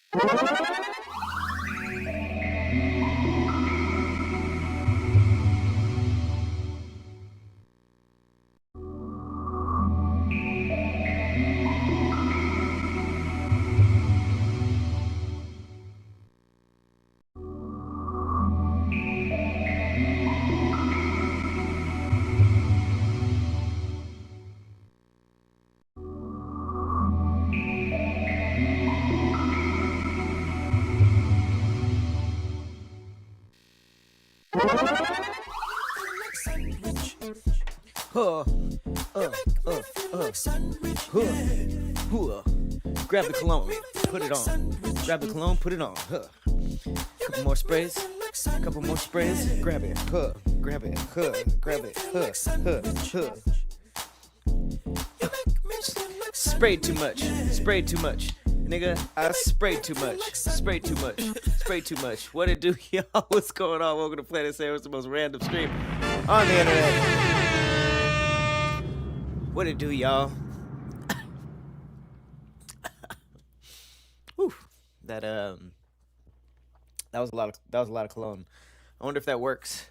Huh, Grab the cologne, put it on. Grab the cologne, put it on. Couple more sprays, grab it, grab it, grab it, Sprayed too much, Nigga, I sprayed too much. What it do, y'all? What's going on? Welcome to Planet Sandwich, the most random stream on the internet. What it do, y'all? Whew. That was a lot of cologne. I wonder if that works.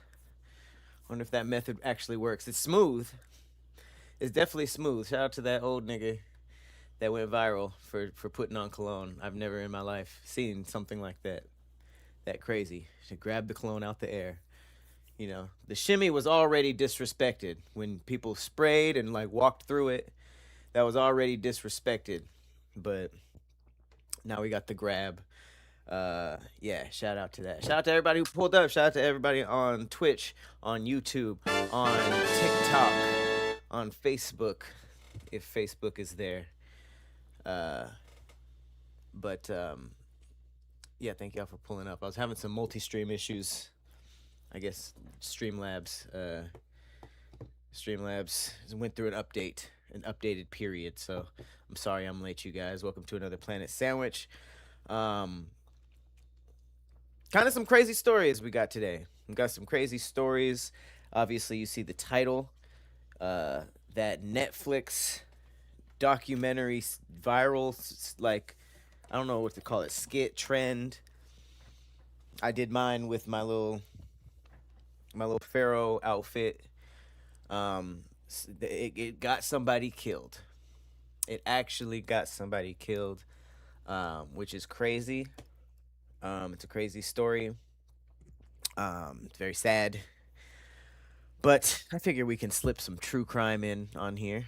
I wonder if that method actually works. It's smooth. It's definitely smooth. Shout out to that old nigga that went viral for putting on cologne. I've never in my life seen something like that. That crazy. To grab the cologne out the air. You know, the shimmy was already disrespected when people sprayed and like walked through it. That was already disrespected. But now we got the grab. Yeah, shout out to that. Shout out to everybody who pulled up. Shout out to everybody on Twitch, on YouTube, on TikTok, on Facebook, if Facebook is there. But yeah, thank y'all for pulling up. I was having some multi-stream issues. I guess Streamlabs went through an updated period. So I'm sorry I'm late, you guys. Welcome to another Planet Sandwich. Kind of some crazy stories we got today. We got some crazy stories. Obviously, you see the title. That Netflix documentary viral, like, I don't know what to call it, skit trend. I did mine with my little pharaoh outfit. It got somebody killed. It actually got somebody killed, which is crazy. It's a crazy story. It's very sad. But I figure we can slip some true crime in on here.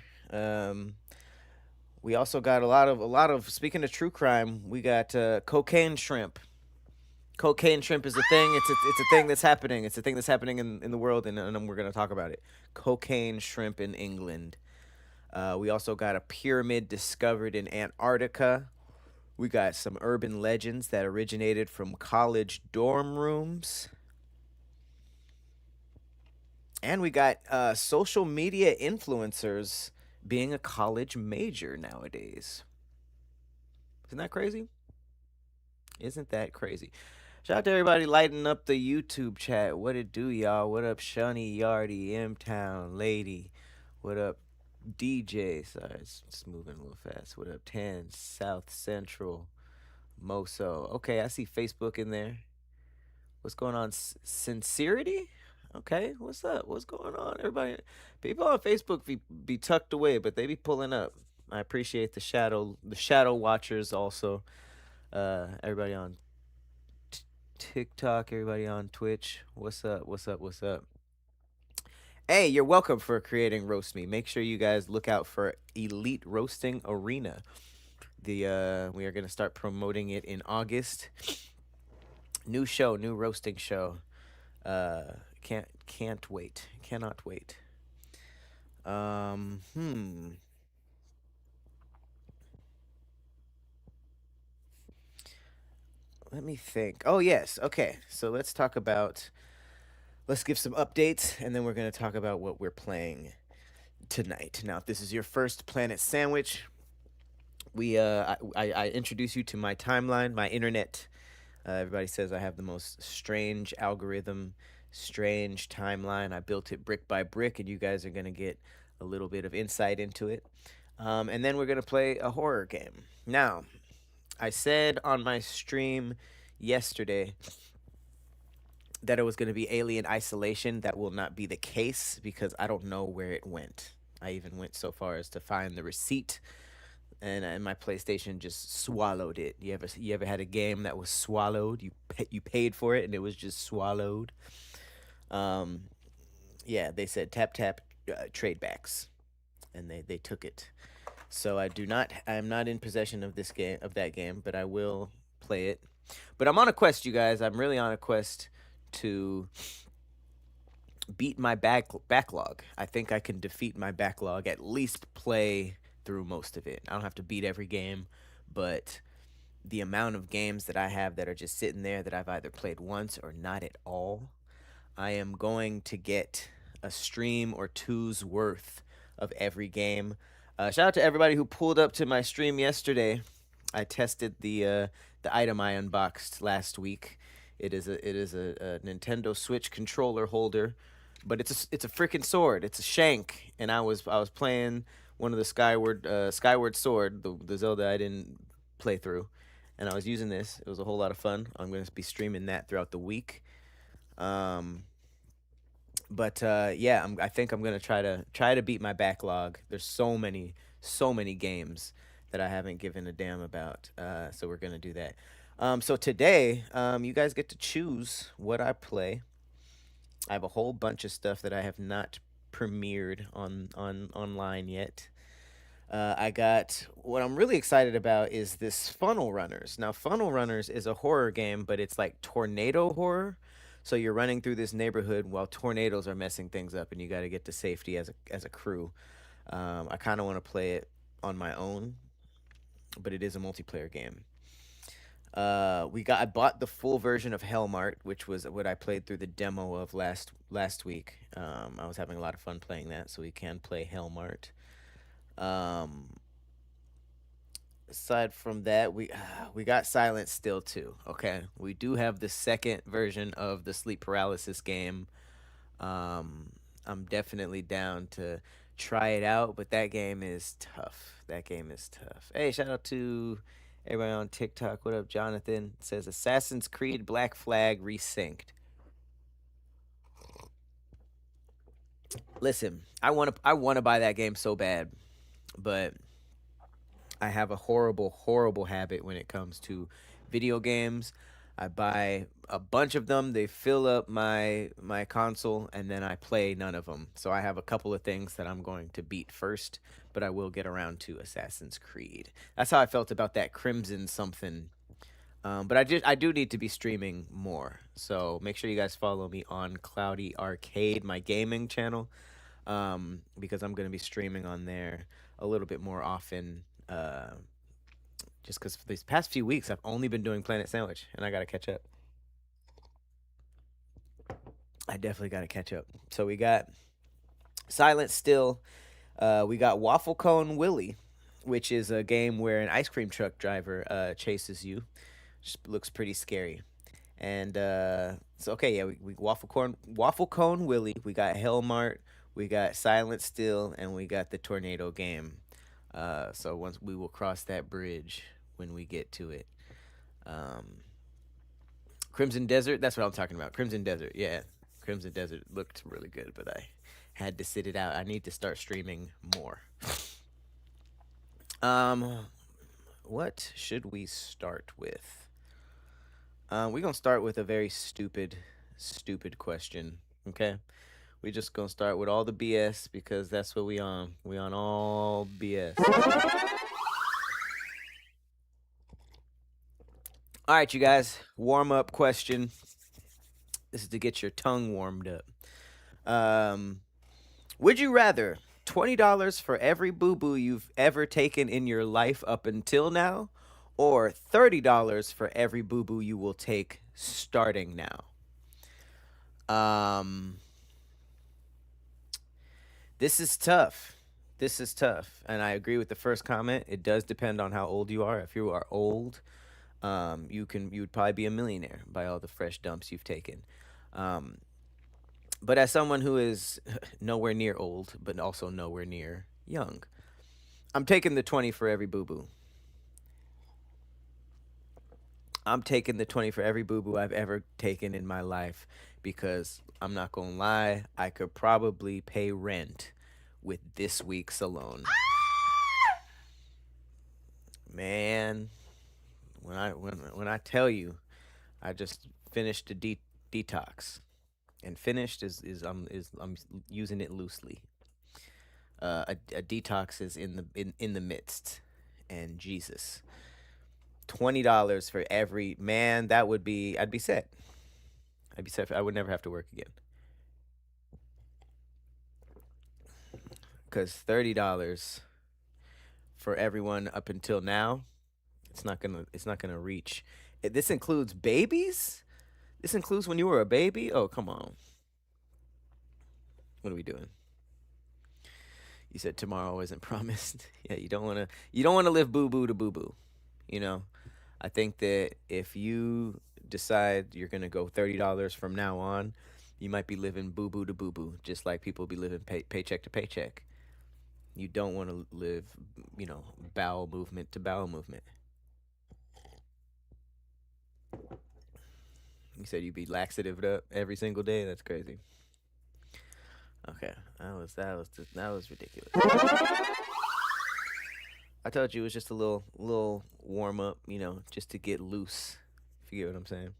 We also got a lot of speaking of true crime, we got cocaine shrimp. Cocaine shrimp is a thing. It's a thing that's happening. It's a thing that's happening in the world, and we're going to talk about it. Cocaine shrimp in England. We also got a pyramid discovered in Antarctica. We got some urban legends that originated from college dorm rooms. And we got social media influencers being a college major nowadays. Isn't that crazy? Isn't that crazy? Shout out to everybody lighting up the YouTube chat. What it do, y'all? What up, Shunny, Yardy, M-Town, Lady? What up, DJ? Sorry, it's moving a little fast. What up, Tan, South Central, Moso? Okay, I see Facebook in there. What's going on? Sincerity? Okay, what's up? What's going on? Everybody, people on Facebook be tucked away, but they be pulling up. I appreciate the shadow watchers also. Everybody on TikTok, everybody on Twitch. What's up? Hey, you're welcome for creating Roast Me. Make sure you guys look out for Elite Roasting Arena. We are gonna start promoting it in August. New show, new roasting show. Can't wait. Cannot wait. Let me think. Oh, yes. Okay. So let's give some updates, and then we're going to talk about what we're playing tonight. Now, if this is your first Planet Sandwich, I introduce you to my timeline, my internet. Everybody says I have the most strange algorithm, strange timeline. I built it brick by brick, and you guys are going to get a little bit of insight into it. And then we're going to play a horror game. Now, I said on my stream yesterday that it was going to be Alien Isolation. That will not be the case because I don't know where it went. I even went so far as to find the receipt, and my PlayStation just swallowed it. You ever had a game that was swallowed? You paid for it and it was just swallowed. Um, yeah, they said tap tap trade backs, and they took it. So I'm not in possession of this game of that game, but I will play it. But I'm on a quest, you guys. I'm really on a quest to beat my backlog. I think I can defeat my backlog, at least play through most of it. I don't have to beat every game, but the amount of games that I have that are just sitting there that I've either played once or not at all, I am going to get a stream or two's worth of every game. Shout out to everybody who pulled up to my stream yesterday. I tested the item I unboxed last week. It is a Nintendo Switch controller holder, but it's a freaking sword. It's a shank, and I was playing one of the Skyward Sword, the Zelda I didn't play through, and I was using this. It was a whole lot of fun. I'm going to be streaming that throughout the week. Um, but yeah, I think I'm gonna try to beat my backlog. There's so many games that I haven't given a damn about. So we're gonna do that. So today, you guys get to choose what I play. I have a whole bunch of stuff that I have not premiered on online yet. I got what I'm really excited about is this Funnel Runners. Now, Funnel Runners is a horror game, but it's like tornado horror. So you're running through this neighborhood while tornadoes are messing things up, and you got to get to safety as a crew. I kind of want to play it on my own, but it is a multiplayer game. I bought the full version of Hellmart, which was what I played through the demo of last week. I was having a lot of fun playing that, so we can play Hellmart. Um, Aside from that, we got Silent Still too. Okay, we do have the second version of the sleep paralysis game. Um, I'm definitely down to try it out, but that game is tough. That game is tough. Hey, shout out to everybody on TikTok. What up, Jonathan? It says Assassin's Creed Black Flag resynced. Listen, I want to buy that game so bad, but I have a horrible, horrible habit when it comes to video games. I buy a bunch of them. They fill up my console, and then I play none of them. So I have a couple of things that I'm going to beat first, but I will get around to Assassin's Creed. That's how I felt about that Crimson something. But I do need to be streaming more. So make sure you guys follow me on Cloudy Arcade, my gaming channel, because I'm going to be streaming on there a little bit more often. Just because for these past few weeks I've only been doing Planet Sandwich, and I gotta catch up. I definitely gotta catch up. So we got Silent Still. We got Waffle Cone Willie, which is a game where an ice cream truck driver chases you. Just looks pretty scary. And so okay, yeah, we Waffle Cone Willie. We got Hellmart. We got Silent Still, and we got the Tornado game. So once we will cross that bridge when we get to it. Um, Crimson Desert, that's what I'm talking about. Crimson Desert, yeah. Crimson Desert looked really good, but I had to sit it out. I need to start streaming more. Um, what should we start with? We're gonna start with a very stupid question. Okay, we just gonna start with all the BS because that's what we on. We on all BS. All right, you guys. Warm up question. This is to get your tongue warmed up. Um, would you rather $20 for every boo boo you've ever taken in your life up until now, or $30 for every boo boo you will take starting now? Um, this is tough. This is tough, and I agree with the first comment. It does depend on how old you are. If you are old, you'd probably be a millionaire by all the fresh dumps you've taken. Um, but as someone who is nowhere near old, but also nowhere near young, I'm taking the 20 for every boo boo. I'm taking the 20 for every boo boo I've ever taken in my life because I'm not going to lie, I could probably pay rent with this week's alone. Man, when I tell you, I just finished a detox. And finished is I'm using it loosely. A detox is in the midst. And Jesus, $20 for every man, that would be I'd be set. I'd be set. I would never have to work again. Because $30 for everyone up until now, it's not gonna reach. This includes babies. This includes when you were a baby. Oh, come on. What are we doing? You said tomorrow isn't promised. Yeah, you don't wanna live boo boo to boo boo. You know, I think that if you decide you're gonna go $30 from now on, you might be living boo boo to boo boo, just like people be living paycheck to paycheck. You don't want to live, bowel movement to bowel movement. You said you'd be laxative up every single day. That's crazy. Okay, that was ridiculous. I told you it was just a little warm up, just to get loose. If you get what I'm saying.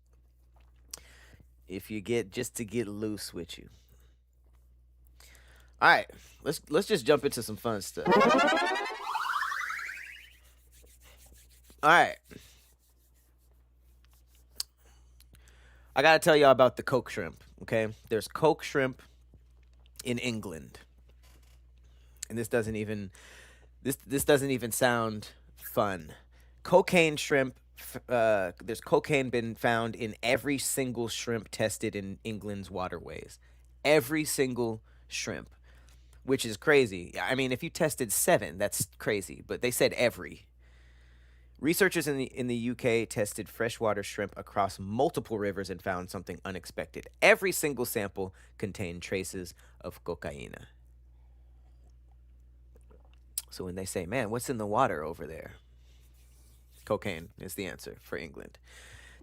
If you get just to get loose with you. All right, let's just jump into some fun stuff. All right, I gotta tell y'all about the Coke shrimp. Okay, there's Coke shrimp in England, and this doesn't even sound fun. Cocaine shrimp. There's cocaine been found in every single shrimp tested in England's waterways. Every single shrimp, which is crazy. I mean, if you tested seven, that's crazy. But they said every. Researchers in the UK tested freshwater shrimp across multiple rivers and found something unexpected. Every single sample contained traces of cocaine. So when they say, "Man, what's in the water over there?" Cocaine is the answer for England.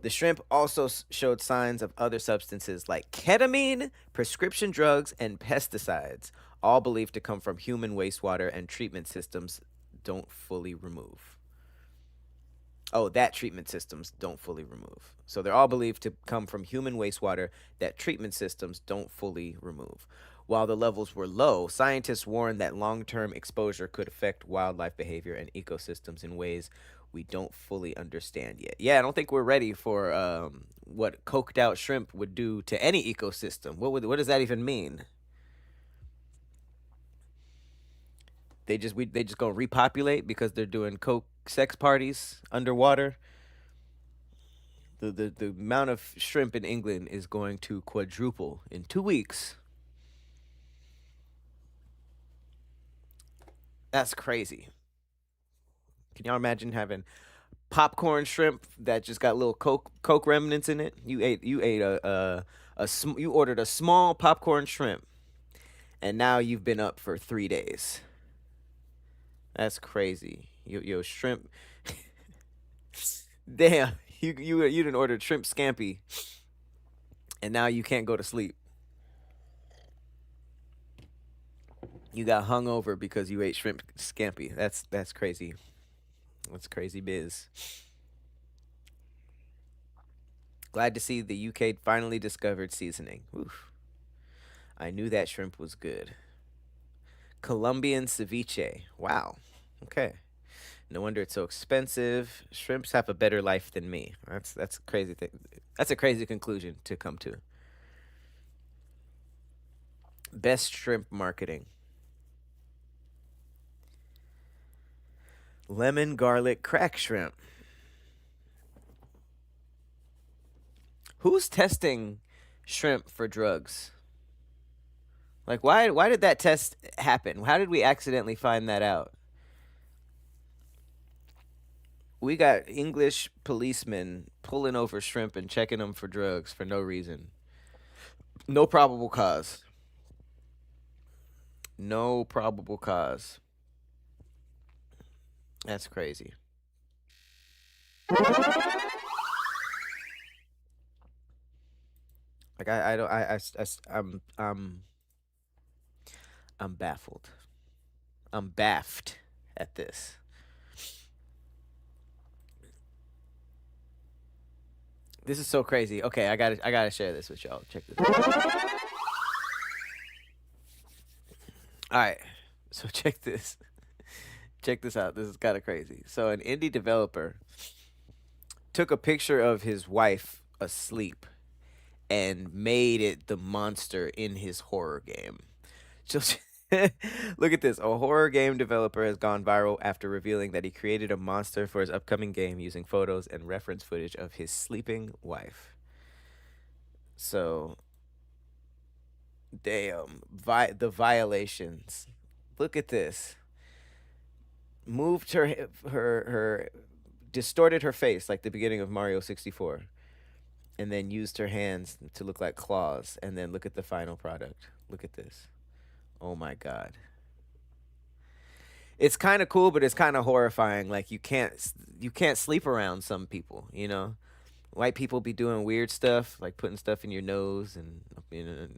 The shrimp also showed signs of other substances like ketamine, prescription drugs, and pesticides, all believed to come from human wastewater and treatment systems don't fully remove. Oh, that treatment systems don't fully remove. So they're all believed to come from human wastewater that treatment systems don't fully remove. While the levels were low, scientists warned that long term exposure could affect wildlife behavior and ecosystems in ways we don't fully understand yet. Yeah, I don't think we're ready for what coked out shrimp would do to any ecosystem. What does that even mean? They just gonna repopulate because they're doing coke sex parties underwater. The amount of shrimp in England is going to quadruple in 2 weeks. That's crazy. Can y'all imagine having popcorn shrimp that just got little coke remnants in it? You ate you ordered a small popcorn shrimp, and now you've been up for 3 days. That's crazy. Yo, shrimp. Damn, you didn't order shrimp scampi, and now you can't go to sleep. You got hung over because you ate shrimp scampi. That's crazy. That's crazy biz. Glad to see the UK finally discovered seasoning. Oof. I knew that shrimp was good. Colombian ceviche. Wow. Okay. No wonder it's so expensive. Shrimps have a better life than me. That's a crazy thing. That's a crazy conclusion to come to. Best shrimp marketing. Lemon garlic crack shrimp. Who's testing shrimp for drugs? Like why did that test happen? How did we accidentally find that out? We got English policemen pulling over shrimp and checking them for drugs for no reason. No probable cause. No probable cause. That's crazy. Like I don't I'm baffled. I'm baffed at this. This is so crazy. Okay, I gotta share this with y'all. Check this out. All right, so check this. Check this out. This is kind of crazy. So an indie developer took a picture of his wife asleep and made it the monster in his horror game. Just look at this. A horror game developer has gone viral after revealing that he created a monster for his upcoming game using photos and reference footage of his sleeping wife. So, damn, the violations. Look at this. Moved her distorted her face like the beginning of Mario 64 and then used her hands to look like claws and then look at the final product. Look at this. Oh my god. It's kind of cool, but it's kind of horrifying. Like you can't sleep around some people. White people be doing weird stuff, like putting stuff in your nose and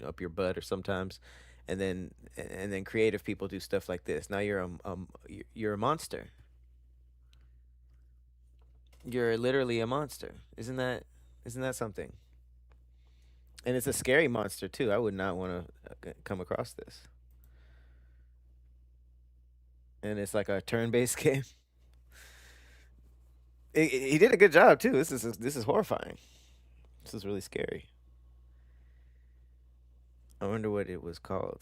up your butt, or sometimes, and then creative people do stuff like this. Now you're a monster. You're literally a monster. Isn't that something? And it's a scary monster too. I would not want to come across this. And it's like a turn-based game. He did a good job too. This is horrifying. This is really scary. I wonder what it was called.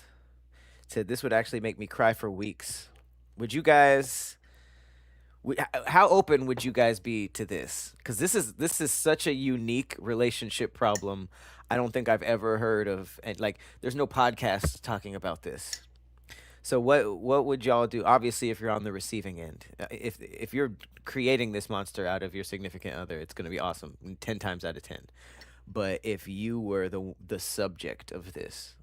It said this would actually make me cry for weeks. Would you guys? How open would you guys be to this? Because this is such a unique relationship problem. I don't think I've ever heard of, and like, there's no podcast talking about this. So what would y'all do? Obviously, if you're on the receiving end, if you're creating this monster out of your significant other, it's gonna be awesome, 10 times out of 10. But if you were the subject of this,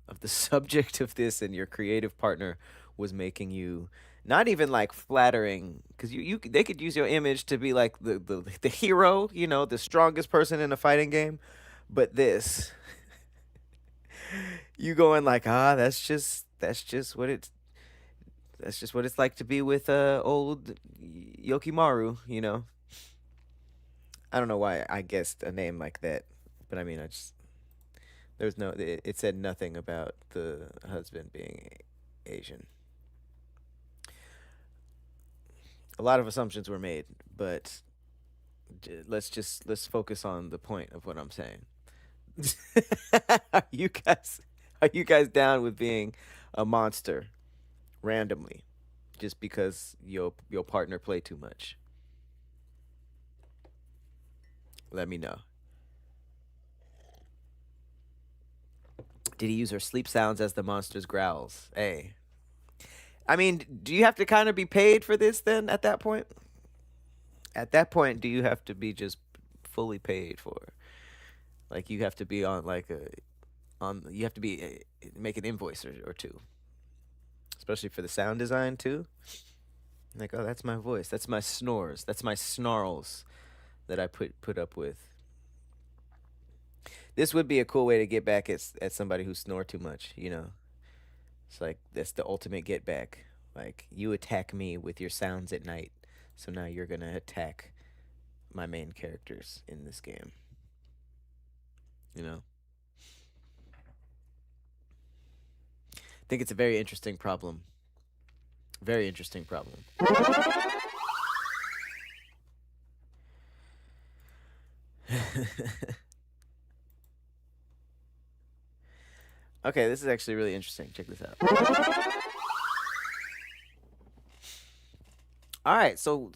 and your creative partner was making you not even like flattering, because they could use your image to be like the hero, the strongest person in a fighting game, but this, you going like, that's just what it's like to be with old Yokimaru. I don't know why I guessed a name like that, but I mean, there's no it said nothing about the husband being Asian. A lot of assumptions were made, but let's focus on the point of what I'm saying. are you guys are you guys down with being a monster randomly just because your partner played too much? Let me know. Did he use her sleep sounds as the monster's growls? Hey. I mean, do you have to kind of be paid for this then at that point? At that point, do you have to be just fully paid for? Like you have to be on like a on you have to be make an invoice or two, especially for the sound design too. Like, oh, that's my voice. That's my snores. That's my snarls that I put up with. This would be a cool way to get back at somebody who snore too much. It's like that's the ultimate get back. Like you attack me with your sounds at night, so now you're gonna attack my main characters in this game. You know, I think it's a very interesting problem. Very interesting problem. Okay, this is actually really interesting. Check this out. All right, so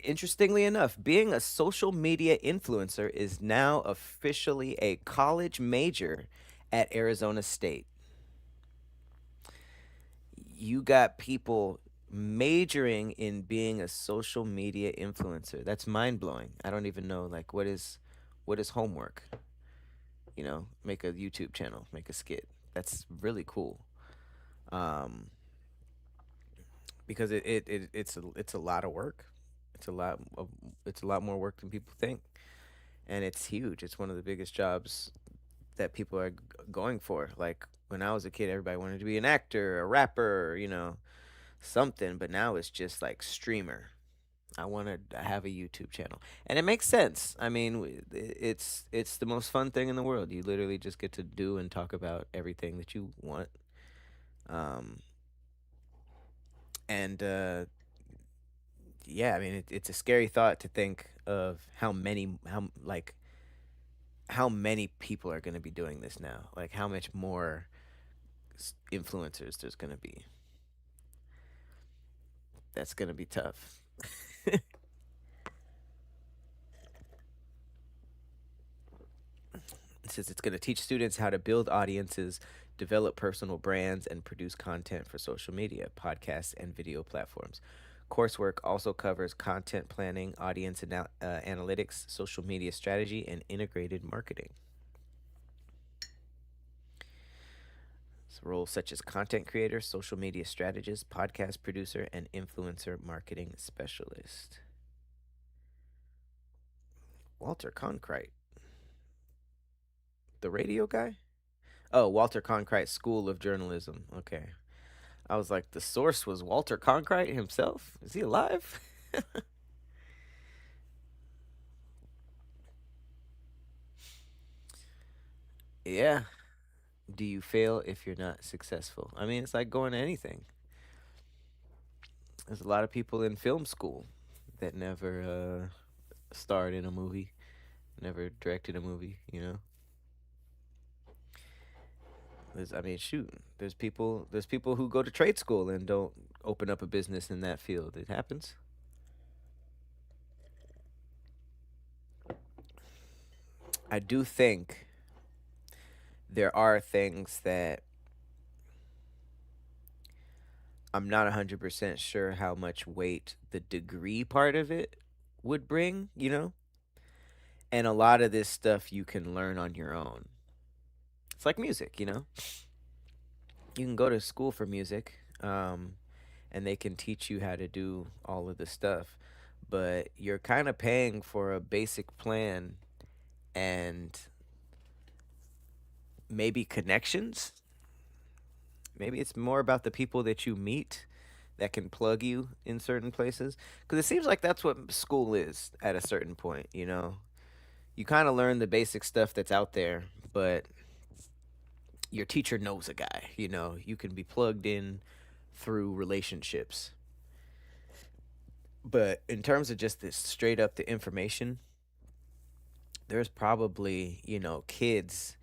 interestingly enough, being a social media influencer is now officially a college major at Arizona State. You got people majoring in being a social media influencer. That's mind blowing. I don't even know like what is homework. Make a YouTube channel, make a skit. That's really cool. Um, because it's a lot of work. It's a lot more work than people think, and it's huge. It's one of the biggest jobs that people are going for. Like when I was a kid, everybody wanted to be an actor, a rapper, something. But now it's just like streamer. I want to have a YouTube channel, and it makes sense. I mean, it's the most fun thing in the world. You literally just get to do and talk about everything that you want. Um, and Yeah, I mean, it's a scary thought to think of how many people are going to be doing this now. Like how much more influencers there's going to be. That's going to be tough. It says it's going to teach students how to build audiences, develop personal brands, and produce content for social media, podcasts, and video platforms. Coursework also covers content planning, analytics, social media strategy, and integrated marketing. So roles such as content creator, social media strategist, podcast producer, and influencer marketing specialist. Walter Cronkite, the radio guy? Oh, Walter Cronkite School of Journalism. Okay. I was like, the source was Walter Cronkite himself? Is he alive? Yeah. Do you fail if you're not successful? I mean, it's like going to anything. There's a lot of people in film school that never starred in a movie, never directed a movie. I mean, shoot. There's people who go to trade school and don't open up a business in that field. It happens. I do think there are things that I'm not 100% sure how much weight the degree part of it would bring. And a lot of this stuff you can learn on your own. It's like music. You can go to school for music, and they can teach you how to do all of the stuff, but you're kind of paying for a basic plan and maybe connections. Maybe it's more about the people that you meet that can plug you in certain places. Because it seems like that's what school is at a certain point. You kind of learn the basic stuff that's out there, but your teacher knows a guy. You can be plugged in through relationships. But in terms of just this straight up the information, there's probably kids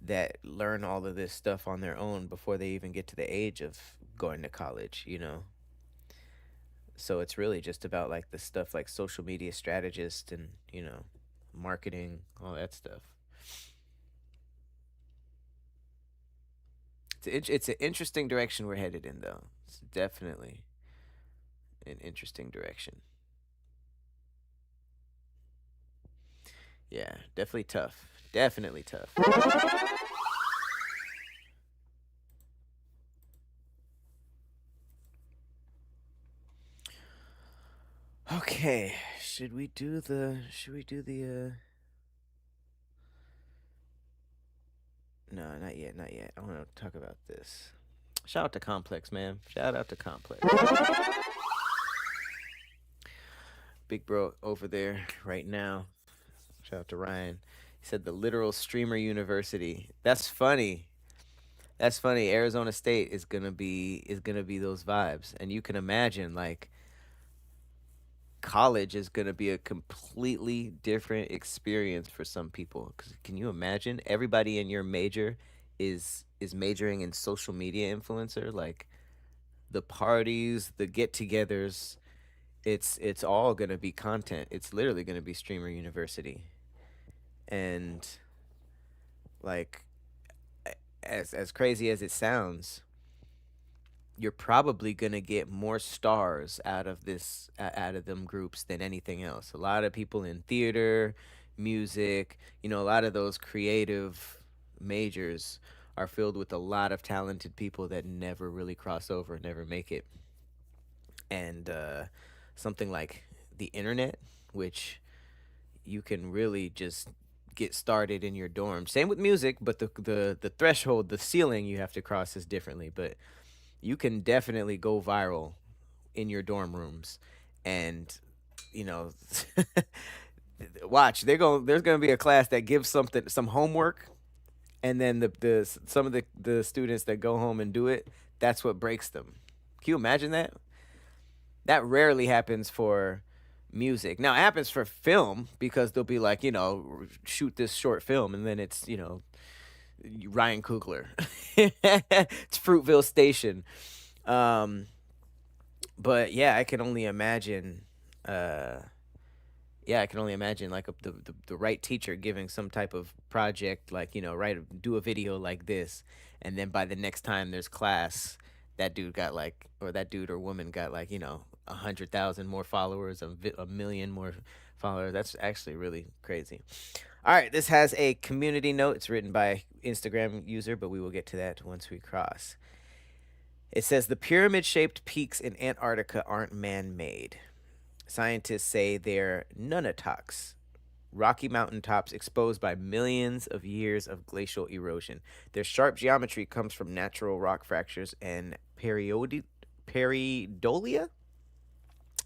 that learn all of this stuff on their own before they even get to the age of going to college. So it's really just about like the stuff like social media strategist and marketing, all that stuff. It's an interesting direction we're headed in, though. It's definitely an interesting direction. Yeah, definitely tough. Definitely tough. Okay, should we do the no, not yet, not yet. I want to talk about this. Shout out to Complex, man. Shout out to Complex. Big bro over there right now. Shout out to Ryan. He said the literal streamer university. That's funny. That's funny. Arizona State is gonna be those vibes, and you can imagine like college is gonna be a completely different experience for some people. 'Cause can you imagine everybody in your major is majoring in social media influencer? Like the parties, the get-togethers, it's all gonna be content. It's literally gonna be streamer university, and like as crazy as it sounds, you're probably gonna get more stars out of them groups than anything else. A lot of people in theater, music, a lot of those creative majors are filled with a lot of talented people that never really cross over, never make it. And something like the internet, which you can really just get started in your dorm. Same with music, but the threshold, the ceiling you have to cross is differently. But you can definitely go viral in your dorm rooms, and you know, watch. There's gonna be a class that gives some homework, and then the some of the students that go home and do it. That's what breaks them. Can you imagine that? That rarely happens for music. Now it happens for film because they'll be like, shoot this short film, and then it's Ryan Coogler. It's Fruitville Station. Um, but yeah, I can only imagine. Uh, yeah, I can only imagine like the right teacher giving some type of project, like do a video like this, and then by the next time there's class, that dude got like, or that dude or woman got like 100,000 more followers, a million more followers. That's actually really crazy. All right, this has a community note. It's written by Instagram user, but we will get to that once we cross. It says the pyramid shaped peaks in Antarctica aren't man made. Scientists say they're nunataks, rocky mountain tops exposed by millions of years of glacial erosion. Their sharp geometry comes from natural rock fractures and peridolia,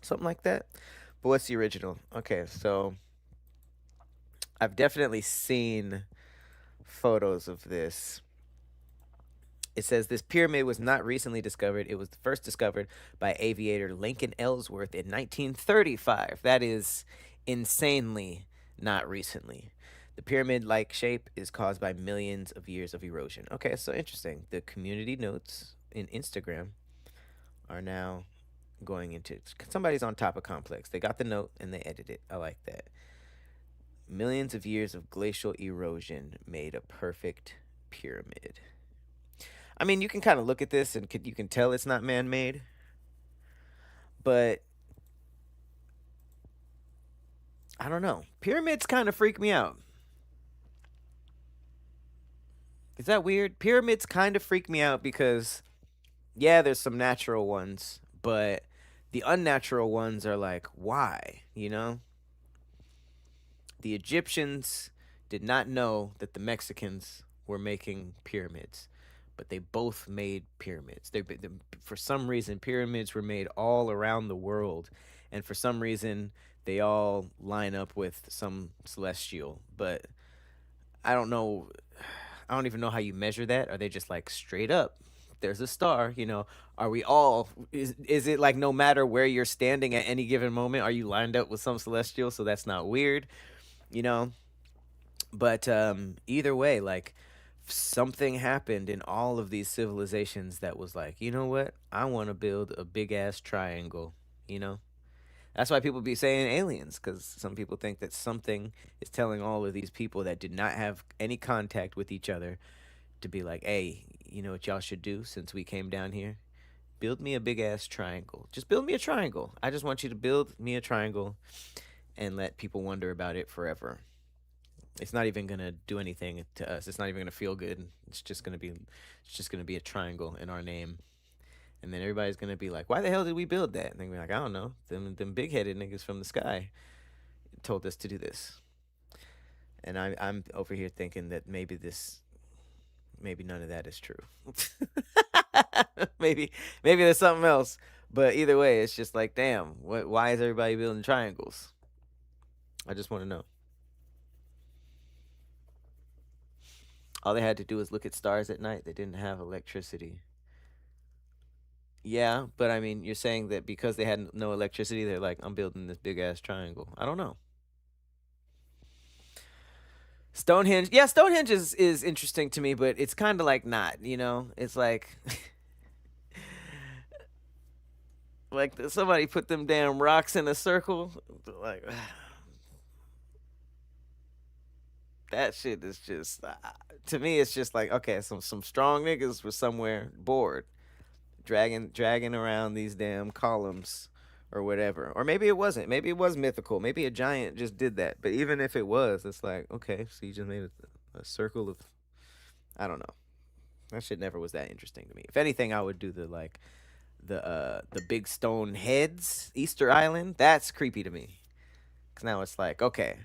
something like that. But what's the original? Okay, so I've definitely seen photos of this. It says this pyramid was not recently discovered. It was first discovered by aviator Lincoln Ellsworth in 1935. That is insanely not recently. The pyramid like shape is caused by millions of years of erosion. Okay, so interesting. The community notes in Instagram are now going into somebody's on top of complex. They got the note and they edited it. I like that. Millions of years of glacial erosion made a perfect pyramid. I mean, you can kind of look at this and you can tell it's not man made, but I don't know. Pyramids kind of freak me out. Is that weird? Pyramids kind of freak me out because, yeah, there's some natural ones, but the unnatural ones are like, why? The Egyptians did not know that the Mexicans were making pyramids, but they both made pyramids. For some reason, pyramids were made all around the world, and for some reason, they all line up with some celestial. But I don't know. I don't even know how you measure that. Are they just like straight up? There's a star. Are we all? Is it like no matter where you're standing at any given moment, are you lined up with some celestial? So that's not weird, you know. But either way, like something happened in all of these civilizations that was like, you know what? I want to build a big ass triangle. You know, that's why people be saying aliens, because some people think that something is telling all of these people that did not have any contact with each other to be like, hey, you know what y'all should do since we came down here? Build me a big ass triangle. Just build me a triangle. I just want you to build me a triangle and let people wonder about it forever. It's not even gonna do anything to us. It's not even gonna feel good. It's just gonna be a triangle in our name. And then everybody's gonna be like, "Why the hell did we build that?" And they're gonna be like, "I don't know. Them big headed niggas from the sky told us to do this." And I'm over here thinking that maybe none of that is true. maybe there's something else. But either way, it's just like, damn, why is everybody building triangles? I just want to know. All they had to do was look at stars at night. They didn't have electricity. Yeah, but I mean, you're saying that because they had no electricity, they're like, I'm building this big ass triangle. I don't know. Stonehenge, yeah, Stonehenge is interesting to me, but it's kind of like not, It's like, like somebody put them damn rocks in a circle. Like, that shit is just, to me, it's just like, okay, some strong niggas were somewhere bored, dragging around these damn columns or whatever. Or maybe it wasn't. Maybe it was mythical. Maybe a giant just did that. But even if it was, it's like, okay, so you just made a circle of, I don't know. That shit never was that interesting to me. If anything, I would do the big stone heads, Easter Island. That's creepy to me. Cause now it's like, okay,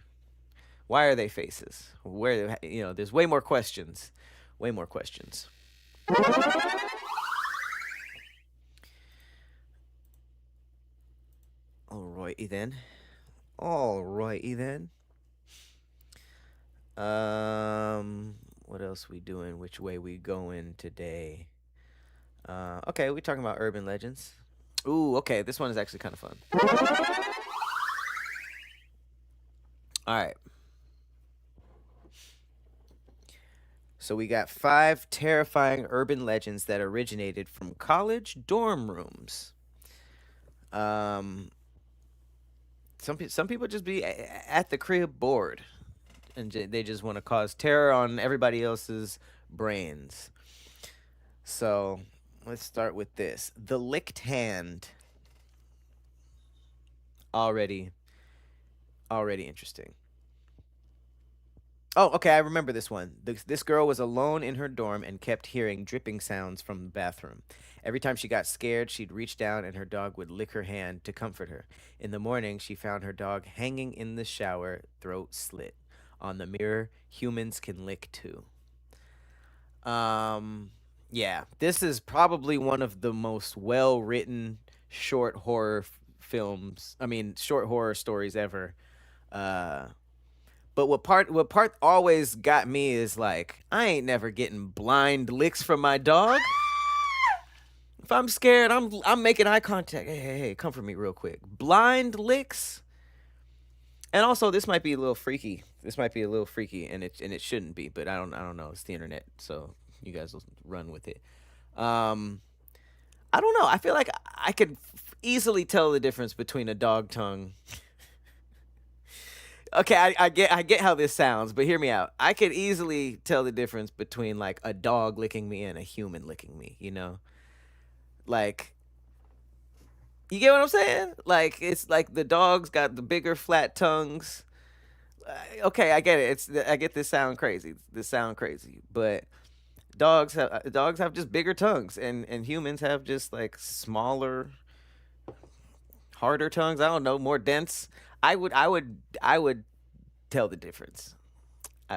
Why are they faces? Where there's way more questions. Way more questions. Alrighty then. Alrighty then. Um, what else we doing? Which way we going today? Okay, we talking about urban legends. Ooh, okay, this one is actually kind of fun. All right, so we got 5 terrifying urban legends that originated from college dorm rooms. Um, some people just be at the crib bored, and they just want to cause terror on everybody else's brains. So let's start with this: the licked hand. Already, already interesting. Oh, okay, I remember this one. This girl was alone in her dorm and kept hearing dripping sounds from the bathroom. Every time she got scared, she'd reach down and her dog would lick her hand to comfort her. In the morning, she found her dog hanging in the shower, throat slit. On the mirror, humans can lick too. Um, yeah, this is probably one of the most well-written short horror films. I mean, short horror stories ever. Uh, But what part always got me is like I ain't never getting blind licks from my dog. If I'm scared, I'm making eye contact. Hey, comfort me real quick. Blind licks. And also this might be a little freaky. This might be a little freaky and it shouldn't be, but I don't know. It's the internet, so you guys will run with it. Um I don't know. I feel like I could easily tell the difference between a dog tongue. Okay, I get how this sounds, but hear me out. I could easily tell the difference between like a dog licking me and a human licking me, Like you get what I'm saying? Like it's like the dogs got the bigger flat tongues. Okay, I get it. I get this sound crazy. This sound crazy, but dogs have just bigger tongues and humans have just like smaller, harder tongues. I don't know, more dense. I would tell the difference.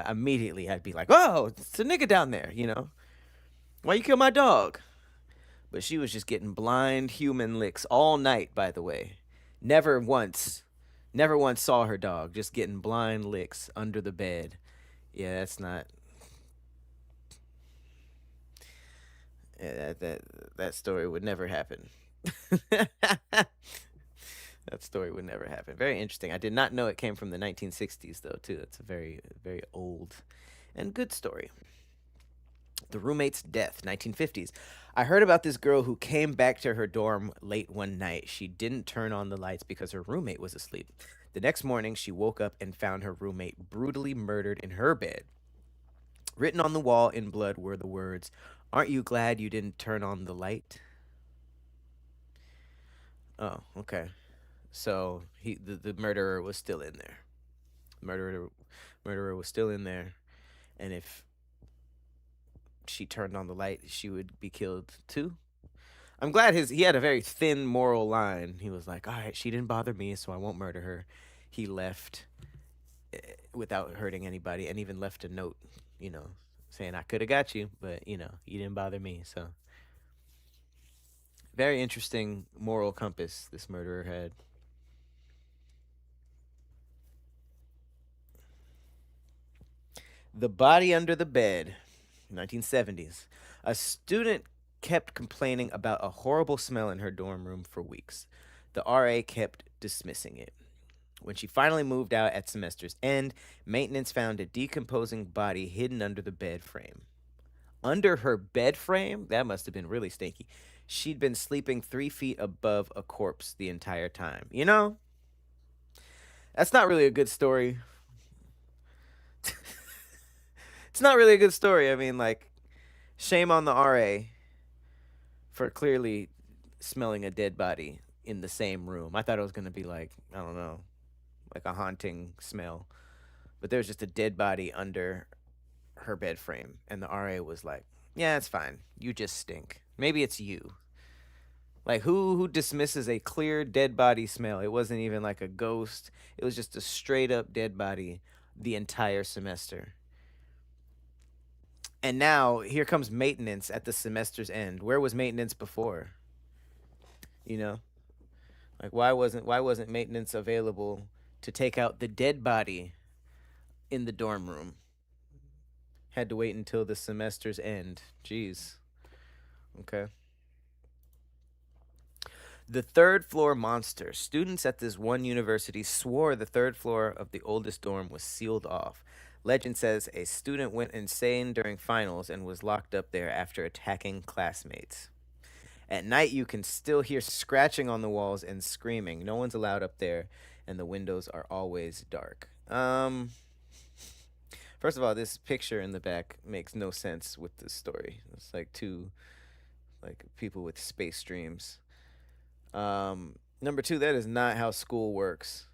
Immediately I'd be like, "Oh, it's a nigga down there," Why you kill my dog? But she was just getting blind human licks all night, by the way. Never once, never once saw her dog just getting blind licks under the bed. Yeah, that's not. Yeah, that story would never happen. That story would never happen. Very interesting. I did not know it came from the 1960s, though. Too. It's a very very old and good story. The roommate's death, 1950s. I heard about this girl who came back to her dorm late one night. She didn't turn on the lights because her roommate was asleep. The next morning, she woke up and found her roommate brutally murdered in her bed. Written on the wall in blood were the words, "Aren't you glad you didn't turn on the light?" Oh, okay. So the murderer was still in there. Murderer murderer was still in there, and if she turned on the light, she would be killed too. I'm glad he had a very thin moral line. He was like, "All right, she didn't bother me, so I won't murder her." He left without hurting anybody, and even left a note, you know, saying, "I could have got you, but you didn't bother me." So very interesting moral compass this murderer had. The body under the bed, 1970s. A student kept complaining about a horrible smell in her dorm room for weeks. The RA kept dismissing it. When she finally moved out at semester's end, maintenance found a decomposing body hidden under the bed frame. Under her bed frame? That must have been really stinky. She'd been sleeping 3 feet above a corpse the entire time. That's not really a good story. It's not really a good story. I mean, like, shame on the RA for clearly smelling a dead body in the same room. I thought it was going to be like, I don't know, like a haunting smell. But there was just a dead body under her bed frame. And the RA was like, yeah, it's fine. You just stink. Maybe it's you. Like who dismisses a clear dead body smell? It wasn't even like a ghost. It was just a straight up dead body the entire semester. And now here comes maintenance at the semester's end. Where was maintenance before? You know, like why wasn't maintenance available to take out the dead body in the dorm room? Had to wait until the semester's end. Jeez. Okay. The third floor monster. Students at this one university swore the third floor of the oldest dorm was sealed off. Legend says a student went insane during finals and was locked up there after attacking classmates. At night, you can still hear scratching on the walls and screaming. No one's allowed up there, and the windows are always dark. First of all, this picture in the back makes no sense with the story. It's like two like people with space dreams. Number two, that is not how school works.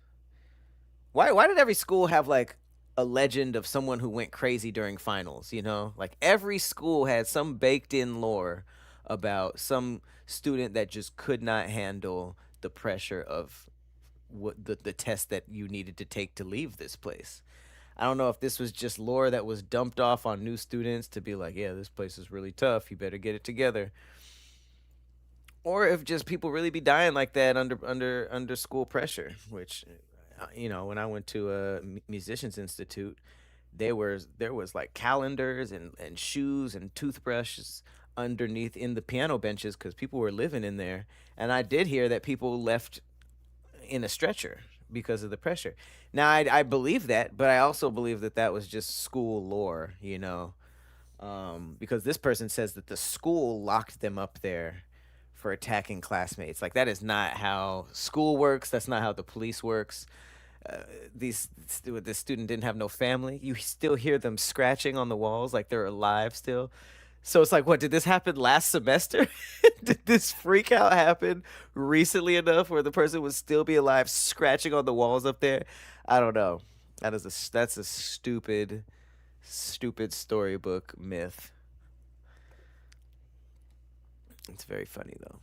Why did every school have like a legend of someone who went crazy during finals, you know? Like every school had some baked in lore about some student that just could not handle the pressure of what the test that you needed to take to leave this place. I don't know if this was just lore that was dumped off on new students to be like, yeah, this place is really tough. You better get it together. Or if just people really be dying like that under school pressure, which when I went to a musicians institute, there was like calendars and shoes and toothbrushes underneath in the piano benches because people were living in there, and I did hear that people left in a stretcher because of the pressure. Now I believe that, but I also believe that that was just school lore, because this person says that the school locked them up there for attacking classmates. Like that is not how school works. That's not how the police works. Uh, this student didn't have no family. You still hear them scratching on the walls like they're alive still. So it's like, what did this happen last semester? Did this freak out happen recently enough where the person would still be alive, scratching on the walls up there? I don't know. That's a stupid, stupid storybook myth. It's very funny though.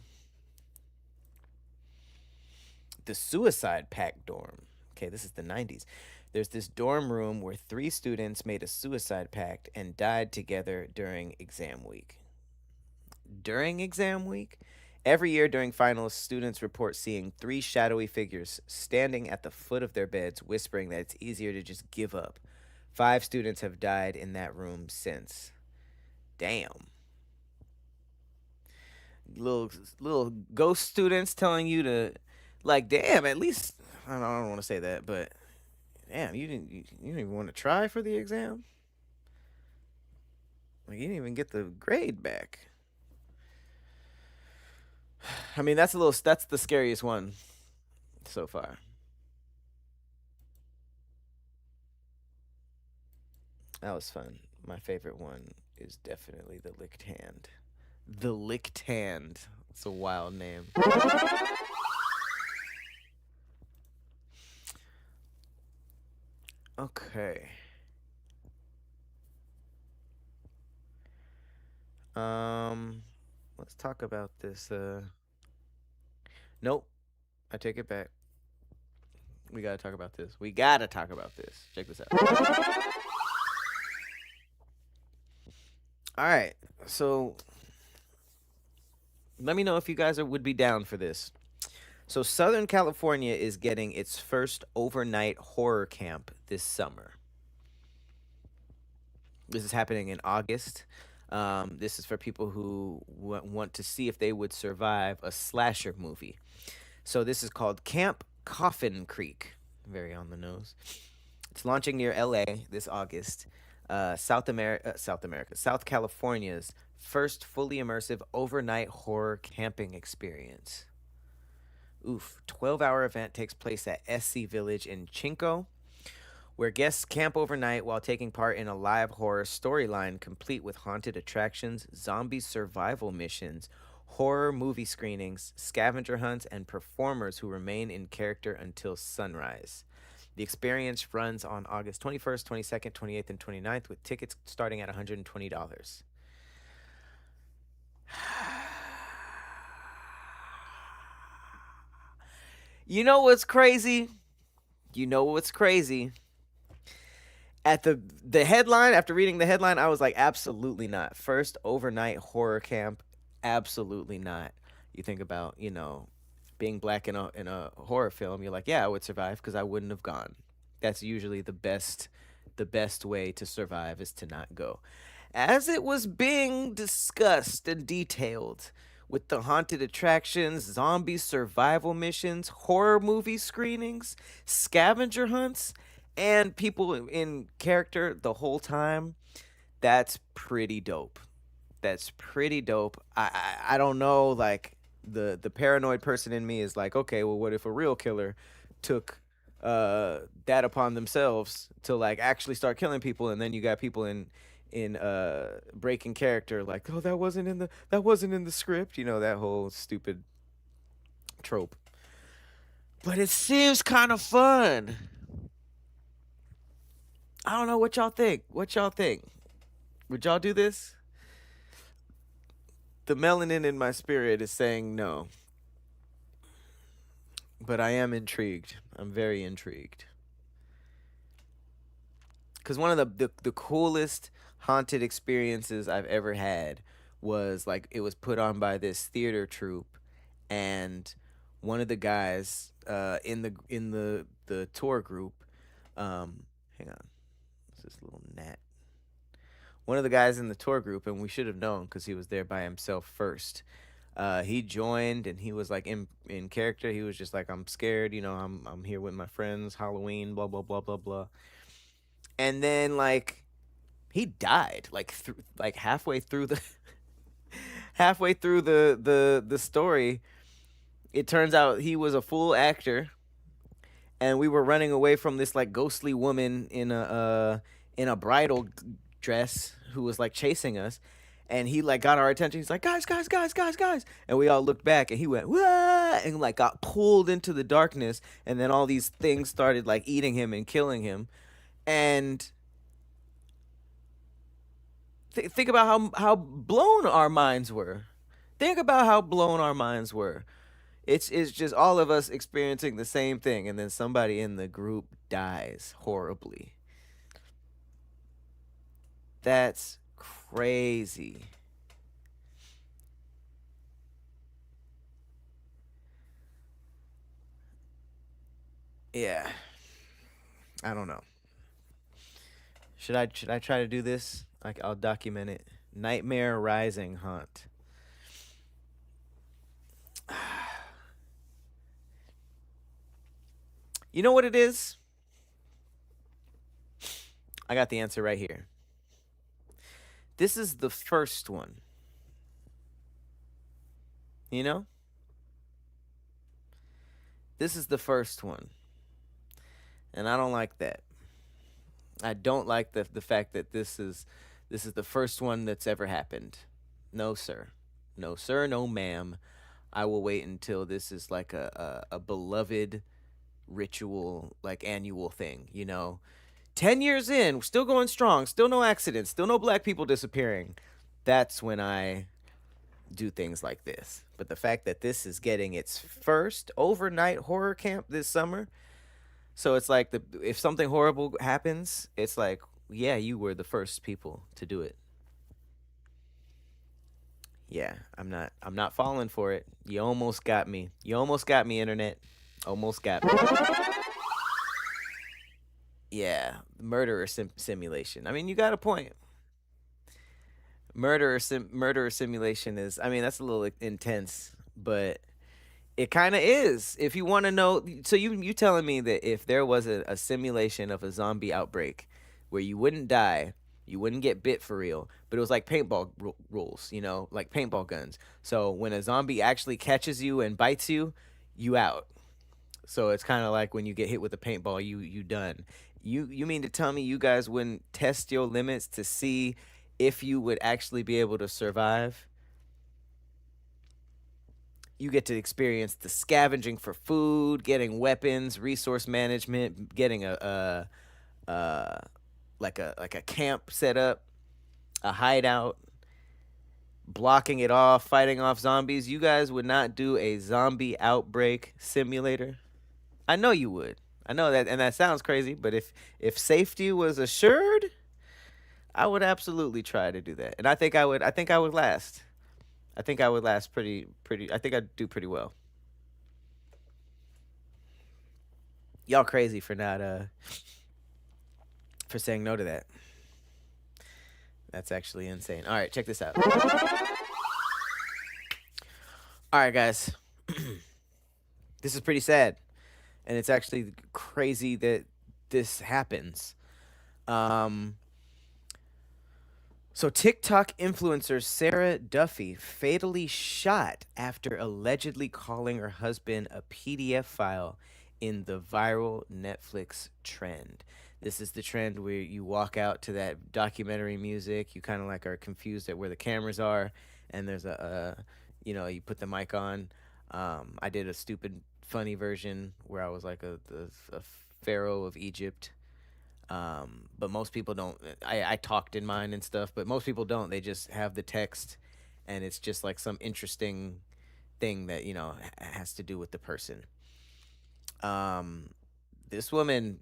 The suicide pact dorm. Okay, this is the 90s. There's this dorm room where three students made a suicide pact and died together during exam week. During exam week? Every year during finals, students report seeing three shadowy figures standing at the foot of their beds, whispering that it's easier to just give up. Five students have died in that room since. Damn. Little ghost students telling you to, like, damn, at least I don't want to say that, but damn, you didn't even want to try for the exam. Like you didn't even get the grade back. I mean, that's the scariest one so far. That was fun. My favorite one is definitely the licked hand. The licked hand. It's a wild name. Okay. Um, let's talk about this. Nope. I take it back. We gotta talk about this. We gotta talk about this. Check this out. All right. So let me know if you guys would be down for this. So Southern California is getting its first overnight horror camp this summer. This is happening in August. This is for people who want to see if they would survive a slasher movie. So this is called Camp Coffin Creek. Very on the nose. It's launching near LA this August. South California's first fully immersive overnight horror camping experience. Oof. 12-hour event takes place at SC Village in Chinco, where guests camp overnight while taking part in a live horror storyline complete with haunted attractions, zombie survival missions, horror movie screenings, scavenger hunts, and performers who remain in character until sunrise. The experience runs on August 21st, 22nd, 28th, and 29th with tickets starting at $120. You know what's crazy? You know what's crazy? At the headline, after reading the headline, I was like, absolutely not. First overnight horror camp, absolutely not. You think about, being black in a horror film, you're like, yeah, I would survive because I wouldn't have gone. That's usually the best way to survive is to not go. As it was being discussed and detailed with the haunted attractions, zombie survival missions, horror movie screenings, scavenger hunts, and people in character the whole time, that's pretty dope. That's pretty dope. I don't know, like the paranoid person in me is like, okay, well, what if a real killer took that upon themselves to like actually start killing people, and then you got people in breaking character like, oh, that wasn't in the script, that whole stupid trope. But it seems kind of fun. I don't know what y'all think. What y'all think? Would y'all do this? The melanin in my spirit is saying no, but I am intrigued. I'm very intrigued. Because one of the coolest haunted experiences I've ever had was like it was put on by this theater troupe, and one of the guys in the tour group, hang on, it's this little gnat. One of the guys in the tour group, and we should have known because he was there by himself first. He joined and he was like in character. He was just like, I'm scared, I'm here with my friends, Halloween, blah blah blah blah blah. And then like he died like halfway through the halfway through the story. It turns out he was a full actor, and we were running away from this like ghostly woman in a bridal dress who was like chasing us. And he like got our attention. He's like, guys, guys, guys, guys, guys, and we all looked back, and he went, wah, and like got pulled into the darkness. And then all these things started like eating him and killing him. And think about how blown our minds were. Think about how blown our minds were. It's just all of us experiencing the same thing, and then somebody in the group dies horribly. That's crazy. Yeah, I don't know. Should I try to do this? Like I'll document it. Nightmare Rising haunt. You know what it is? I got the answer right here. This is the first one. You know? This is the first one. And I don't like that. I don't like the fact that this is the first one that's ever happened. No, sir. No, sir, no ma'am. I will wait until this is like a beloved ritual, like annual thing, 10 years in, still going strong, still no accidents, still no black people disappearing. That's when I do things like this. But the fact that this is getting its first overnight horror camp this summer, so it's like if something horrible happens, it's like, yeah, you were the first people to do it. Yeah, I'm not falling for it. You almost got me. You almost got me, internet. Almost got me. Yeah, murderer simulation. I mean, you got a point. Murderer simulation is. I mean, that's a little intense, but it kind of is. If you want to know, so you telling me that if there was a simulation of a zombie outbreak where you wouldn't die, you wouldn't get bit for real, but it was like paintball rules, like paintball guns. So when a zombie actually catches you and bites you, you out. So it's kind of like when you get hit with a paintball, you done. You mean to tell me you guys wouldn't test your limits to see if you would actually be able to survive? You get to experience the scavenging for food, getting weapons, resource management, getting a like a camp set up, a hideout, blocking it off, fighting off zombies. You guys would not do a zombie outbreak simulator? I know you would. I know that, and that sounds crazy, but if safety was assured, I would absolutely try to do that, and I think I would. I think I would last. I think I would last pretty. I think I'd do pretty well. Y'all crazy for not for saying no to that. That's actually insane. All right, check this out. All right, guys, this is pretty sad, and it's actually crazy that this happens. Um, So, TikTok influencer Sarah Duffy fatally shot after allegedly calling her husband a PDF file in the viral Netflix trend. This is the trend where you walk out to that documentary music, you kind of like are confused at where the cameras are, and there's you put the mic on. I did a stupid, funny version where I was like a pharaoh of Egypt, but most people don't. I talked in mine and stuff, but most people don't. They just have the text, and it's just like some interesting thing that has to do with the person. Um, this woman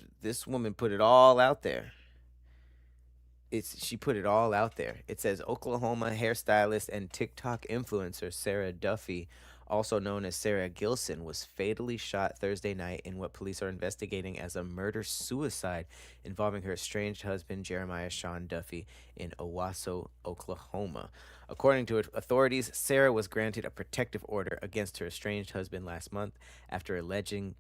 put it all out there. She put it all out there. It says Oklahoma hairstylist and TikTok influencer Sarah Duffy, also known as Sarah Gilson, was fatally shot Thursday night in what police are investigating as a murder suicide involving her estranged husband Jeremiah Sean Duffy in Owasso, Oklahoma. According to authorities, Sarah was granted a protective order against her estranged husband last month after alleging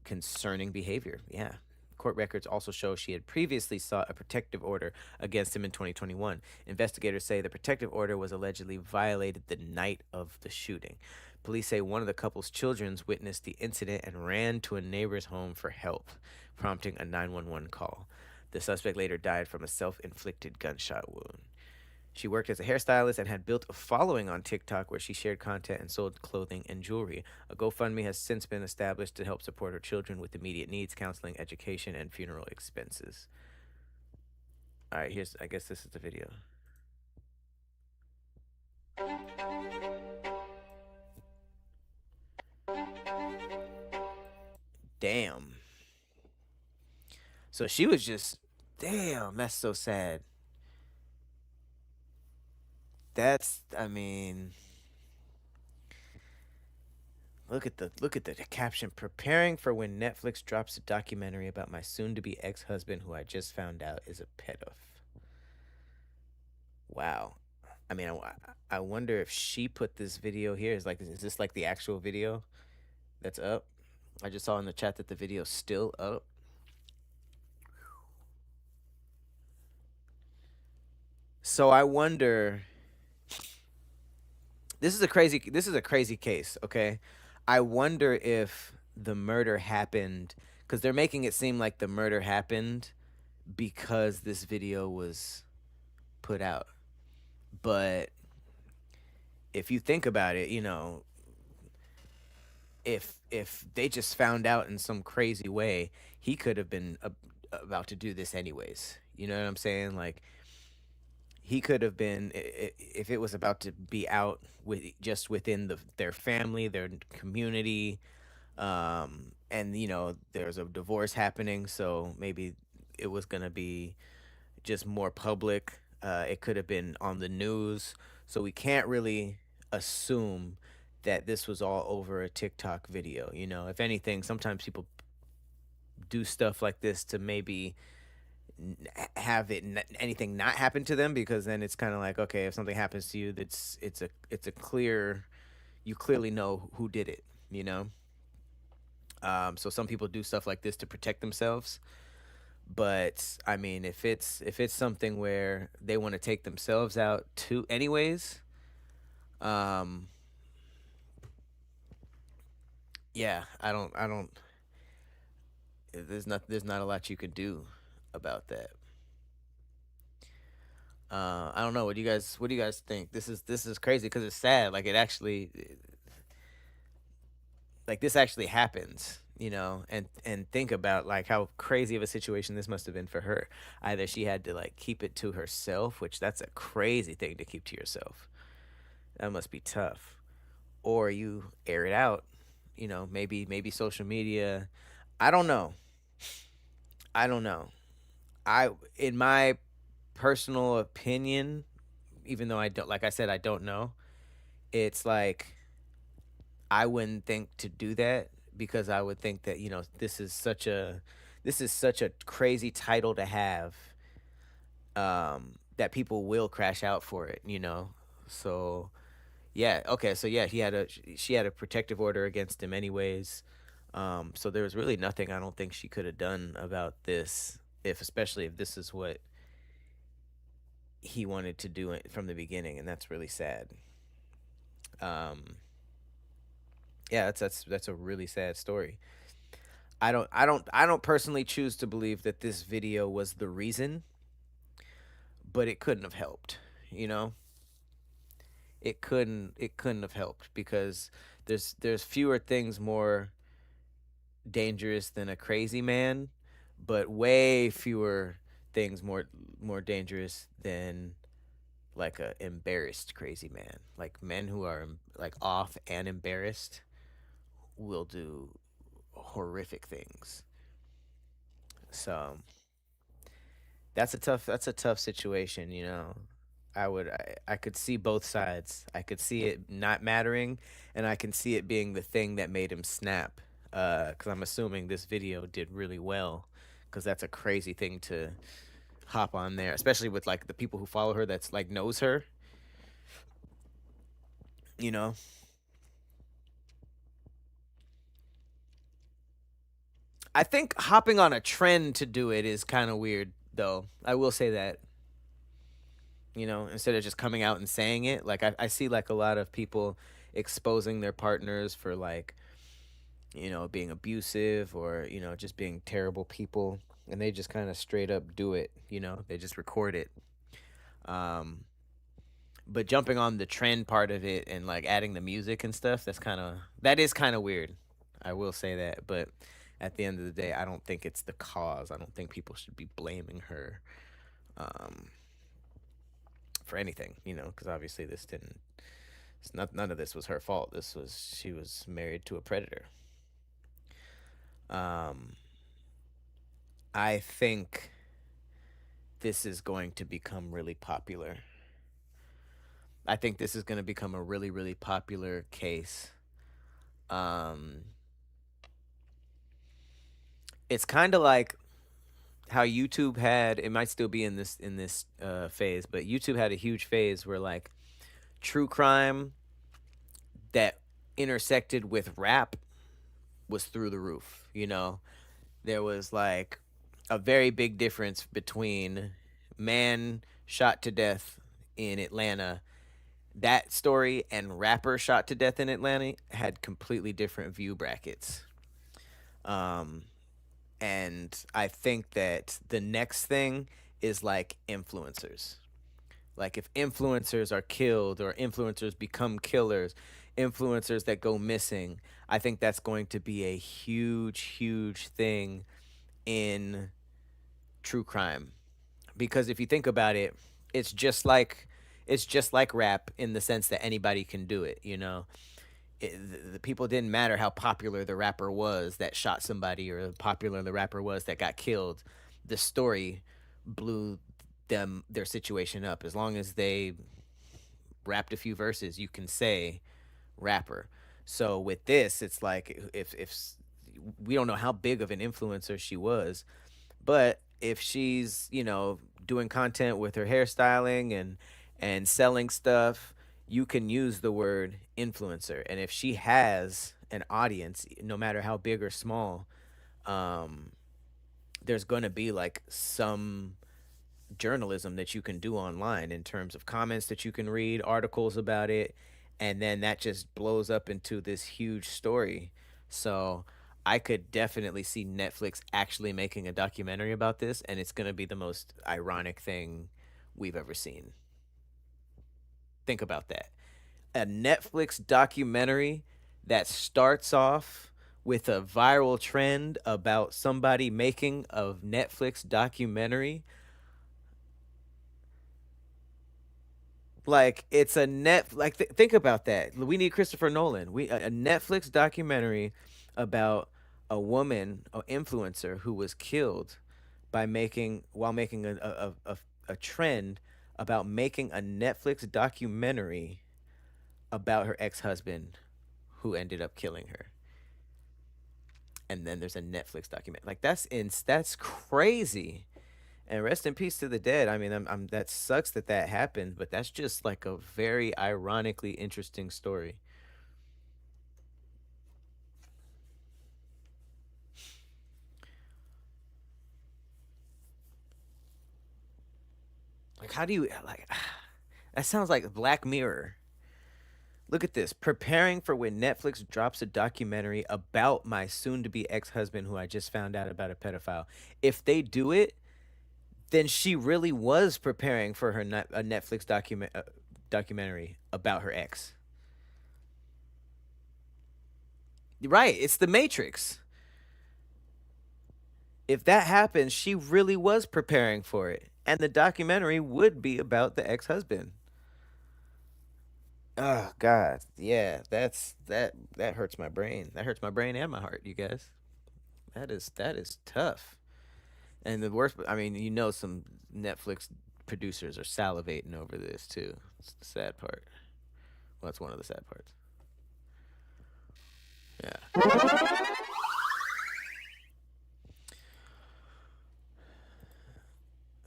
concerning behavior. Yeah. Court records also show she had previously sought a protective order against him in 2021. Investigators say the protective order was allegedly violated the night of the shooting. Police say one of the couple's children witnessed the incident and ran to a neighbor's home for help, prompting a 911 call. The suspect later died from a self inflicted gunshot wound. She worked as a hairstylist and had built a following on TikTok where she shared content and sold clothing and jewelry. A GoFundMe has since been established to help support her children with immediate needs, counseling, education, and funeral expenses. All right, I guess this is the video. Damn. So she was just, damn, that's so sad. I mean, look at the caption. Preparing for when Netflix drops a documentary about my soon-to-be ex-husband who I just found out is a pedophile. Wow. I mean, I wonder if she put this video here. Is this like the actual video that's up? I just saw in the chat that the video's still up. So I wonder. This is a crazy case. Okay, I wonder if the murder happened because they're making it seem like the murder happened because this video was put out. But if you think about it, if they just found out in some crazy way, he could have been about to do this anyways. You know what I'm saying? Like he could have been if it was about to be out with just within their family, their community, and there's a divorce happening, so maybe it was gonna be just more public. It could have been on the news, so we can't really assume that this was all over a TikTok video. If anything, sometimes people do stuff like this to maybe have anything not happen to them, because then it's kind of like, okay, if something happens to you, it's a clear, you clearly know who did it. You know. So some people do stuff like this to protect themselves. But I mean, if it's something where they want to take themselves out too, anyways, um, yeah, I don't. There's not a lot you can do about that. I don't know. What do you guys think? This is crazy because it's sad. Like it actually, like this actually happens. And think about like how crazy of a situation this must have been for her. Either she had to like keep it to herself, which that's a crazy thing to keep to yourself. That must be tough. Or you air it out. Maybe social media. I don't know. I don't know. I in my personal opinion, even though I don't, like I said, I don't know. It's like I wouldn't think to do that because I would think that, this is such a crazy title to have, that people will crash out for it, you know. So yeah, okay, so yeah, she had a protective order against him anyways. So there was really nothing I don't think she could have done about this, if especially if this is what he wanted to do it from the beginning, and that's really sad. Um, yeah, that's a really sad story. I don't personally choose to believe that this video was the reason, but it couldn't have helped. You know, it couldn't have helped because there's fewer things more dangerous than a crazy man, but way fewer things more dangerous than like a embarrassed crazy man. Like men who are like off and embarrassed will do horrific things. So that's a tough situation, you know. I could see both sides. I could see it not mattering, and I can see it being the thing that made him snap. Because I'm assuming this video did really well, because that's a crazy thing to hop on there, especially with like the people who follow her that's like knows her, you know. I think hopping on a trend to do it is kind of weird, though. I will say that, you know, instead of just coming out and saying it. Like, I see like a lot of people exposing their partners for like, being abusive or, just being terrible people. And they just kind of straight up do it, they just record it. Um, but jumping on the trend part of it and like adding the music and stuff, that is kind of weird. I will say that. But at the end of the day, I don't think it's the cause. I don't think people should be blaming her, um, for anything, because obviously this didn't. It's not none of this was her fault. She was married to a predator. Um, I think this is going to become really popular. I think this is going to become a really really popular case. Um, it's kind of like how YouTube had. It might still be in this phase, but YouTube had a huge phase where like true crime that intersected with rap was through the roof. There was like a very big difference between man shot to death in Atlanta. That story and rapper shot to death in Atlanta had completely different view brackets. Um, and I think that the next thing is like influencers. Like if influencers are killed or influencers become killers, influencers that go missing, I think that's going to be a huge, huge thing in true crime. Because if you think about it, it's just like it's just like rap in the sense that anybody can do it. The people didn't matter how popular the rapper was that shot somebody or how popular the rapper was that got killed. The story blew their situation up. As long as they rapped a few verses, you can say rapper. So with this, it's like if we don't know how big of an influencer she was, but if she's, doing content with her hairstyling and selling stuff, you can use the word influencer. And if she has an audience, no matter how big or small, um, there's going to be like some journalism that you can do online in terms of comments that you can read, articles about it, and then that just blows up into this huge story. So I could definitely see Netflix actually making a documentary about this, and it's going to be the most ironic thing we've ever seen. Think about that. A Netflix documentary that starts off with a viral trend about somebody making a Netflix documentary. Like it's a think about that. We need Christopher Nolan. A Netflix documentary about a woman, an influencer, who was killed by making a trend about making a Netflix documentary about her ex husband who ended up killing her. And then there's a Netflix documentary. Like that's crazy. And rest in peace to the dead. I mean, that sucks that that happened, but that's just like a very ironically interesting story. Like, how do you like? That sounds like Black Mirror. Look at this. Preparing for when Netflix drops a documentary about my soon to be ex husband who I just found out about a pedophile. If they do it, then she really was preparing for a Netflix documentary about her ex. Right. It's The Matrix. If that happens, she really was preparing for it. And the documentary would be about the ex husband. Oh God, yeah, that hurts my brain. That hurts my brain and my heart, you guys. That is tough. And the worst, I mean, some Netflix producers are salivating over this too. It's the sad part. Well, that's one of the sad parts. Yeah,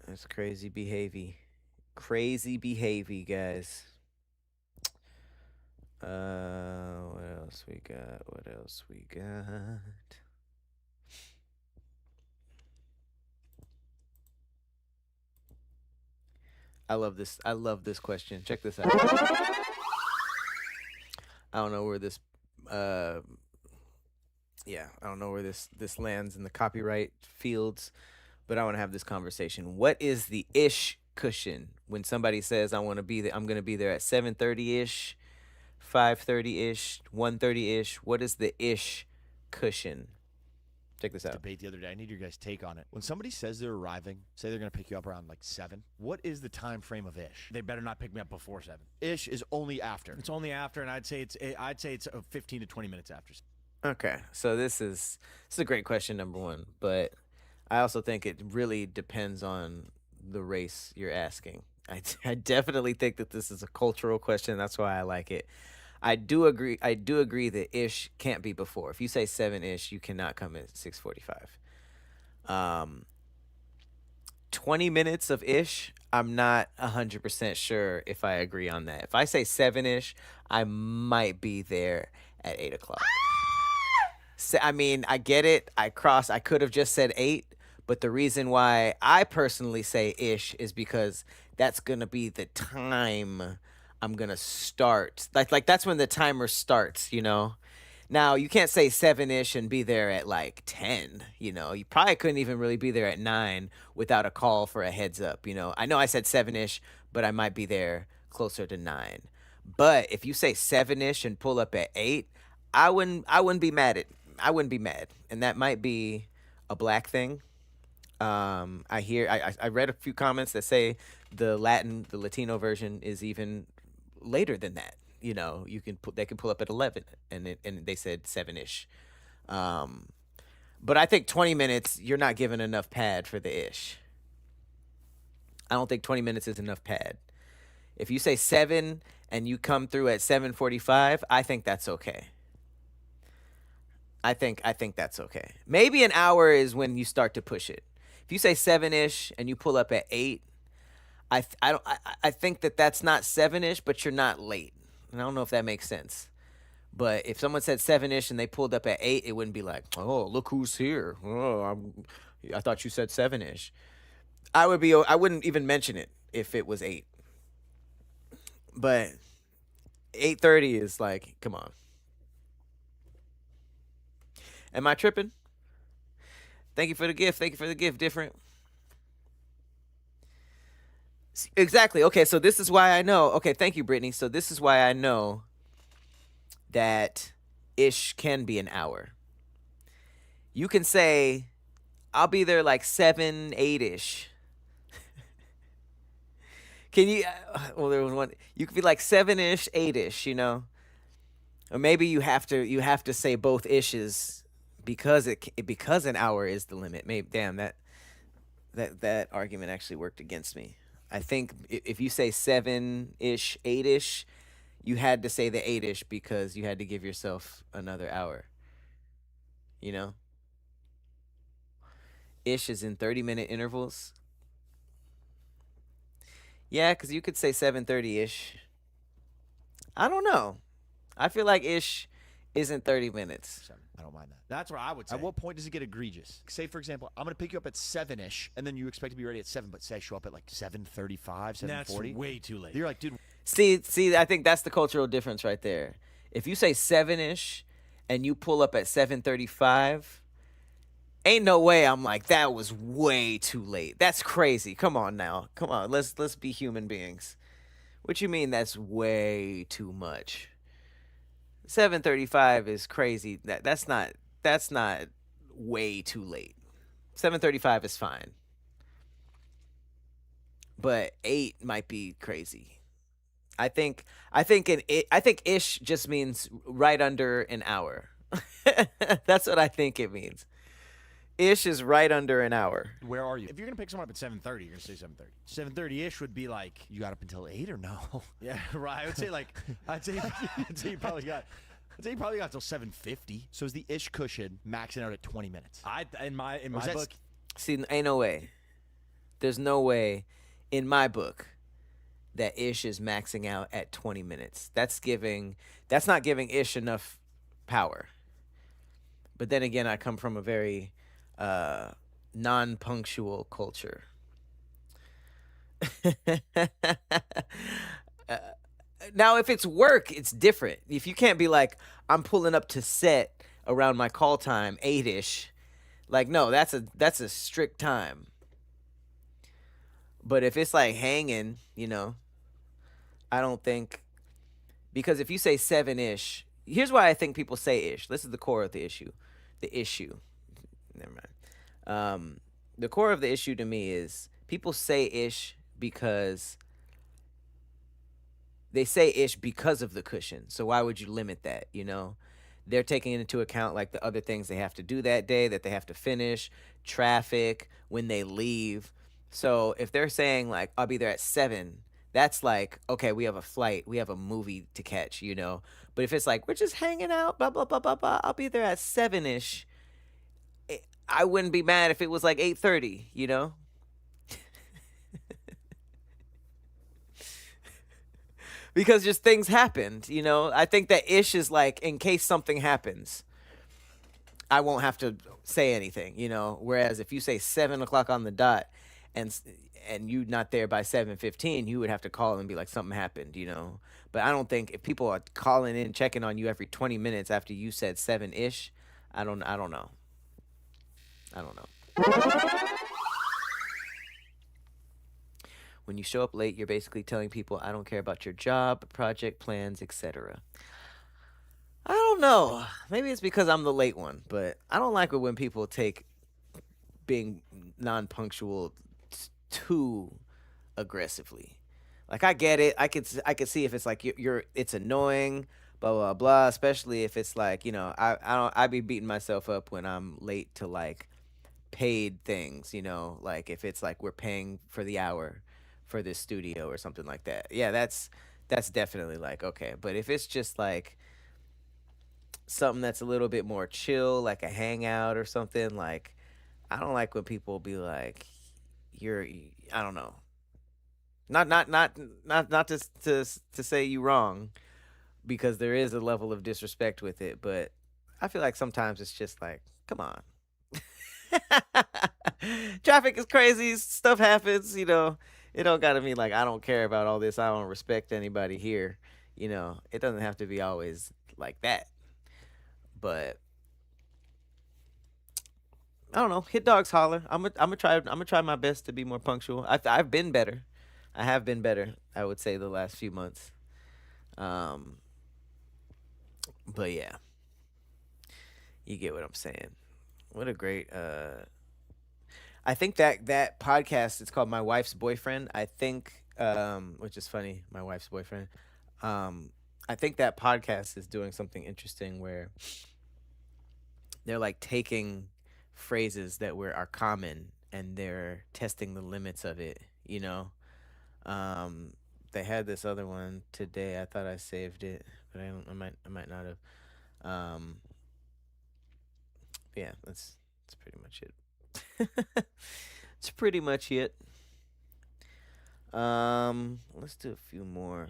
that's crazy behavior. Crazy behavior, guys. What else we got? What else we got? I love this. I love this question. Check this out. I don't know where this uh yeah, I don't know where this lands in the copyright fields, but I want to have this conversation. What is the ish cushion when somebody says I'm going to be there at 7:30ish, 5:30ish, 1:30ish? What is the ish cushion? Check this out. Debate the other day. I need your guys' take on it. When somebody says they're arriving, say they're going to pick you up around like 7, what is the time frame of ish? They better not pick me up before 7. Ish is only after. It's only after, and I'd say it's 15 to 20 minutes after. Okay. So this is a great question, number 1, but I also think it really depends on the race you're asking. I definitely think that this is a cultural question. That's why I like it. I do agree. I do agree that ish can't be before. If you say 7 ish, you cannot come at 6:45. Um, 20 minutes of ish, I'm not 100% sure if I agree on that. If I say 7 ish, I might be there at 8 o'clock. I mean, I get it. I could have just said 8, but the reason why I personally say ish is because that's going to be the time I'm going to start. Like that's when the timer starts, you know? Now, you can't say 7 ish and be there at like 10, you know? You probably couldn't even really be there at 9 without a call for a heads up, you know? I know I said 7 ish, but I might be there closer to 9. But if you say 7 ish and pull up at 8, I wouldn't be mad at I wouldn't be mad. And that might be a black thing. I read a few comments that say the Latino version is even later than that. You know, they can pull up at 11, and they said 7 ish. Um, but I think 20 minutes you're not giving enough pad for the ish. I don't think 20 minutes is enough pad. If you say 7 and you come through at 7:45, I think that's okay. I think that's okay. Maybe an hour is when you start to push it. If you say 7 ish and you pull up at 8, I don't I think that that's not 7 ish, but you're not late. And I don't know if that makes sense. But if someone said 7 ish and they pulled up at 8, it wouldn't be like, oh, look who's here. I thought you said 7 ish. I wouldn't even mention it if it was 8. But 8:30 is like, come on. Am I tripping? Thank you for the gift. Thank you for the gift. Different. Exactly. Okay, so this is why I know. Okay, thank you, Brittany. So this is why I know that ish can be an hour. You can say, I'll be there like 7, 8 ish. Can you? Well, there was one. You could be like 7 ish, 8 ish. You know, or maybe you have to say both ishes because an hour is the limit. Maybe damn that argument actually worked against me. I think if you say 7-ish, 8-ish, you had to say the 8-ish because you had to give yourself another hour. You know, ish is in 30-minute intervals. Yeah, because you could say 7:30-ish. I don't know. I feel like ish isn't 30 minutes. 7. I don't mind that. That's what I would say. At what point does it get egregious? Say, for example, I'm going to pick you up at 7-ish, and then you expect to be ready at 7, but say I show up at like 7:35, 7:40. That's way too late. You're like, dude, See, I think that's the cultural difference right there. If you say 7-ish and you pull up at 7:35, ain't no way I'm like that was way too late. That's crazy. Come on now. Come on. Let's be human beings. What you mean that's way too much? 7:35 is crazy. That's not way too late. 7:35 is fine. But 8 might be crazy. I think ish just means right under an hour. That's what I think it means. Ish is right under an hour. where are you? If you're gonna pick someone up at 7:30, you're gonna say 7:30. 7:30-ish would be like, You got up until 8 or no? yeah, right. I would say like, I'd say you probably got. I'd say you probably got till 7:50. So is the ish cushion maxing out at 20 minutes? In my Or is that book, See, ain't no way. There's no way in my book that ish is maxing out at 20 minutes. That's not giving ish enough power. But then again, I come from a very non-punctual culture. Uh, Now, if it's work, it's different. If you can't be like, I'm pulling up to set around my call time, 8-ish. Like, no, that's a strict time. But if it's like hanging, I don't think because if you say 7-ish, here's why I think people say ish. This is the core of the issue. The issue. Never mind. The core of the issue to me is people say ish because they say ish because of the cushion. So why would you limit that, They're taking into account like the other things they have to do that day that they have to finish, traffic, when they leave. So if they're saying like I'll be there at 7, that's like okay, we have a flight, we have a movie to catch. But if it's like we're just hanging out, blah blah blah blah blah, I'll be there at 7-ish. I wouldn't be mad if it was like 8:30. Because just things happened. I think that ish is like in case something happens, I won't have to say anything. Whereas if you say 7 o'clock on the dot, and and you not there by 7:15, you would have to call and be like something happened. But I don't think if people are calling in checking on you every 20 minutes after you said 7-ish, I don't know. I don't know. When you show up late, you're basically telling people I don't care about your job, project plans, etc. I don't know. Maybe it's because I'm the late one, but I don't like it when people take being non-punctual too aggressively. Like I get it. I could see if it's like you're it's annoying, blah blah blah. Especially if it's like I be beating myself up when I'm late to like paid things. Like if it's like we're paying for the hour for this studio or something like that. Yeah, that's definitely like okay. But if it's just like something that's a little bit more chill, like a hangout or something, like I don't like when people be like, "You're," I don't know, not to say you wrong, because there is a level of disrespect with it, but I feel like sometimes it's just like, come on. Traffic is crazy, stuff happens. It don't gotta be like I don't care about all this, I don't respect anybody here. It doesn't have to be always like that. But I don't know. Hit dogs holler. I'm gonna try my best to be more punctual. I've been better. I have been better. I would say the last few months. Um, but yeah, you get what I'm saying. What a great. I think that podcast. It's called My Wife's Boyfriend. I think, which is funny. My wife's boyfriend. I think that podcast is doing something interesting where they're like taking phrases that are common and they're testing the limits of it, you know. Um, they had this other one today. I thought I saved it, but I don't. I might not have. Um, yeah, that's pretty much it. That's pretty much it. Let's do a few more.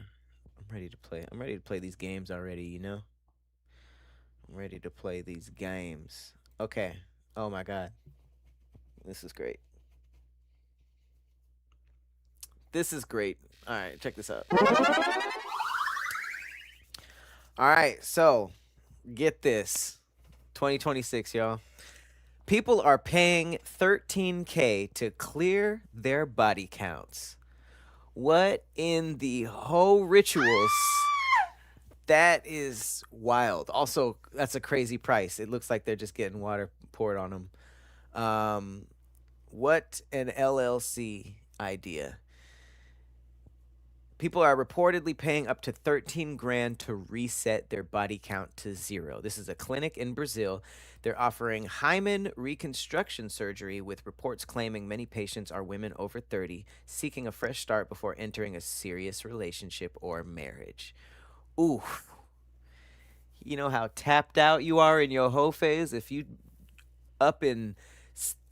I'm ready to play. I'm ready to play these games already. You know, I'm ready to play these games. Okay. Oh my God, this is great. This is great. All right, check this out. All right, so get this. 2026, y'all. People are paying 13K to clear their body counts. What in the whole rituals? That is wild. Also, that's a crazy price. It looks like they're just getting water poured on them. What an LLC idea. People are reportedly paying up to 13 grand to reset their body count to zero. This is a clinic in Brazil. They're offering hymen reconstruction surgery, with reports claiming many patients are women over 30 seeking a fresh start before entering a serious relationship or marriage. Ooh, you know how tapped out you are in your hoe phase if you up in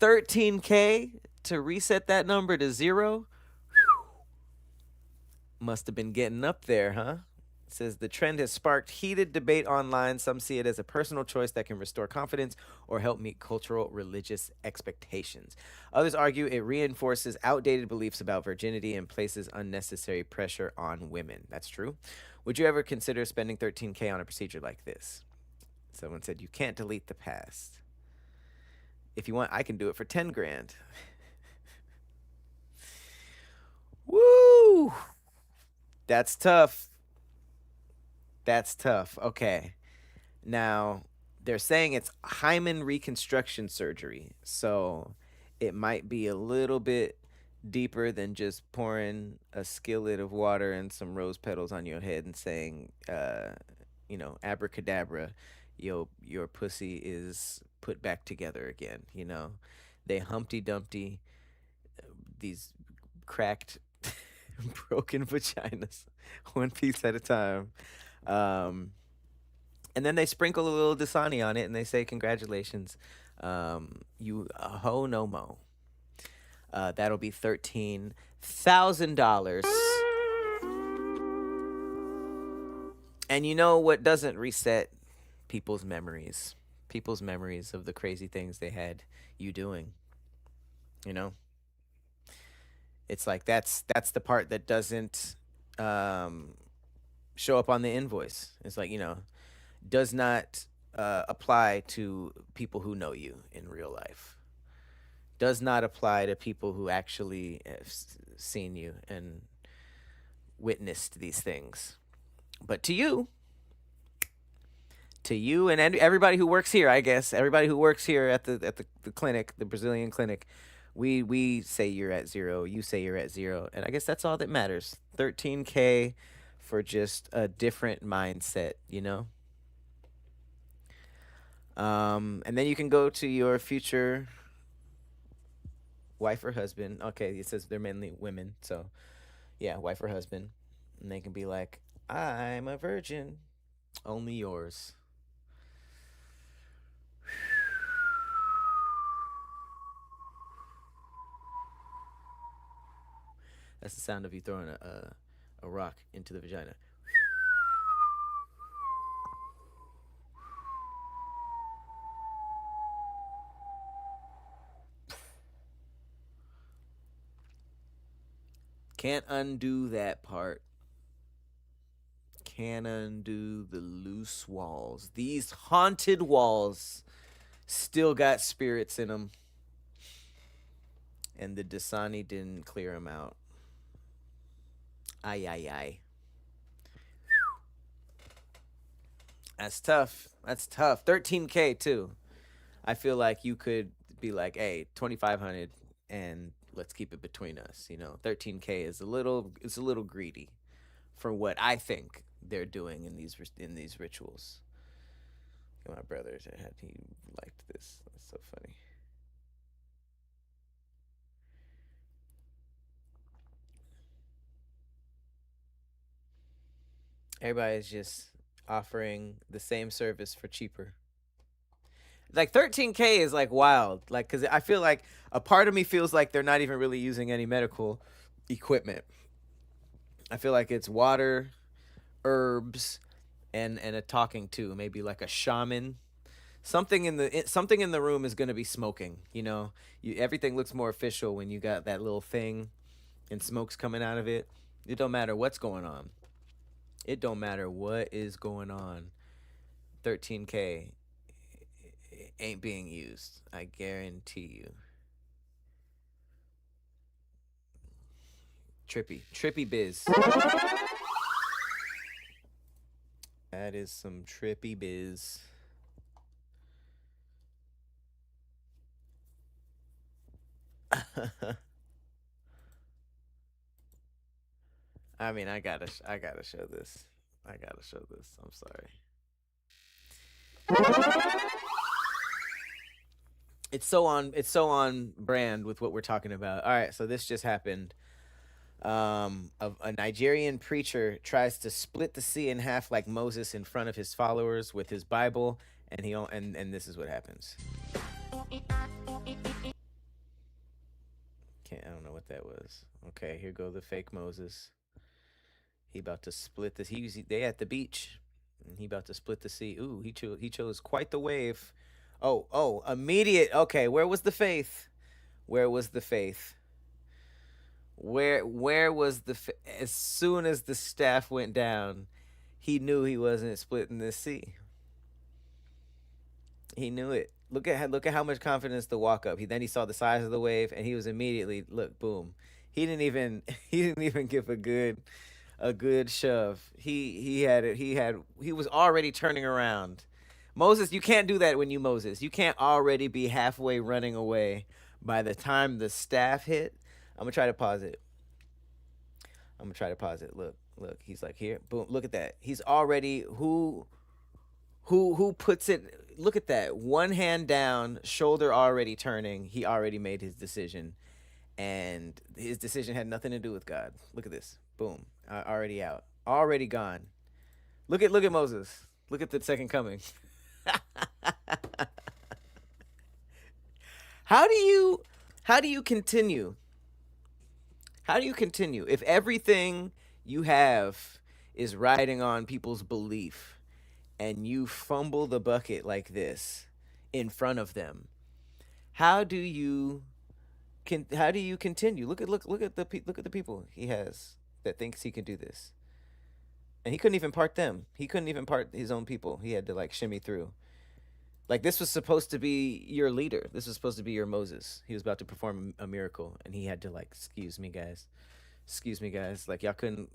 13K to reset that number to zero? Must have been getting up there, huh? It says the trend has sparked heated debate online. Some see it as a personal choice that can restore confidence or help meet cultural religious expectations. Others argue it reinforces outdated beliefs about virginity and places unnecessary pressure on women. That's true. Would you ever consider spending 13K on a procedure like this? Someone said you can't delete the past. If you want, I can do it for 10 grand. Woo! That's tough. That's tough. Okay. Now, they're saying it's hymen reconstruction surgery. So it might be a little bit deeper than just pouring a skillet of water and some rose petals on your head and saying, abracadabra, your pussy is put back together again, you know. They Humpty Dumpty these cracked broken vaginas one piece at a time. Um, and then they sprinkle a little Dasani on it and they say, congratulations, you ho no mo. That'll be $13,000. And you know what doesn't reset people's memories? People's memories of the crazy things they had you doing. You know? It's like that's the part that doesn't um, show up on the invoice. It's like, does not apply to people who know you in real life. Does not apply to people who actually have seen you and witnessed these things. But to you and everybody who works here, I guess, everybody who works here at the clinic, the Brazilian clinic, we say you're at zero, you say you're at zero, and I guess that's all that matters. 13K for just a different mindset, you know? And then you can go to your future wife or husband. Okay, it says they're mainly women, so yeah, wife or husband. And they can be like, I'm a virgin, only yours. That's the sound of you throwing a rock into the vagina. Can't undo that part. Can't undo the loose walls. These haunted walls still got spirits in them. And the Dasani didn't clear them out. Ay, ay, ay. That's tough. That's tough. 13K too. I feel like you could be like, hey, 2,500 and let's keep it between us. 13K is a little greedy for what I think they're doing in these rituals. My brother had he liked this. That's so funny. Everybody's just offering the same service for cheaper. Like 13K is like wild. Like, cause I feel like a part of me feels like they're not even really using any medical equipment. I feel like it's water, herbs, and a talking to, maybe like a shaman. Something in the room is gonna be smoking. Everything looks more official when you got that little thing and smoke's coming out of it. It don't matter what's going on. It don't matter what is going on. 13K ain't being used. I guarantee you. Trippy biz. That is some trippy biz. I mean, I gotta show this. I gotta show this. I'm sorry. It's so on brand with what we're talking about. All right, so this just happened. A Nigerian preacher tries to split the sea in half like Moses in front of his followers with his Bible, and and this is what happens. Can't I don't know what that was. Okay, here go the fake Moses. He about to split this. They at the beach, and he about to split the sea. Ooh, he chose quite the wave. Immediate. Okay, where was the faith? Where was the faith? Where was as soon as the staff went down, he knew he wasn't splitting the sea. He knew it. Look at how much confidence the walk up. He saw the size of the wave and he was immediately look boom. He didn't even he didn't even give a good shove. He had it. He was already turning around. Moses, you can't do that when you Moses. You can't already be halfway running away by the time the staff hit. I'm gonna try to pause it. I'm gonna try to pause it. Look. He's like here, boom. Look at that. He's already who puts it. Look at that. One hand down, shoulder already turning. He already made his decision, and his decision had nothing to do with God. Look at this. Boom. Already out. Already gone. Look at Moses. Look at the second coming. how do you how do you continue? How do you continue if everything you have is riding on people's belief and you fumble the bucket like this in front of them? How do you how do you continue? Look at the people he has that thinks he can do this. And he couldn't even part them. He couldn't even part his own people. He had to like shimmy through. Like this was supposed to be your leader. This was supposed to be your Moses. He was about to perform a miracle and he had to like, excuse me guys. Excuse me guys. Like y'all couldn't.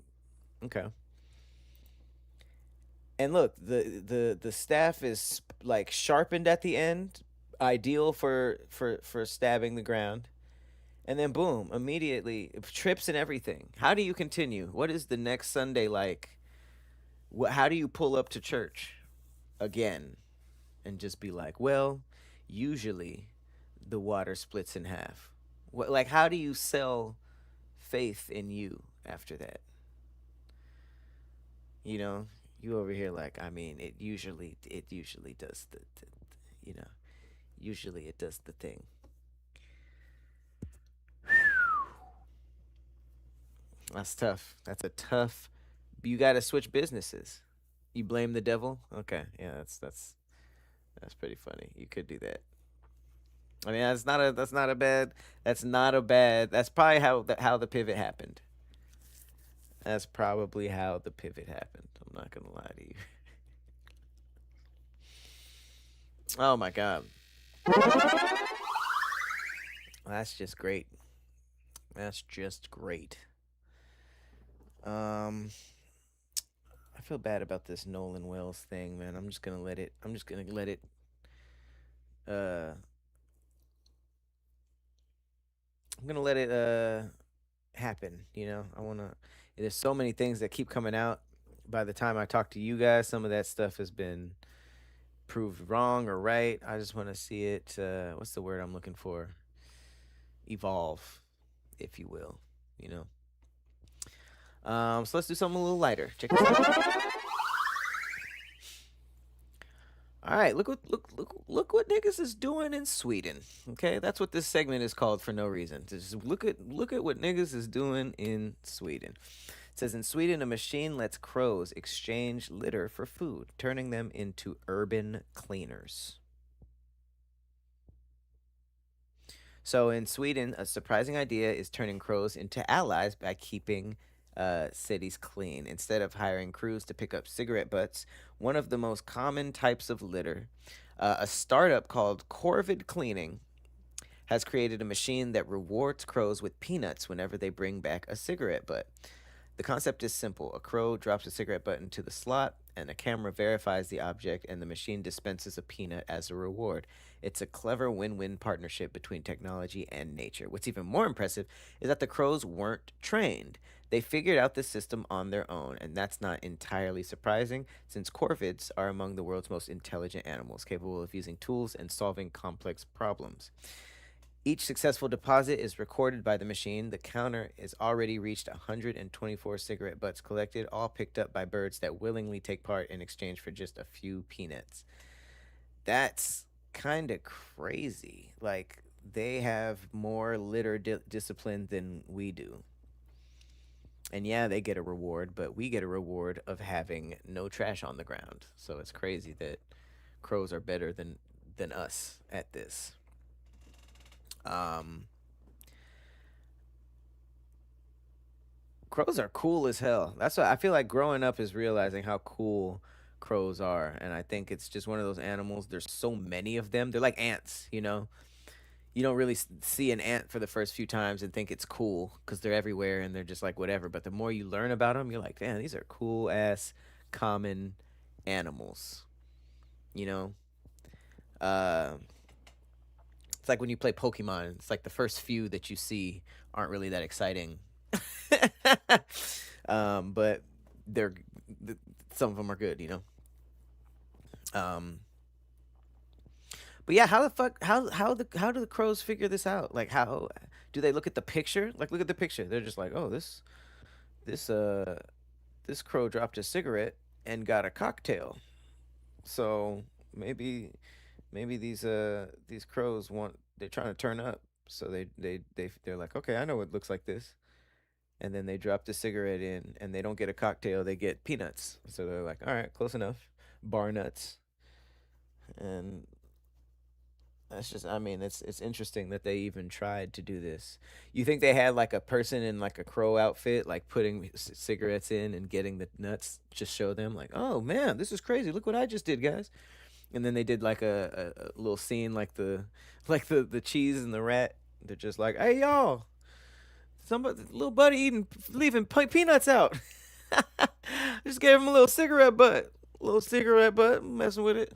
Okay. And look, the staff is like sharpened at the end, ideal for stabbing the ground. And then boom, immediately trips and everything. How do you continue? What is the next Sunday like? How do you pull up to church again and just be like, well, usually the water splits in half. Like, how do you sell faith in you after that? You know, you over here like, I mean, it usually does you know, usually it does the thing. That's tough. That's a tough. You got to switch businesses. You blame the devil. Okay, yeah, that's pretty funny. You could do that. I mean, that's not a bad. That's probably how the pivot happened. That's probably how the pivot happened. I'm not gonna lie to you. Oh my god, that's just great. That's just great. Um, I feel bad about this Nolan Wells thing, man. I'm just gonna let it. I'm just gonna let it. Uh, I'm gonna let it. Happen. I wanna. There's so many things that keep coming out. By the time I talk to you guys, some of that stuff has been proved wrong or right. I just want to see it. What's the word I'm looking for? Evolve, if you will. You know. So let's do something a little lighter. Check this out. All right, look what niggas is doing in Sweden. Okay, that's what this segment is called for no reason. Just look at what niggas is doing in Sweden. It says in Sweden, a machine lets crows exchange litter for food, turning them into urban cleaners. So in Sweden, a surprising idea is turning crows into allies by keeping cities clean. Instead of hiring crews to pick up cigarette butts, one of the most common types of litter, a startup called Corvid Cleaning has created a machine that rewards crows with peanuts whenever they bring back a cigarette butt. The concept is simple. A crow drops a cigarette butt into the slot, and a camera verifies the object, and the machine dispenses a peanut as a reward. It's a clever win win partnership between technology and nature. What's even more impressive is that the crows weren't trained. They figured out this system on their own, and that's not entirely surprising since corvids are among the world's most intelligent animals, capable of using tools and solving complex problems. Each successful deposit is recorded by the machine. The counter has already reached 124 cigarette butts collected, all picked up by birds that willingly take part in exchange for just a few peanuts. That's kind of crazy. Like, they have more litter discipline than we do. And yeah, they get a reward, but we get a reward of having no trash on the ground. So it's crazy that crows are better than us at this. Um, Crows are cool as hell. That's what I feel like growing up is realizing how cool crows are. And I think it's just one of those animals. There's so many of them. They're like ants, you know? You don't really see an ant for the first few times and think it's cool because they're everywhere and they're just like whatever. But the more you learn about them, you're like, damn, these are cool ass common animals, you know? Uh, it's like when you play Pokemon, it's like the first few that you see aren't really that exciting. But they're some of them are good, you know. Um, but yeah, how the fuck how do the crows figure this out? Like how do they look at the picture? Like look at the picture. They're just like, oh, this this crow dropped a cigarette and got a cocktail. So maybe these crows want they're trying to turn up. So they're like, okay, I know it looks like this. And then they drop the cigarette in and they don't get a cocktail, they get peanuts. So they're like, all right, close enough. Bar nuts. And that's just I mean, it's interesting that they even tried to do this. You think they had like a person in like a crow outfit like putting cigarettes in and getting the nuts just show them like, "Oh man, this is crazy. Look what I just did, guys." And then they did like a little scene like the cheese and the rat. They're just like, "Hey y'all, somebody, little buddy eating, leaving peanuts out. Just gave him a little cigarette butt, messing with it.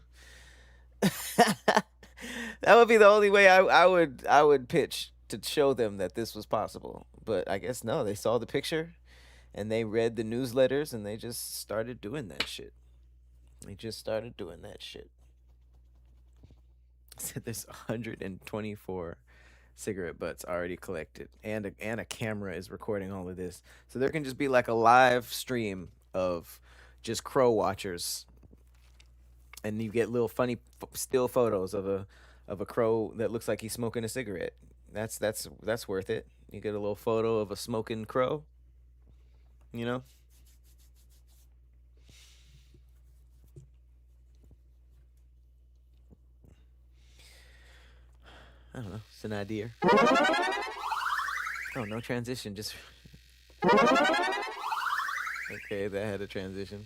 That would be the only way I would pitch to show them that this was possible. But I guess no, they saw the picture and they read the newsletters and they just started doing that shit. They just started doing that shit. Said there's 124 cigarette butts already collected, and a camera is recording all of this, so there can just be like a live stream of just crow watchers, and you get little funny still photos of a crow that looks like he's smoking a cigarette. That's worth it. You get a little photo of a smoking crow, you know. I don't know. It's an idea. Oh, no transition. Just okay. That had a transition.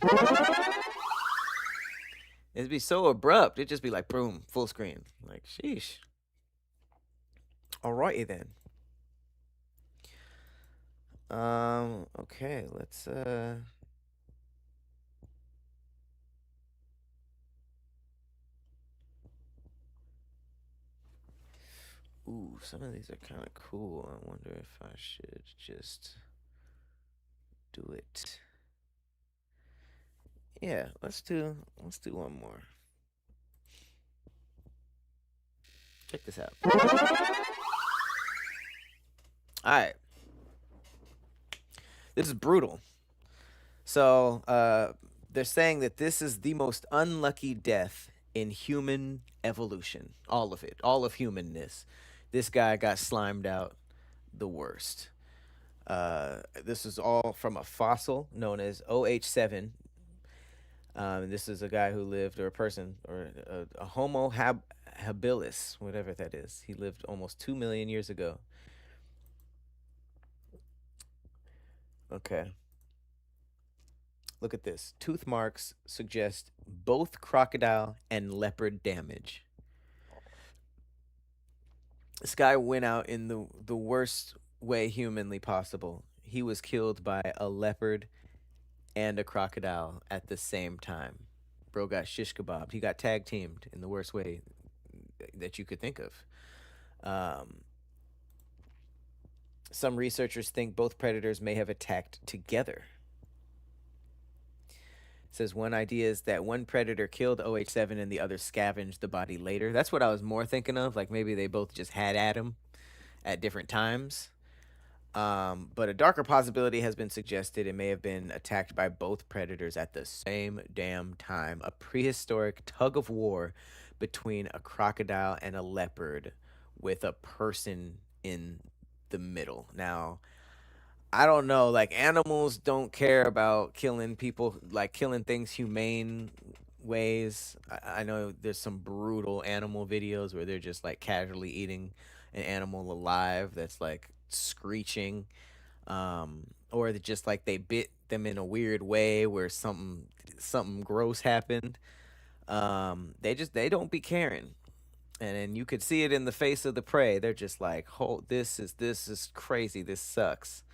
It'd be so abrupt. It'd just be like boom, full screen. Like sheesh. Alrighty then. Okay. Let's Ooh, some of these are kind of cool. I wonder if I should just do it. Yeah, let's do one more. Check this out. All right, this is brutal. So they're saying that this is the most unlucky death in human evolution. All of it, all of humanness. This guy got slimed out the worst. This is all from a fossil known as OH7. This is a guy who lived, or a person, or a Homo habilis, whatever that is. He lived almost 2 million years ago. Okay. Look at this. Tooth marks suggest both crocodile and leopard damage. This guy went out in the worst way humanly possible. He was killed by a leopard and a crocodile at the same time. Bro got shish kebabbed. He got tag teamed in the worst way that you could think of. Um, some researchers think both predators may have attacked together. It says one idea is that one predator killed OH7 and the other scavenged the body later. That's what I was more thinking of. Like maybe they both just had at him at different times. But a darker possibility has been suggested. It may have been attacked by both predators at the same damn time. A prehistoric tug of war between a crocodile and a leopard with a person in the middle. Now, I don't know. Like animals don't care about killing people, like killing things humane ways. I know there's some brutal animal videos where they're just like casually eating an animal alive that's like screeching, or just like they bit them in a weird way where something gross happened. They don't be caring. And then you could see it in the face of the prey. They're just like, "Oh, this is crazy. This sucks."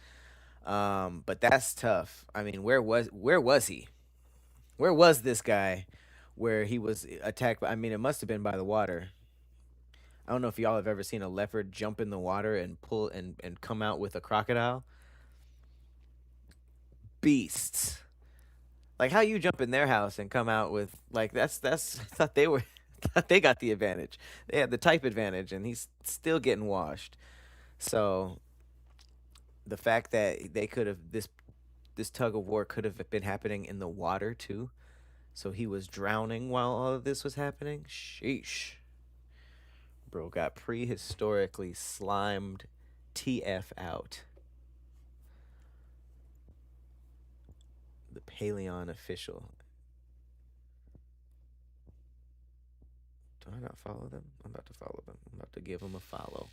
But that's tough. I mean, where was he? Where was this guy where he was attacked by, I mean, it must have been by the water. I don't know if y'all have ever seen a leopard jump in the water and pull and come out with a crocodile. Beasts. Like how you jump in their house and come out with like that's I thought they were thought they got the advantage. They had the type advantage and he's still getting washed. So the fact that they could have this tug of war could have been happening in the water too. So he was drowning while all of this was happening. Sheesh. Bro got prehistorically slimed TF out. The Paleon official. Do I not follow them? I'm about to follow them. I'm about to give them a follow.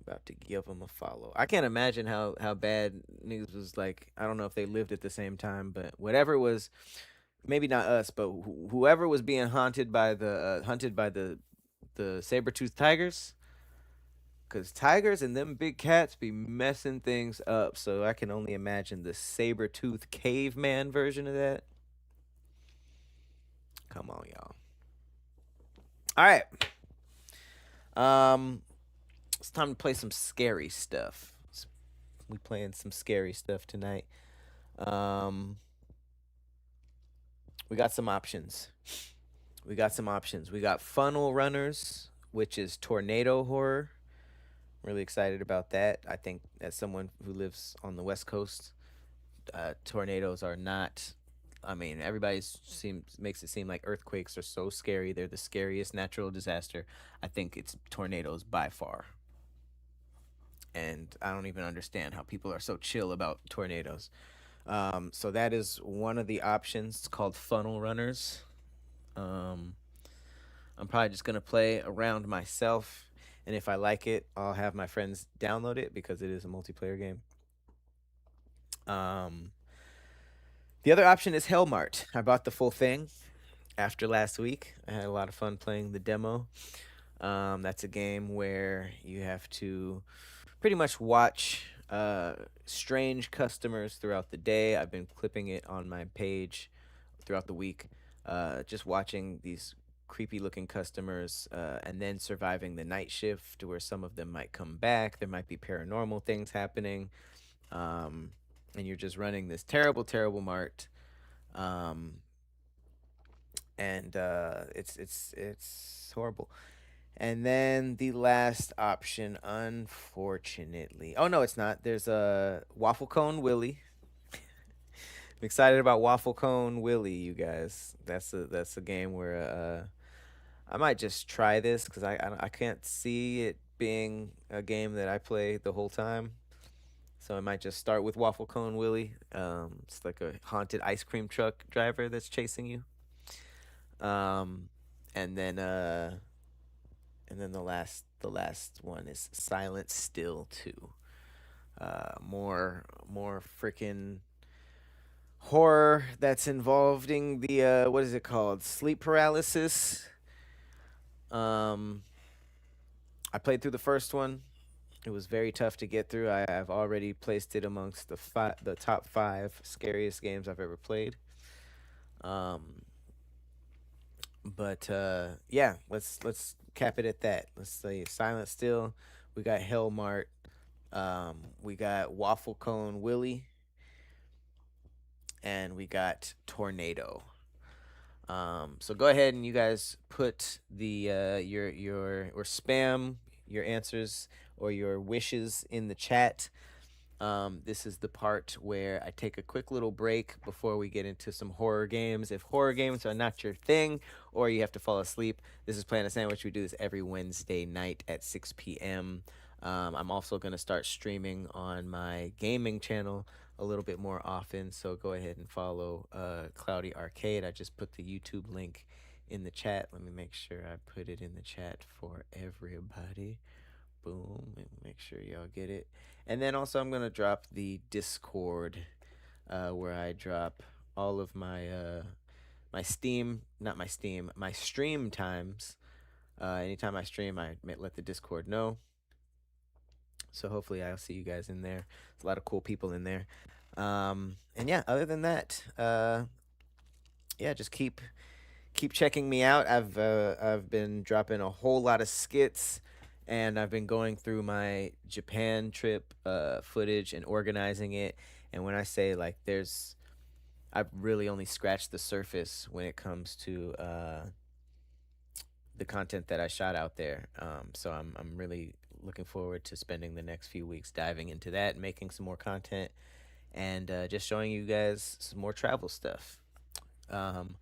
About to give them a follow. I can't imagine how bad niggas was like. I don't know if they lived at the same time, but whatever was, maybe not us, but whoever was being haunted by the hunted by the saber tooth tigers, because tigers and them big cats be messing things up. So I can only imagine the saber tooth caveman version of that. Come on, y'all. All right. It's time to play some scary stuff. We playing some scary stuff tonight. Um, we got some options. We got funnel runners, which is tornado horror. Really excited about that. I think as someone who lives on the West Coast, tornadoes are not. I mean, everybody seems makes it seem like earthquakes are so scary. They're the scariest natural disaster. I think it's tornadoes by far. And I don't even understand how people are so chill about tornadoes. So that is one of the options. It's called funnel runners. I'm probably just gonna play around myself, and if I like it, I'll have my friends download it because it is a multiplayer game. Um, the other option is Hellmart. I bought the full thing after last week. I had a lot of fun playing the demo. That's a game where you have to pretty much watch strange customers throughout the day. I've been clipping it on my page throughout the week, just watching these creepy looking customers and then surviving the night shift where some of them might come back. There might be paranormal things happening. And you're just running this terrible, terrible mart. Um, and it's horrible. And then the last option, unfortunately, oh no, it's not. There's a waffle cone Willie. I'm excited about waffle cone Willie, you guys. That's a game where I might just try this because I can't see it being a game that I play the whole time. So I might just start with Waffle Cone Willie. It's like a haunted ice cream truck driver that's chasing you. Um, and then the last one is Silent Still 2. More freaking horror that's involving the what is it called? Sleep paralysis. Um, I played through the first one. It was very tough to get through. I've already placed it amongst the top five scariest games I've ever played. Um, but yeah, let's cap it at that. Let's say Silent Still. We got Hellmart. We got Waffle Cone Willie, and we got Tornado. So go ahead and you guys put the your or spam your answers or your wishes in the chat. This is the part where I take a quick little break before we get into some horror games. If horror games are not your thing or you have to fall asleep, this is Planet Sandwich. We do this every Wednesday night at 6 p.m. I'm also going to start streaming on my gaming channel a little bit more often, so go ahead and follow Cloudy Arcade. I just put the YouTube link in the chat. Let me make sure I put it in the chat for everybody. Boom, and make sure y'all get it. And then also I'm gonna drop the Discord, where I drop all of my my Steam, not my Steam, my stream times. Anytime I stream, I let the Discord know. So hopefully I'll see you guys in there. There's a lot of cool people in there. And yeah, other than that, yeah, just keep checking me out. I've been dropping a whole lot of skits, and I've been going through my Japan trip footage and organizing it. And when I say like I've really only scratched the surface when it comes to the content that I shot out there. So I'm really looking forward to spending the next few weeks diving into that, making some more content, and just showing you guys some more travel stuff. Um,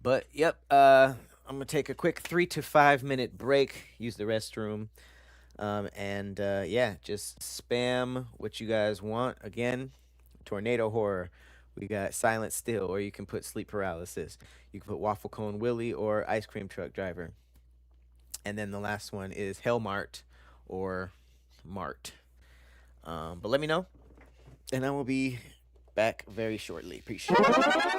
but yep, I'm gonna take a quick 3 to 5 minute break, use the restroom, and yeah, just spam what you guys want. Again, tornado horror. We got Silent Still, or you can put sleep paralysis. You can put Waffle Cone Willie or Ice Cream Truck Driver. And then the last one is Hellmart or Mart. But let me know, and I will be back very shortly. Appreciate it.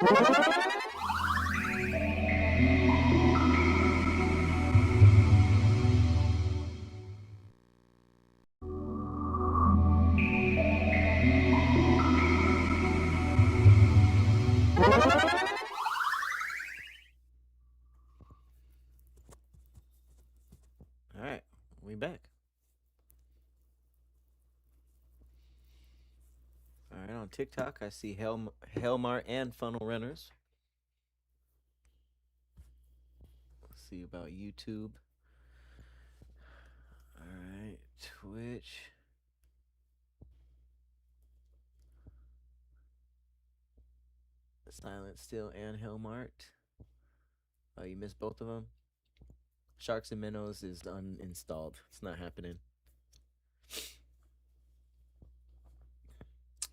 All right, we back. All right, on TikTok, I see Helmar and Funnel Runners. Let's see about YouTube. All right, Twitch. Silent Still and Helmart. Oh, you missed both of them? Sharks and Minnows is uninstalled. It's not happening.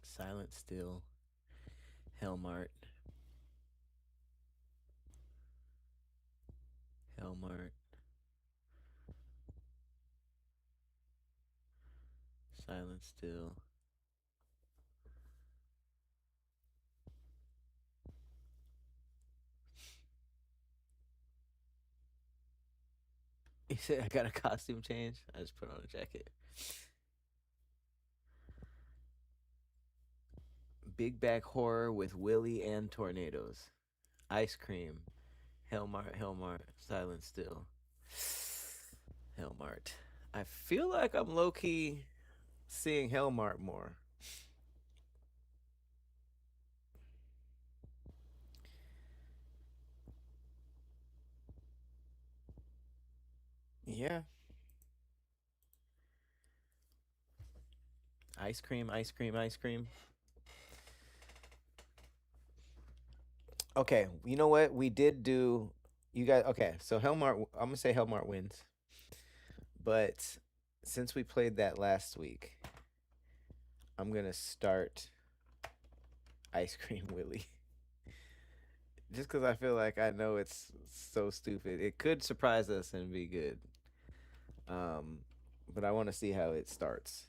Silent Still. Helmart. Helmart. Silent Still. He said I got a costume change. I just put on a jacket. Big Bag Horror with Willie and Tornadoes. Ice Cream. Helmart. Silent Still. Helmart. I feel like I'm low key seeing Helmart more. Yeah. Ice cream, ice cream, ice cream. Okay, you know what? We did do. You guys. Okay, so Helmart. I'm gonna say Helmart wins. But since we played that last week, I'm gonna start Ice Cream Willie. Just because I feel like I know it's so stupid. It could surprise us and be good. Um, but I want to see how it starts.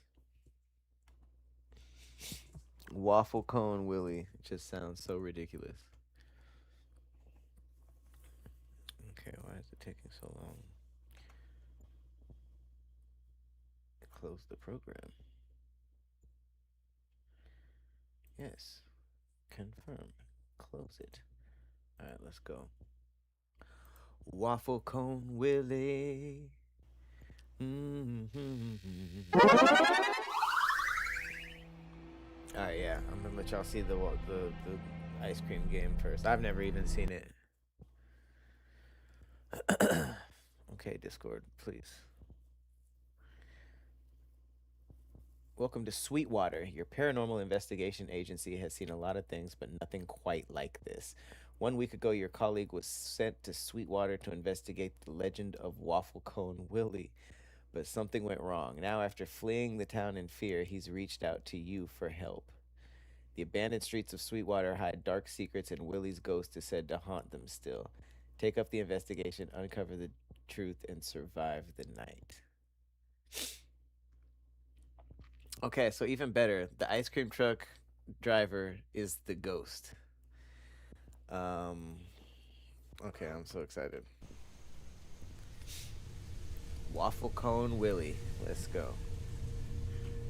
Waffle Cone Willie. It just sounds so ridiculous. Okay, why is it taking so long? Close the program. Yes. Confirm. Close it. Alright, let's go. Waffle Cone Willie. Alright, yeah. I'm gonna let y'all see the ice cream game first. I've never even seen it. Okay, Discord, please. Welcome to Sweetwater. Your paranormal investigation agency has seen a lot of things, but nothing quite like this. 1 week ago, your colleague was sent to Sweetwater to investigate the legend of Waffle Cone Willie, but something went wrong. Now, after fleeing the town in fear, he's reached out to you for help. The abandoned streets of Sweetwater hide dark secrets, and Willie's ghost is said to haunt them still. Take up the investigation, uncover the truth, and survive the night. Okay, so even better, the ice cream truck driver is the ghost. Um, okay, I'm so excited. Waffle Cone Willie, let's go.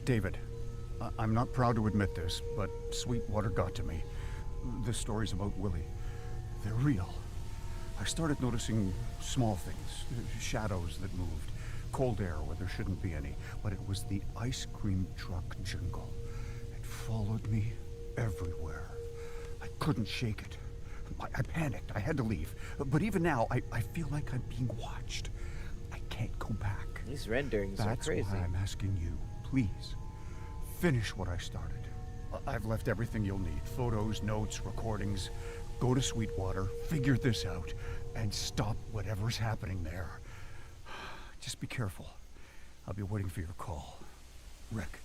David, I'm not proud to admit this, but Sweetwater got to me. The stories about Willie, they're real. I started noticing small things, shadows that moved, cold air where there shouldn't be any, but it was the ice cream truck jingle. It followed me everywhere. I couldn't shake it. I panicked. I had to leave. But even now, I feel like I'm being watched. I can't go back. These renderings are crazy. That's why I'm asking you, please, finish what I started. I've left everything you'll need. Photos, notes, recordings. Go to Sweetwater, figure this out, and stop whatever's happening there. Just be careful. I'll be waiting for your call. Rick.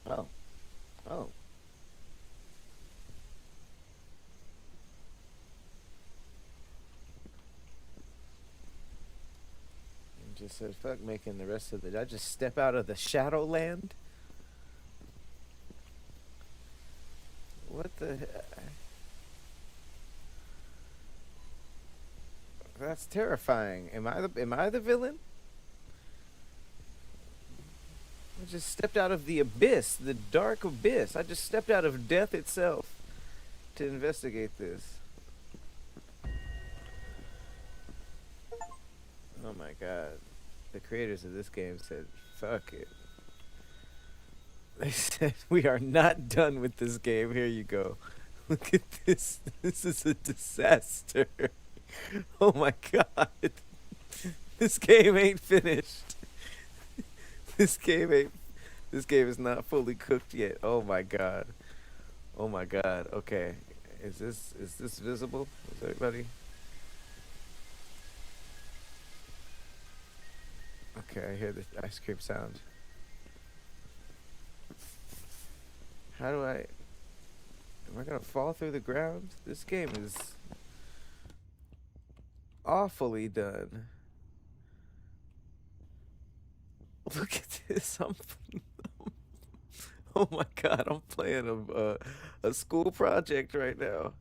Oh. Oh. just said, fuck making the rest of the. I just step out of the Shadowland. What the? That's terrifying. Am I the villain? I just stepped out of the abyss, the dark abyss. I just stepped out of death itself to investigate this. Oh my god. The creators of this game said, fuck it. They said, we are not done with this game. Here you go. Look at this. This is a disaster. Oh my god. This game ain't finished. This game is not fully cooked yet. Oh my god. Oh my god. Okay. Is this visible? Is everybody? Okay, I hear the ice cream sound. How do I... Am I gonna fall through the ground? This game is awfully done. Look at this. Oh my god, I'm playing a school project right now.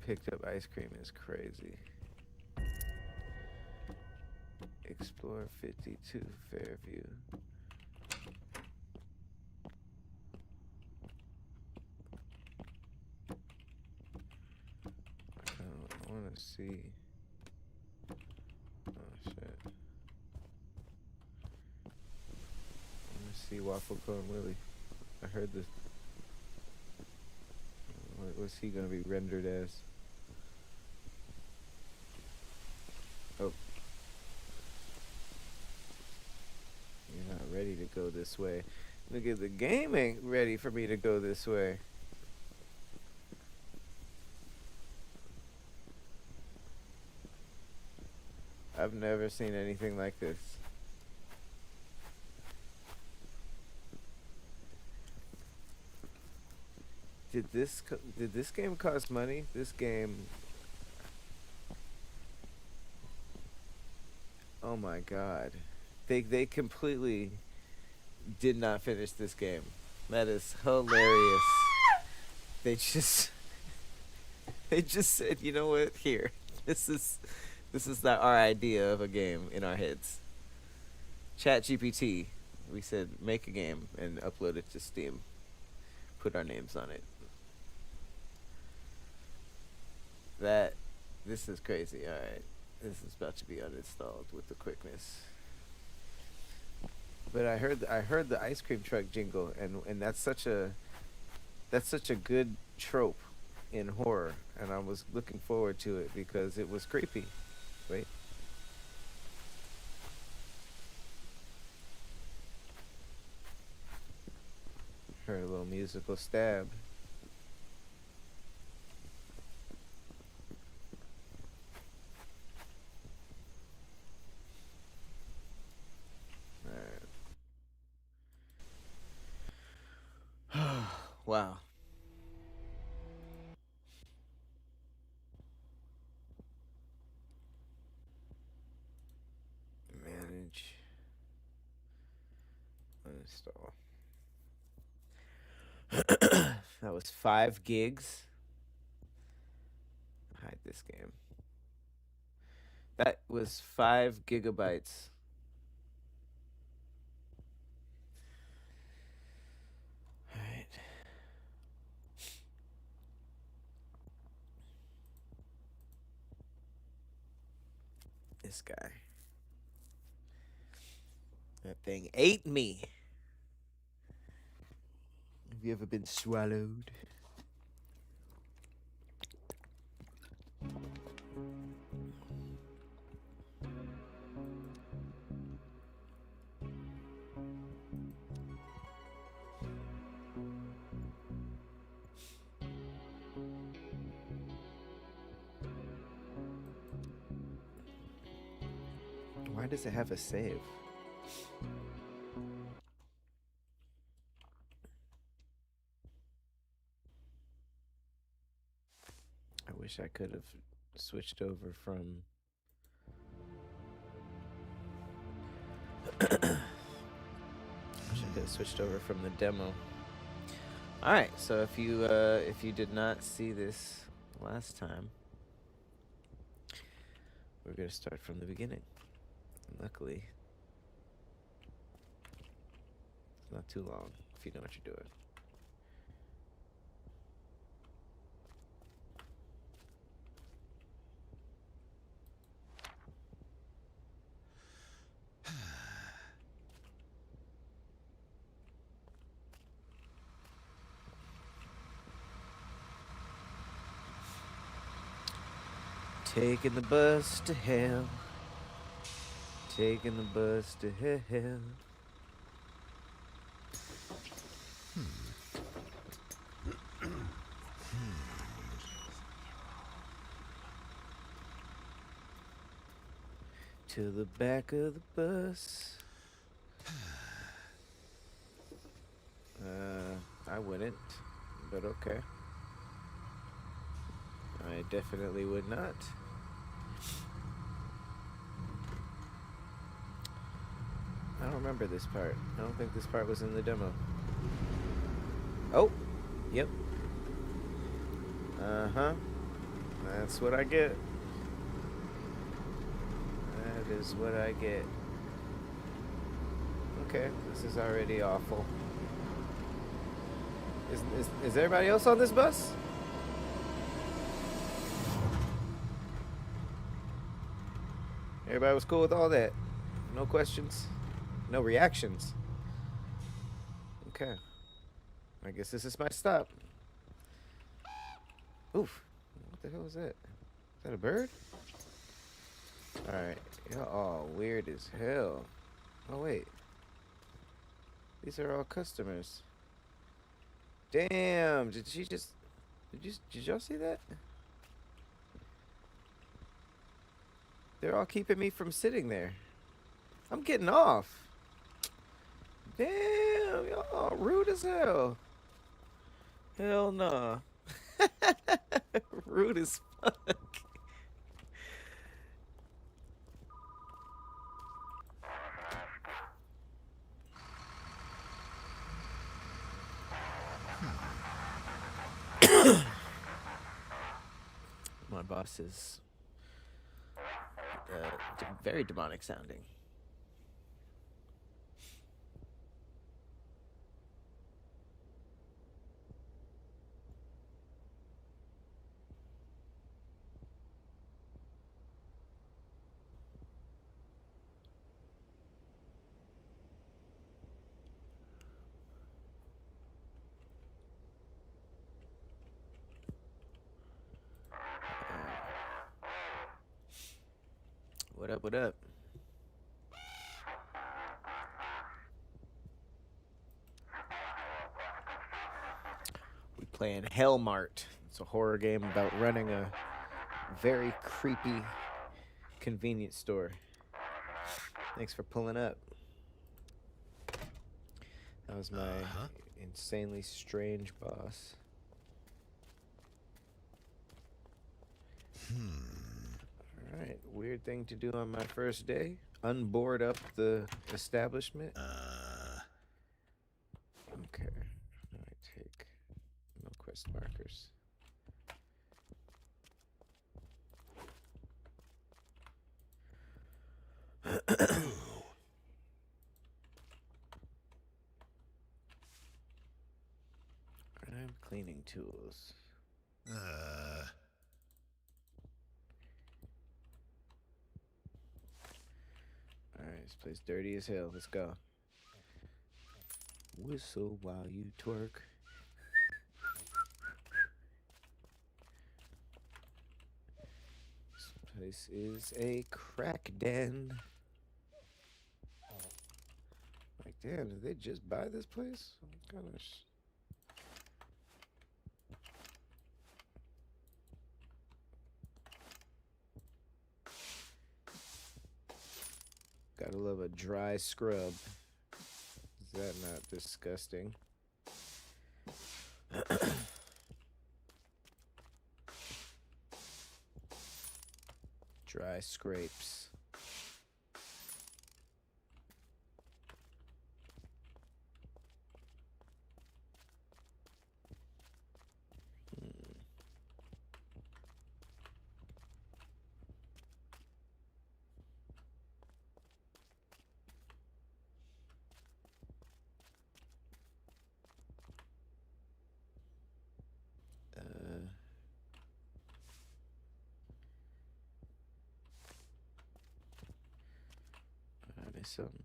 Picked up ice cream is crazy. Explore 52 Fairview. I want to see. Oh shit. I want to see Waffle Cone Willie. I heard this. What's he gonna be rendered as? Oh. You're not ready to go this way. Look at the game ain't ready for me to go this way. I've never seen anything like this. Did this game cost money? This game. Oh my god. They completely did not finish this game. That is hilarious. They just said, you know what? Here. This is not our idea of a game in our heads. ChatGPT. We said make a game and upload it to Steam. Put our names on it. This is crazy. All right. This is about to be uninstalled with the quickness. But I heard the ice cream truck jingle, and that's such a good trope in horror, and I was looking forward to it because it was creepy. Wait. Heard a little musical stab. Wow. Manage. Uninstall. That was 5 gigs. Hide this game. That was 5 gigabytes. Alright. This guy. That thing ate me. Have you ever been swallowed? Why does it have a save? Wish I could have switched over from. Wish I could have switched over from the demo. All right, so if you did not see this last time, we're gonna start from the beginning. Luckily, it's not too long if you know what you're doing. Taking the bus to hell. Taking the bus to hell. To the back of the bus. I wouldn't, but okay. I definitely would not. I don't remember this part. I don't think this part was in the demo. Oh, yep. Uh-huh. That's what I get. That is what I get. Okay, this is already awful. Is everybody else on this bus? Everybody was cool with all that? No questions? No reactions? Okay. I guess this is my stop. Oof. What the hell is that? Is that a bird? Alright. Y'all all weird as hell. Oh, wait. These are all customers. Damn. Did y'all see that? They're all keeping me from sitting there. I'm getting off. Damn, y'all rude as hell. Hell nah. Rude as fuck. My boss is very demonic sounding. What up, what up? We playing Hellmart. It's a horror game about running a very creepy convenience store. Thanks for pulling up. That was my insanely strange boss. Alright, weird thing to do on my first day. Unboard up the establishment. Okay. I take no quest markers. I'm cleaning tools. Alright, this place dirty as hell. Let's go. Whistle while you twerk. This place is a crack den. Like, damn, did they just buy this place? What kind of Gotta love a dry scrub. Is that not disgusting? Dry scrapes. There's something.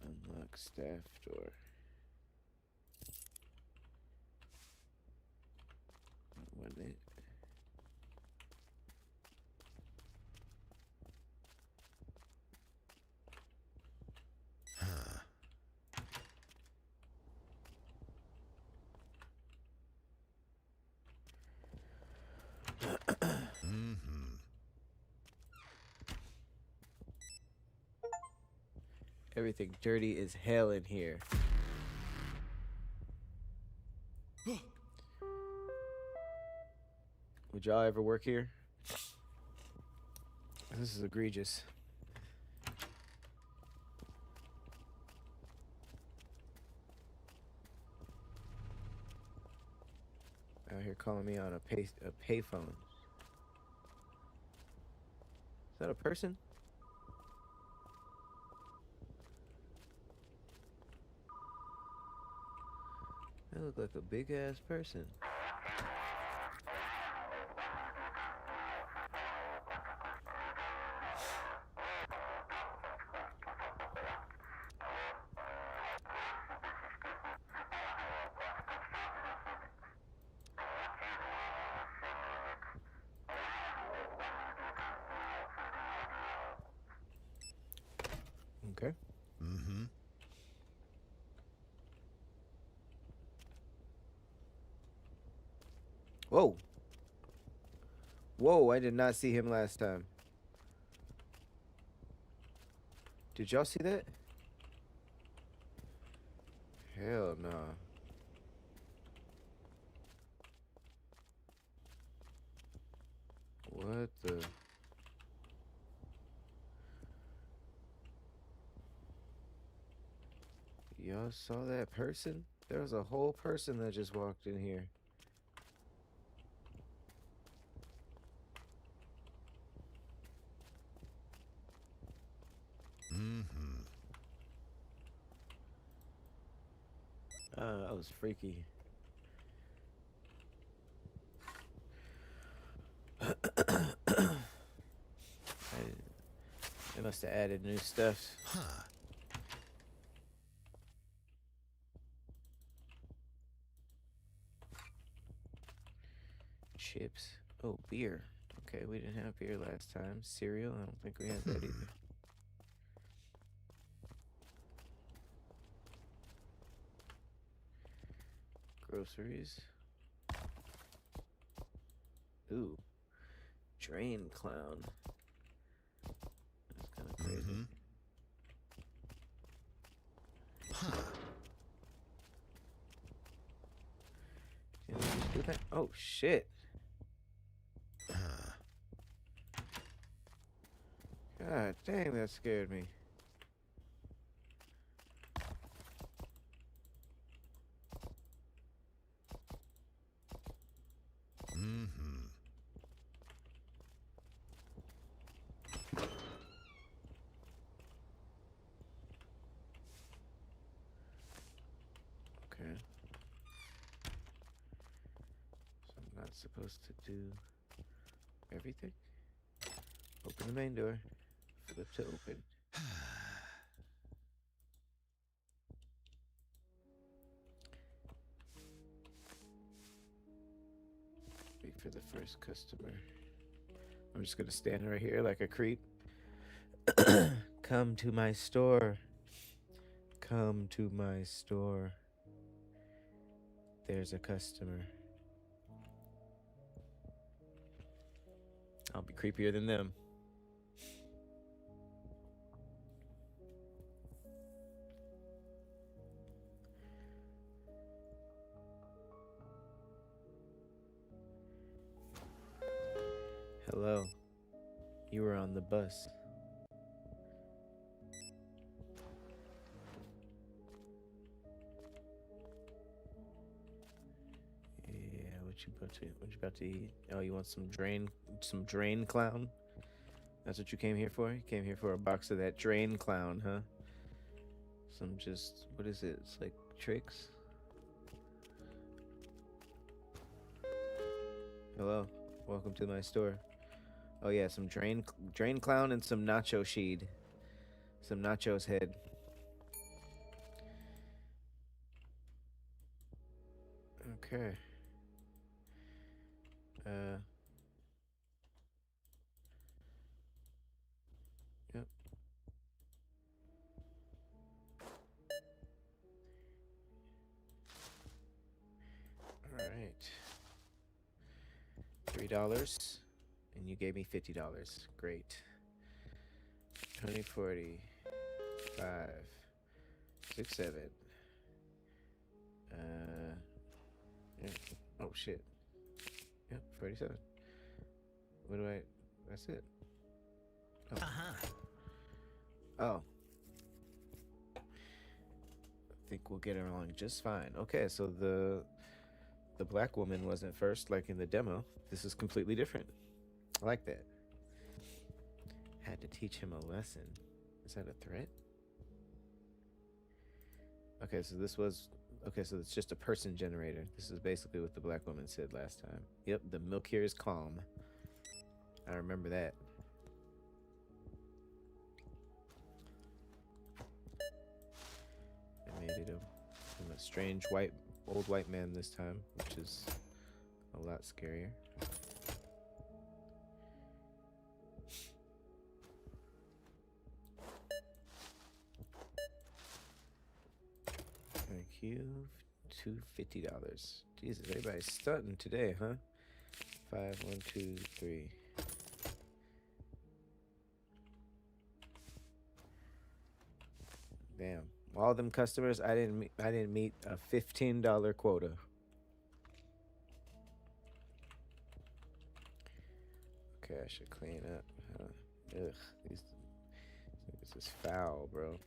Unlock staff door. What it? Everything dirty as hell in here. Would y'all ever work here? This is egregious. Out here calling me on a payphone. Is that a person? That look like a big ass person. Okay. Whoa. Whoa, I did not see him last time. Did y'all see that? Hell no. What the? Y'all saw that person? There was a whole person that just walked in here. That was freaky. They must have added new stuff. Chips. Oh, beer. Okay, we didn't have beer last time. Cereal. I don't think we had that either. Groceries. Ooh. Drain clown. That's kind of crazy. Did we just do that? Oh, shit. God dang, that scared me. Okay. So I'm not supposed to do everything? Open the main door. Flip to open. Wait for the first customer. I'm just gonna stand right here like a creep. Come to my store. Come to my store. There's a customer. I'll be creepier than them. Hello. You were on the bus. Yeah, what you about to eat? Oh, you want some drain clown? That's what you came here for? You came here for a box of that drain clown, huh? What is it? It's like tricks. Hello, welcome to my store. Oh yeah, some drain clown and some nacho sheed, some nachos head. Okay. Uh. Yep. All right. $3, and you gave me $50. Great. 20, 40, 5, 6, 7. Yeah. Oh shit. Yep, 47. What do I? That's it. Oh. Oh. I think we'll get along just fine. Okay, so the black woman wasn't first like in the demo. This is completely different. I like that. Had to teach him a lesson. Is that a threat? Okay, so so it's just a person generator. This is basically what the black woman said last time. Yep, the milk here is calm. I remember that. I made it a strange old white man this time, which is a lot scarier. Thank you. $250. Jesus, everybody's stunting today, huh? 5, 1, 2, 3. Damn. All them customers, I didn't meet a $15 quota. Okay, I should clean up. Ugh, this is foul, bro.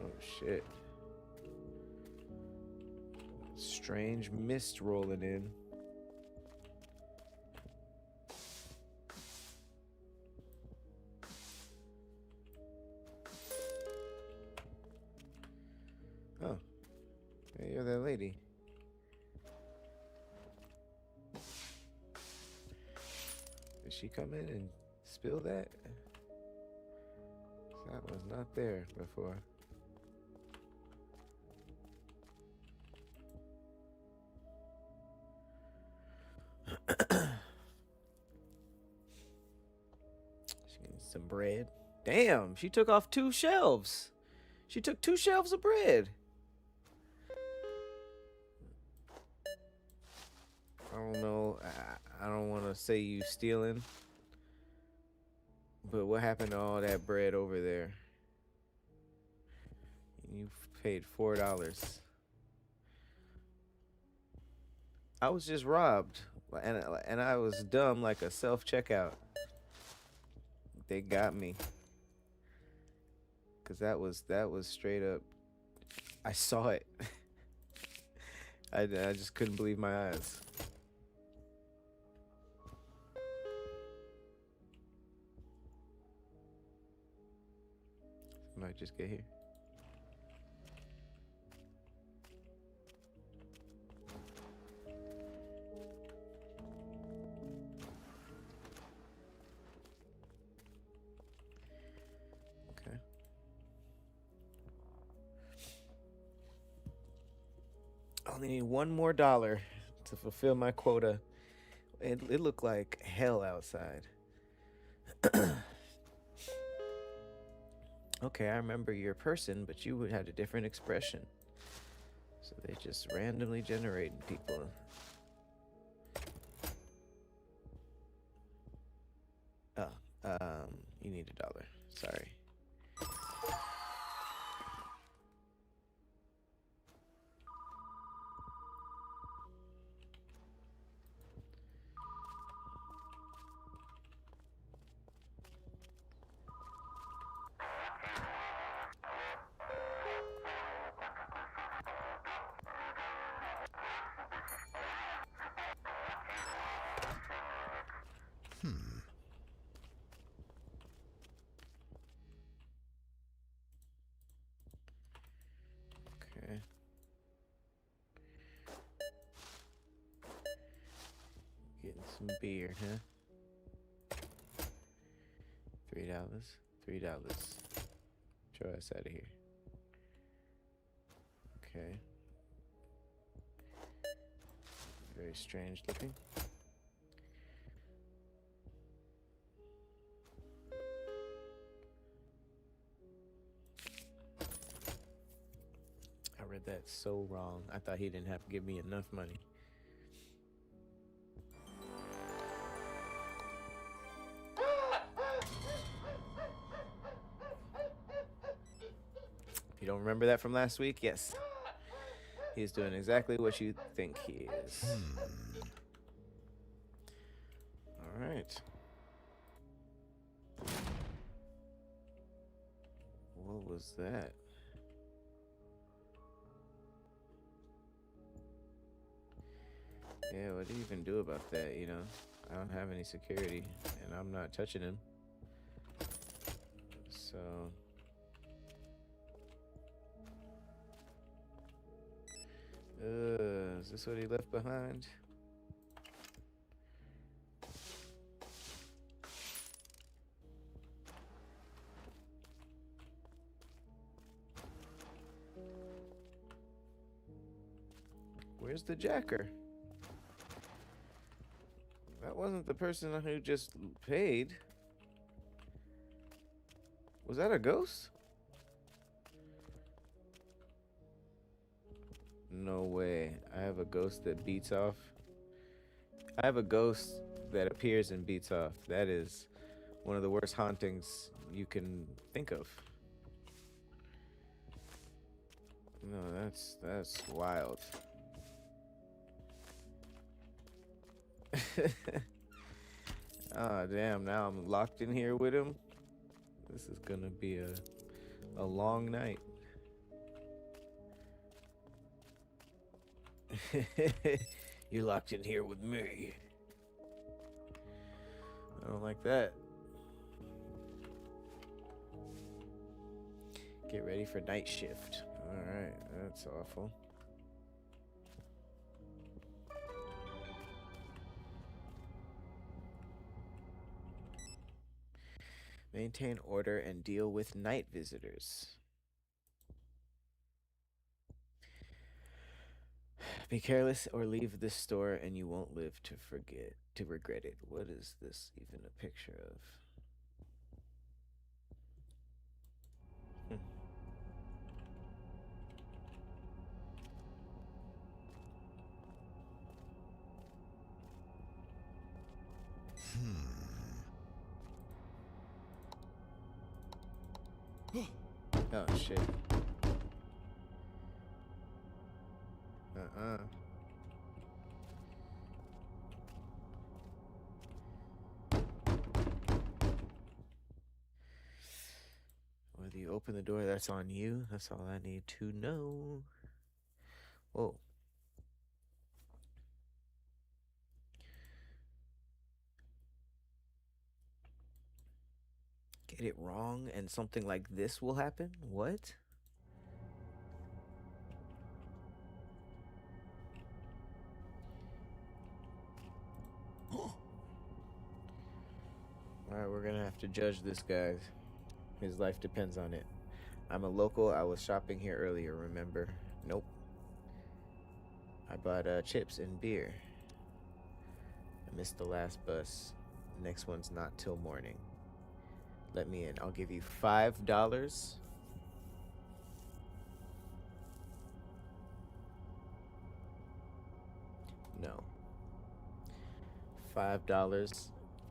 Oh shit. Strange mist rolling in. Oh, hey, you're that lady. Did she come in and spill that? That was not there before. She needs some bread. Damn, she took off 2 shelves. She took 2 shelves of bread. I don't know. I don't want to say you stealing. But what happened to all that bread over there? You paid $4. I was just robbed, and I was dumb like a self checkout. They got me, cause that was straight up. I saw it. I just couldn't believe my eyes. Might just get here. Okay. I only need $1 more to fulfill my quota. It looked like hell outside. Okay, I remember your person, but you would have a different expression. So they just randomly generating people. Oh, you need $1. Sorry. some beer, huh? $3. $3. Show us out of here. Okay. Very strange looking. I read that so wrong. I thought he didn't have to give me enough money. If you don't remember that from last week, yes. He's doing exactly what you think he is. All right. What was that? Yeah, what do you even do about that, you know? I don't have any security, and I'm not touching him. So... is this what he left behind? Where's the jacker? That wasn't the person who just paid. Was that a ghost? No way. I have a ghost that beats off. I have a ghost that appears and beats off. That is one of the worst hauntings you can think of. No, that's wild. Ah, damn, now I'm locked in here with him. This is gonna be a long night. You're locked in here with me. I don't like that. Get ready for night shift. Alright, that's awful. Maintain order and deal with night visitors. Be careless or leave this store and you won't live to regret it. What is this even a picture of? Oh shit. Whether you open the door, that's on you. That's all I need to know. Whoa. Get it wrong and something like this will happen? What? Alright, we're gonna have to judge this guy. His life depends on it. I'm a local. I was shopping here earlier, remember? Nope. I bought chips and beer. I missed the last bus. Next one's not till morning. Let me in. I'll give you $5. No. $5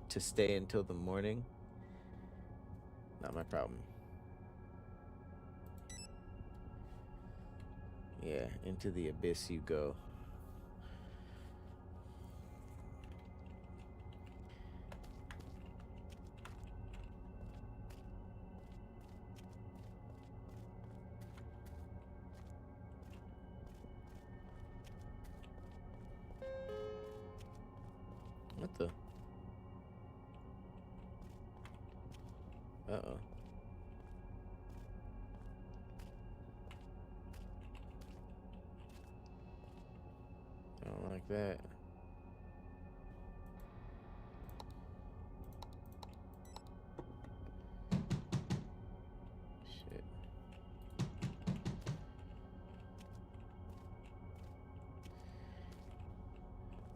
to stay until the morning? Not my problem. Yeah, into the abyss you go. What the? Uh-oh. I don't like that.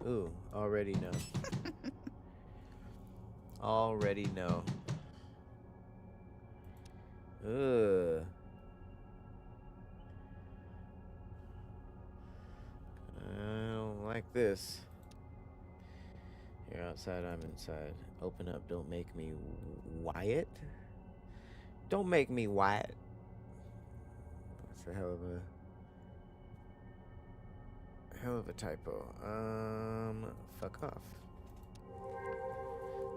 Ooh, already know. Already know. Ugh. I don't like this. You're outside, I'm inside. Open up, don't make me Wyatt. Don't make me Wyatt. That's a hell of a typo. Fuck off.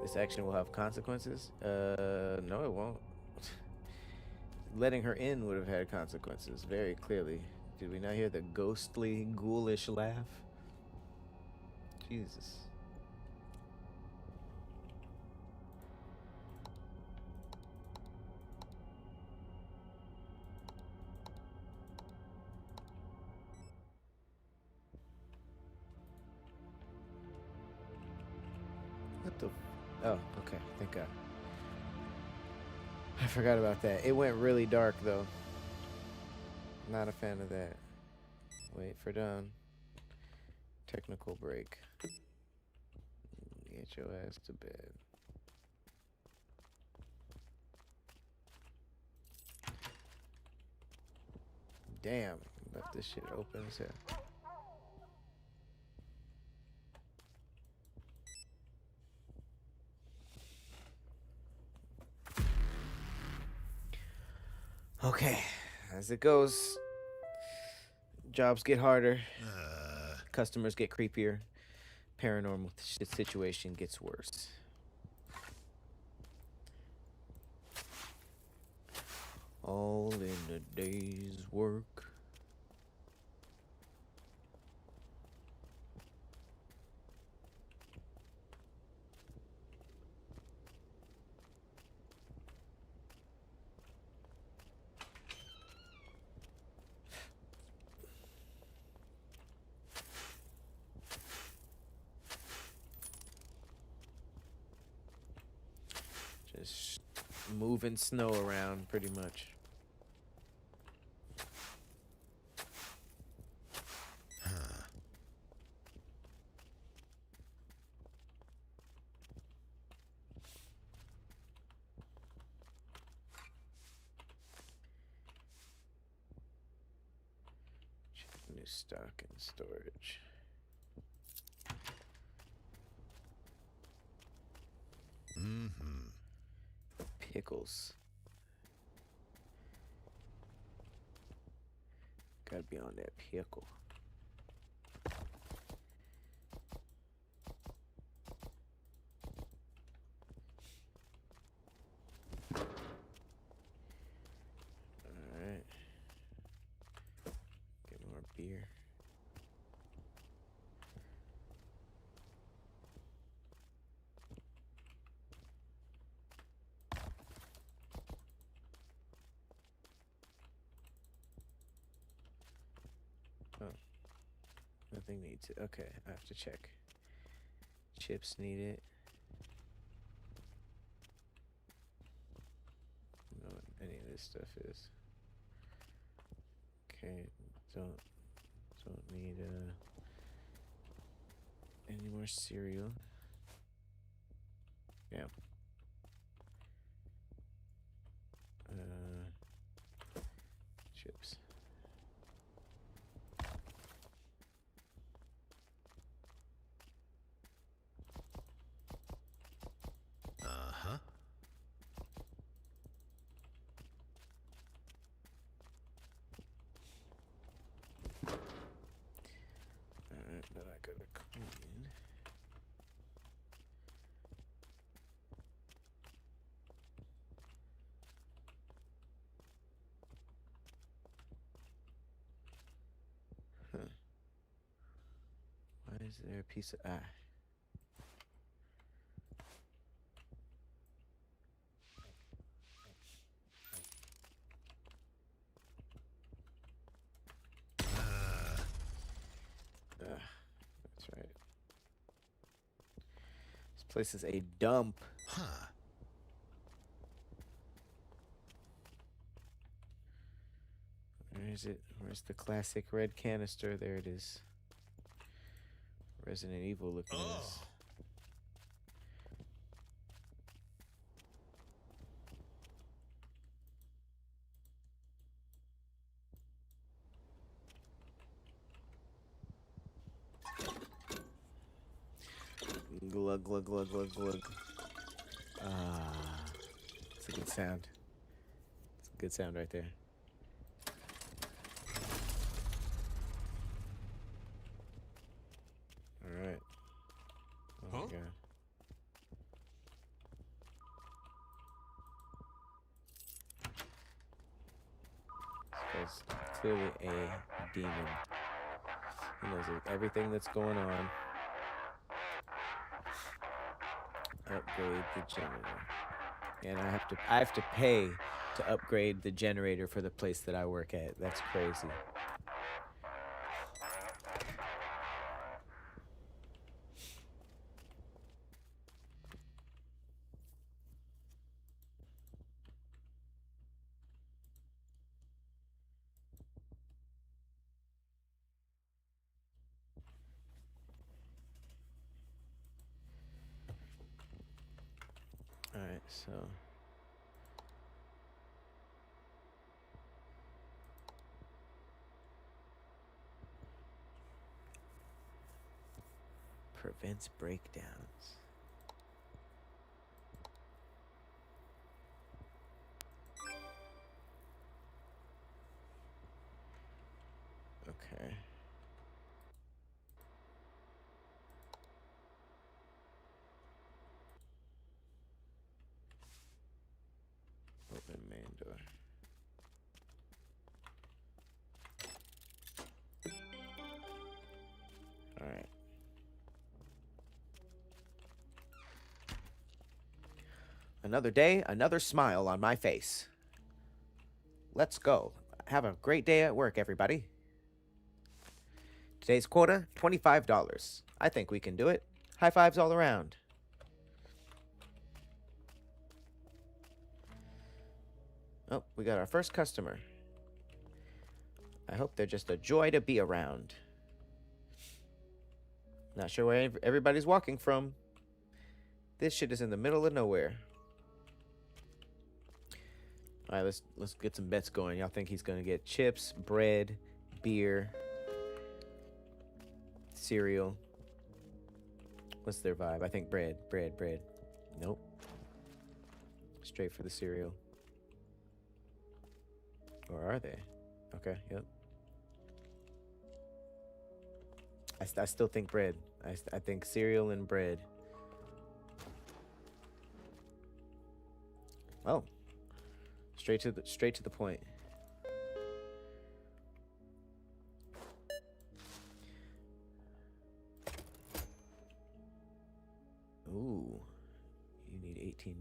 This action will have consequences? No, it won't. Letting her in would have had consequences, very clearly. Did we not hear the ghostly, ghoulish laugh? Jesus. What the? Oh, okay. Thank God. I forgot about that. It went really dark, though. Not a fan of that. Wait for done. Technical break. Get your ass to bed. Damn. Left this shit open as hell. Okay. As it goes, jobs get harder. Customers get creepier. Paranormal situation gets worse. All in a day's work. Just moving snow around, pretty much. New stock and storage. Pickles. Gotta be on that pickle. Alright. Get more beer. Oh. Nothing needs it. Okay, I have to check. Chips need it. I don't know what any of this stuff is. Okay, don't need any more cereal. Yeah. Chips. Alright, but I gotta clean. Huh. Why is there a piece of that's right. This place is a dump. Where is it? Where's the classic red canister? There it is. Resident Evil looking ass. Glug glug glug glug glug. Ah, it's a good sound. It's a good sound right there. All right. Oh my god. This guy's clearly a demon. He knows everything that's going on. Upgrade the generator. And I have to pay to upgrade the generator for the place that I work at. That's crazy. All right, so prevents breakdowns. Okay. Open main door. All right. Another day, another smile on my face. Let's go. Have a great day at work, everybody. Today's quota, $25. I think we can do it. High fives all around. Oh, we got our first customer. I hope they're just a joy to be around. Not sure where everybody's walking from. This shit is in the middle of nowhere. All right, let's get some bets going. Y'all think he's gonna get chips, bread, beer, cereal? What's their vibe? I think bread. Nope. Straight for the cereal. Or are they? Okay, yep. I still think bread. I think cereal and bread. Oh. Straight to the point. Ooh. You need $18.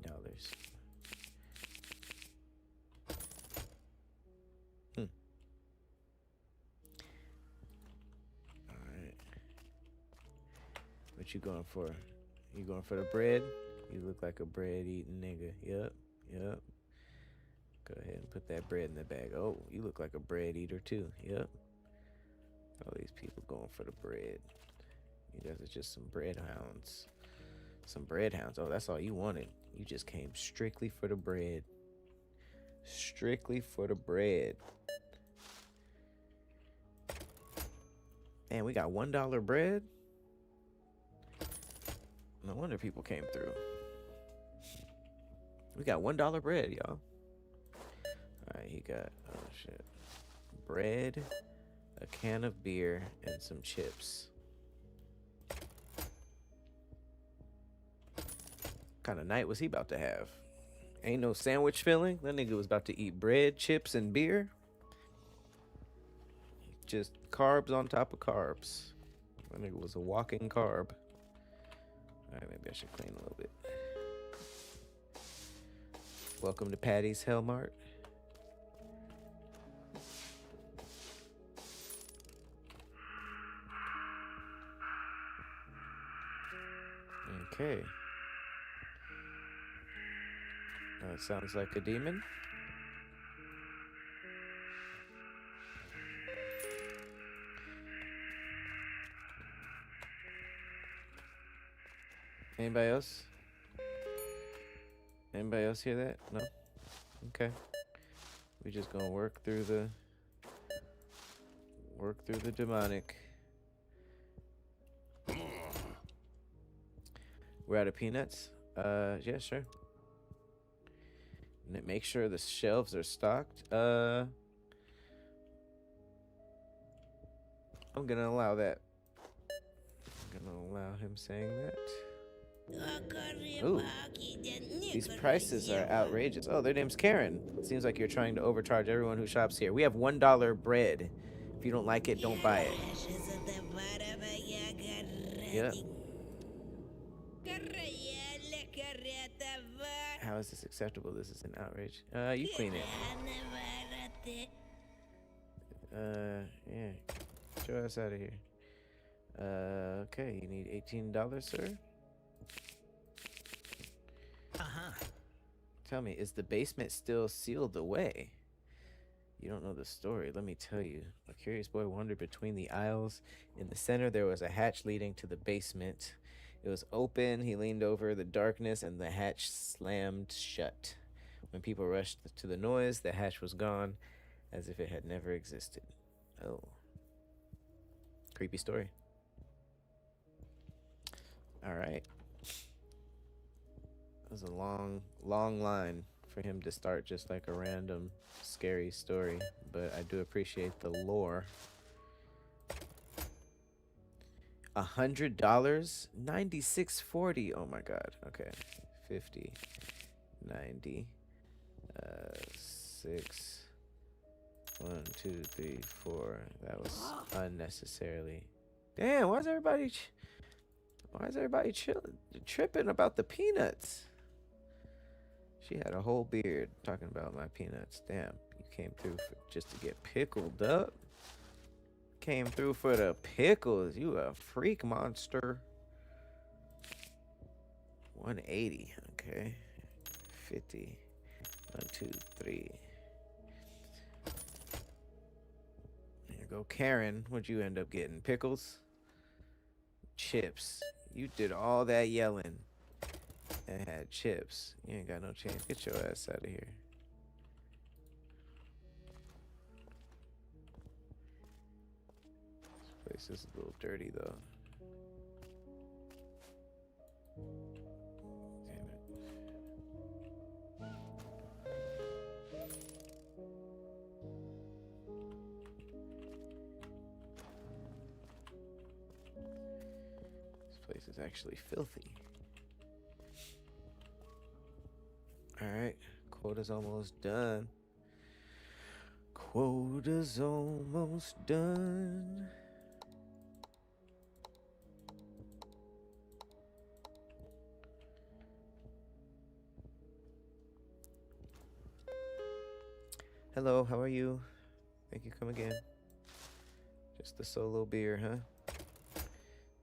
What you going for? You going for the bread? You look like a bread eating nigga. Yep. Go ahead and put that bread in the bag. Oh, you look like a bread eater too. Yep. All these people going for the bread. You guys are just some bread hounds. Some bread hounds. Oh, that's all you wanted. You just came strictly for the bread. Strictly for the bread. Man, we got $1 bread. No wonder people came through. We got $1 bread, y'all. Alright, he got, oh shit. Bread, a can of beer, and some chips. What kind of night was he about to have? Ain't no sandwich filling? That nigga was about to eat bread, chips, and beer. Just carbs on top of carbs. That nigga was a walking carb. Alright, maybe I should clean a little bit. Welcome to Patty's Hell Mart. Okay. That sounds like a demon. Anybody else? Anybody else hear that? No? Okay. We just gonna work through the demonic. We're out of peanuts? Yeah, sure. Make sure the shelves are stocked. I'm gonna allow that. I'm gonna allow him saying that. Ooh. These prices are outrageous. Oh, their name's Karen. It seems like you're trying to overcharge everyone who shops here. We have $1 bread. If you don't like it, don't buy it. Yep. How is this acceptable? This is an outrage. You clean it. Yeah. Get your ass out of here. Okay, you need $18, sir? Tell me, is the basement still sealed away? You don't know the story. Let me tell you. A curious boy wandered between the aisles. In the center, there was a hatch leading to the basement. It was open. He leaned over the darkness, and the hatch slammed shut. When people rushed to the noise, the hatch was gone, as if it had never existed. Oh. Creepy story. All right. It was a long, long line for him to start just like a random scary story, but I do appreciate the lore. $100, $96.40. Oh my god. Okay, 50, 90, 6, 1, 2, 3, 4. That was unnecessarily. Damn, why is everybody tripping about the peanuts? She had a whole beard talking about my peanuts. Damn, you came through just to get pickled up. Came through for the pickles. You a freak monster. 180. Okay. 50. 1, 2, 3. Here go Karen. What'd you end up getting? Pickles? Chips. You did all that yelling and had chips. You ain't got no chance. Get your ass out of here. This place is a little dirty though. Damn it. This place is actually filthy. Alright, quota's almost done. Quota's almost done. Hello, how are you? Thank you, come again. Just a solo beer, huh?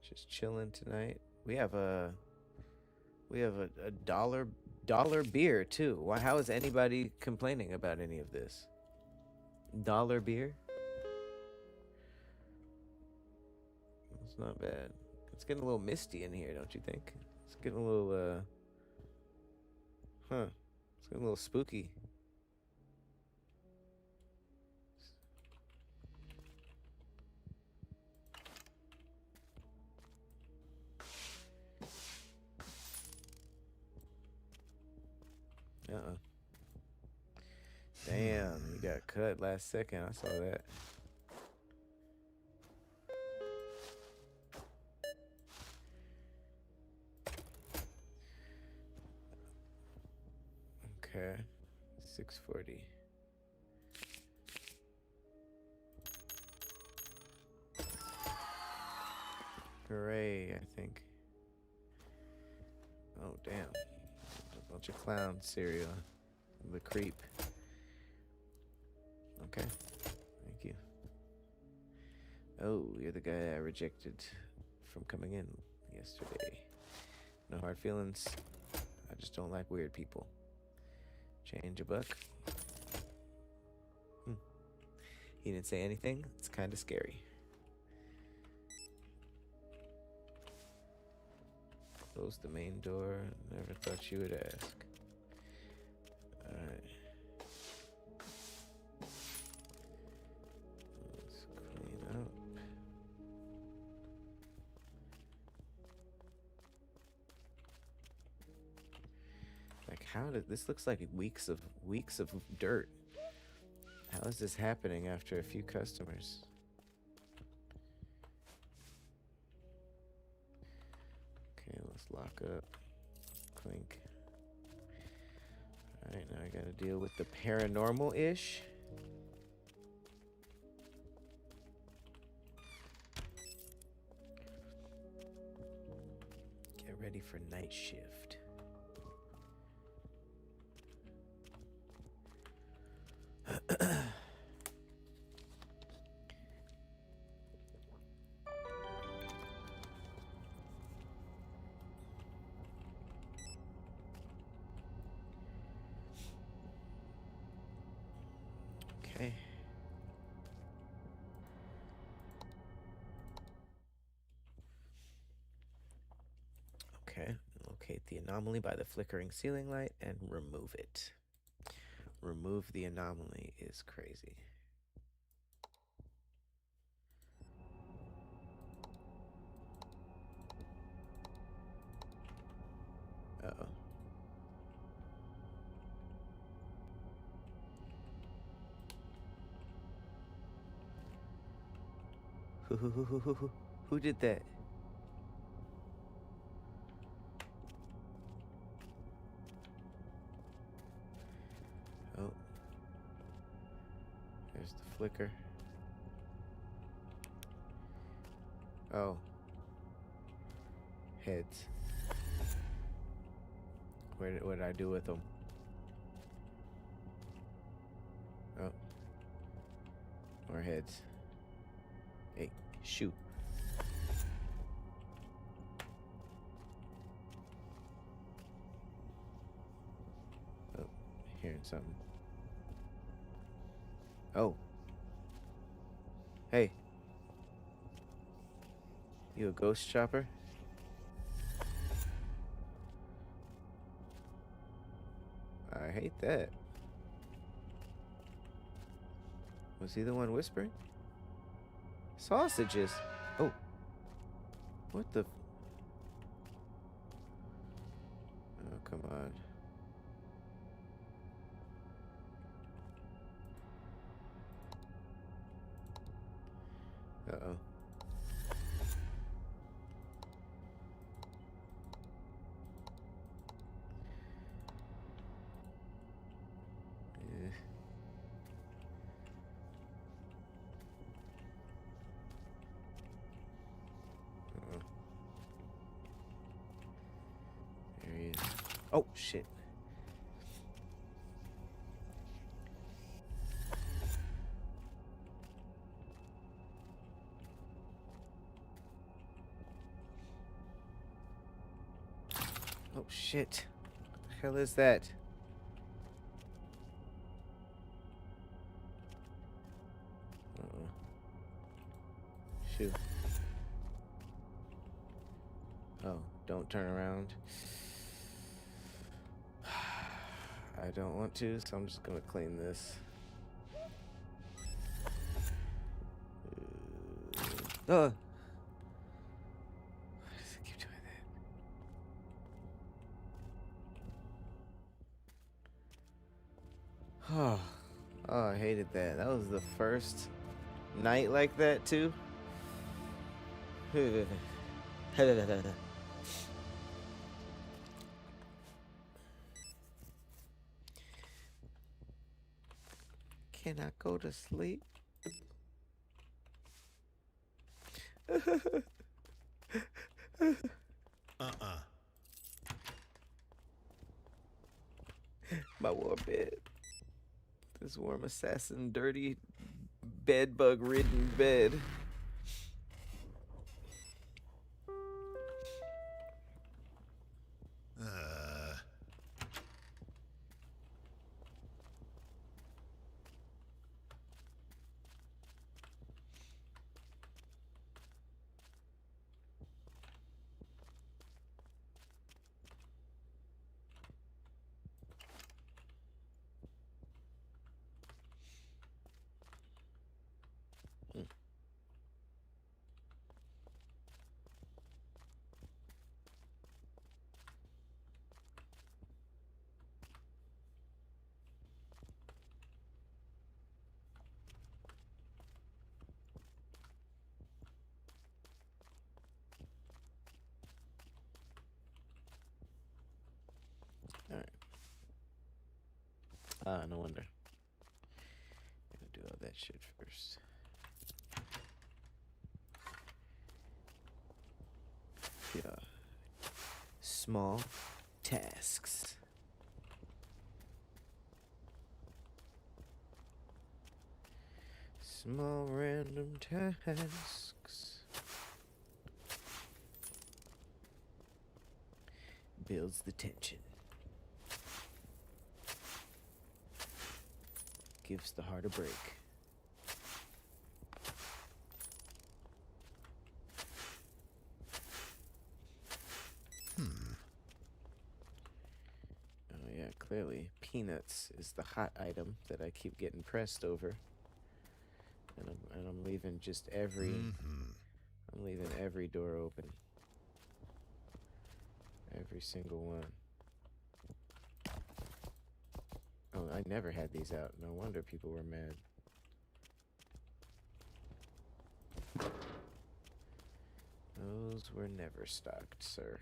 Just chilling tonight. We have a dollar beer too. Why? How is anybody complaining about any of this? Dollar beer? It's not bad. It's getting a little misty in here, don't you think? It's getting a little It's getting a little spooky. Damn, you got cut last second. I saw that. Okay. 640. Hooray, I think. Oh, damn. A bunch of clown cereal. The creep. Okay. Thank you. Oh, you're the guy I rejected from coming in yesterday. No hard feelings. I just don't like weird people. Change a buck. He didn't say anything. It's kind of scary. Close the main door. Never thought you would ask. Alright. Let's clean up. Like, how did this looks like weeks of dirt? How is this happening after a few customers? Okay, let's lock up. Clink. Alright, now I gotta deal with the paranormal-ish. Get ready for night shift. Okay. Okay. Locate the anomaly by the flickering ceiling light and remove it. Remove the anomaly is crazy. Uh-oh. Who did that? Oh. There's the flicker. Oh. Heads. What did I do with them? Oh. More heads. Hey, shoot. Oh, hearing something. Oh. Hey. You a ghost chopper? I hate that. Was he the one whispering? Sausages. Oh. What the? Oh, come on. Uh-oh. Eh. Uh-oh. There he is. Oh, shit. Oh, shit. What the hell is that? Uh-oh. Shoot. Oh, don't turn around. I don't want to, so I'm just gonna clean this. Why does it keep doing that? Oh, I hated that. That was the first night like that too. Can I go to sleep? My warm bed. This warm assassin, dirty, bed bug ridden bed. Ah, no wonder. Gotta do all that shit first. Yeah. Small tasks. Small random tasks. Builds the tension. Gives the heart a break. Oh yeah, clearly peanuts is the hot item that I keep getting pressed over. And I'm leaving just every I'm leaving every door open. Every single one. Oh, I never had these out. No wonder people were mad. Those were never stocked, sir.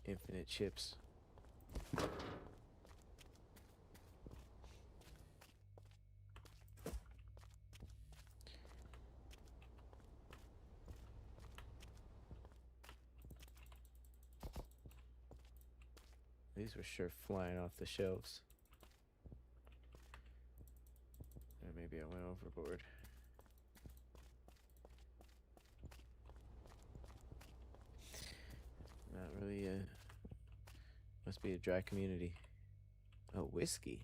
Infinite chips. These were sure flying off the shelves. Or maybe I went overboard. Not really must be a dry community. Oh, whiskey.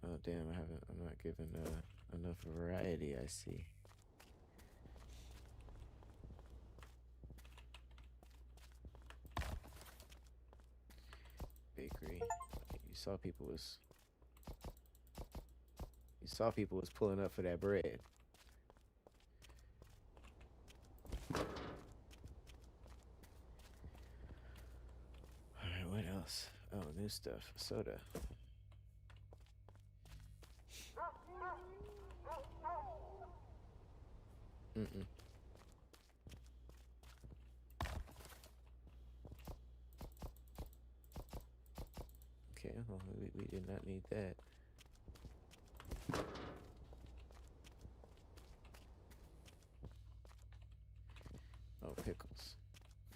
Oh damn, I'm not given enough variety, I see. Bakery. You saw people was pulling up for that bread. Alright, what else? Oh, new stuff. Soda. Mm-mm. Okay, well, we did not need that. Oh, pickles.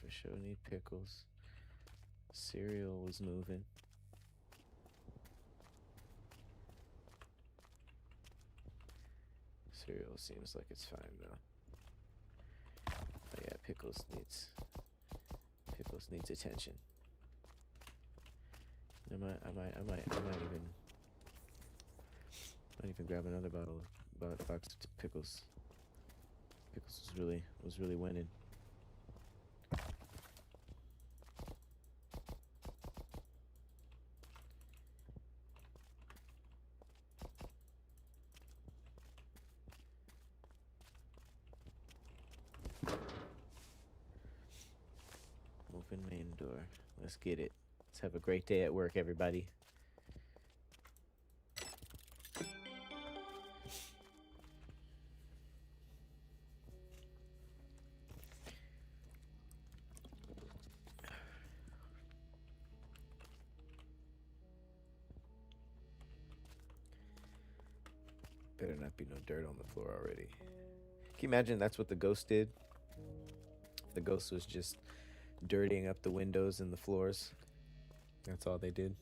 For sure need pickles. Cereal was moving. Cereal seems like it's fine though. Oh yeah, pickles needs attention. I might even grab another box of pickles. Pickles was really winning. Open main door. Let's get it. Let's have a great day at work, everybody. Better not be no dirt on the floor already. Can you imagine that's what the ghost did? The ghost was just dirtying up the windows and the floors. That's all they did.